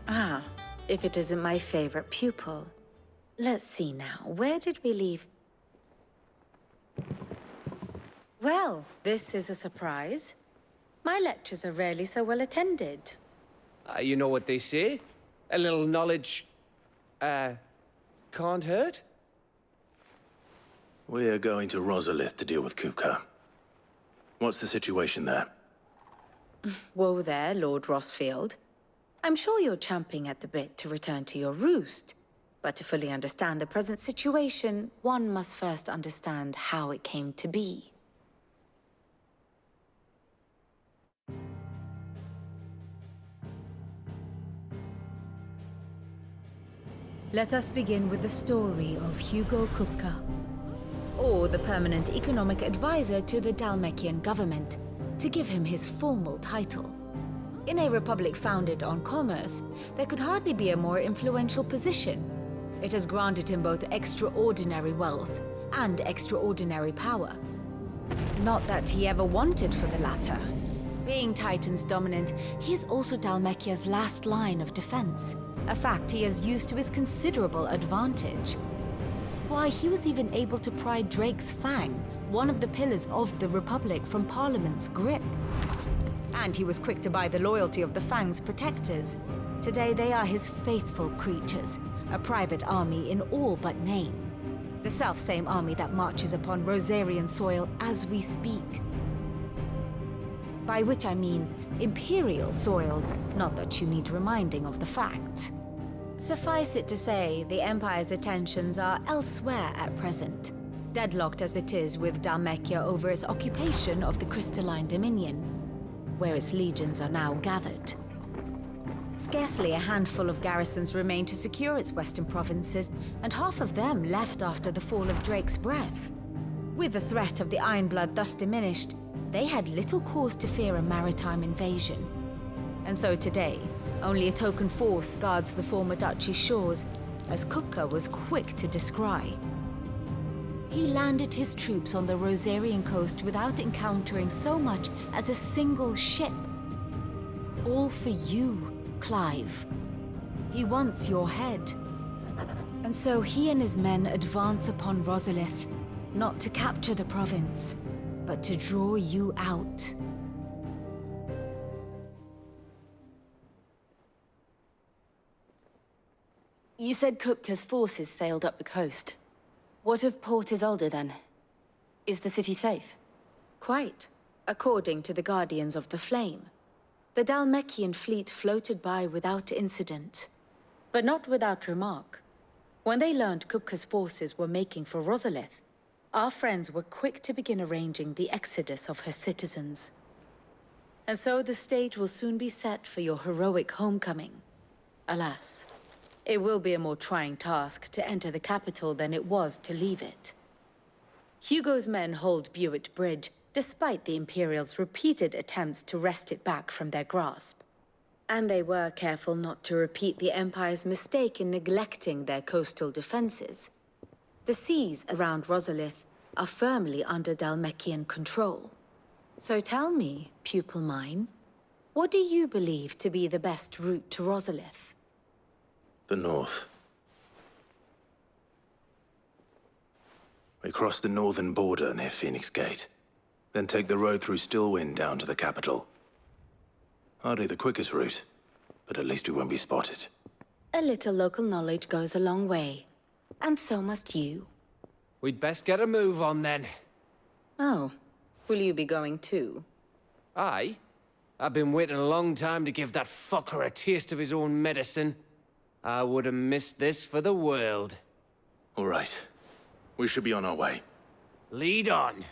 Speaker 23: Ah, if it isn't my favorite pupil. Let's see now, where did we leave? Well, this is a surprise. My lectures are rarely so well attended.
Speaker 24: You know what they say? A little knowledge, can't hurt?
Speaker 1: We're going to Rosalith to deal with Kupka. What's the situation there?
Speaker 23: Whoa there, Lord Rossfield. I'm sure you're champing at the bit to return to your roost. But to fully understand the present situation, one must first understand how it came to be.
Speaker 25: Let us begin with the story of Hugo Kupka, or the permanent economic advisor to the Dalmekian government, to give him his formal title. In a republic founded on commerce, there could hardly be a more influential position. It has granted him both extraordinary wealth and extraordinary power. Not that he ever wanted for the latter. Being Titan's dominant, he is also Dalmekia's last line of defense. a fact he has used to his considerable advantage. Why, he was even able to pry Drake's Fang, one of the pillars of the Republic, from Parliament's grip. And he was quick to buy the loyalty of the Fang's protectors. Today they are his faithful creatures, a private army in all but name. The self-same army that marches upon Rosarian soil as we speak. By which I mean Imperial soil, not that you need reminding of the fact. Suffice it to say, the Empire's attentions are elsewhere at present, deadlocked as it is with Dhalmekia over its occupation of the Crystalline Dominion, where its legions are now gathered. Scarcely a handful of garrisons remain to secure its western provinces, and half of them left after the fall of Drake's Breath. With the threat of the Ironblood thus diminished, they had little cause to fear a maritime invasion. And so today, only a token force guards the former duchy's shores, as Kupka was quick to descry. He landed his troops on the Rosarian coast without encountering so much as a single ship. All for you, Clive. He wants your head. And so he and his men advance upon Rosalith, not to capture the province, but to draw you out.
Speaker 16: You said Kupka's forces sailed up the coast. What of Port Isolde, then? Is the city safe?
Speaker 23: Quite, according to the Guardians of the Flame. The Dhalmekian fleet floated by without incident, but not without remark. When they learned Kupka's forces were making for Rosalith, our friends were quick to begin arranging the exodus of her citizens. And so the stage will soon be set for your heroic homecoming. Alas, it will be a more trying task to enter the capital than it was to leave it. Hugo's men hold Buet Bridge, despite the Imperials' repeated attempts to wrest it back from their grasp. And they were careful not to repeat the Empire's mistake in neglecting their coastal defenses. The seas around Rosalith are firmly under Dhalmekian control. So tell me, pupil mine, what do you believe to be the best route to Rosalith?
Speaker 1: The north. We cross the northern border near Phoenix Gate, then take the road through Stillwind down to the capital. Hardly the quickest route, but at least we won't be spotted.
Speaker 23: A little local knowledge goes a long way, and so must you.
Speaker 24: We'd best get a move on then.
Speaker 23: Oh, will you be going too?
Speaker 24: Aye. I've been waiting a long time to give that fucker a taste of his own medicine. I would have missed this for the world.
Speaker 1: All right. We should be on our way.
Speaker 24: Lead on.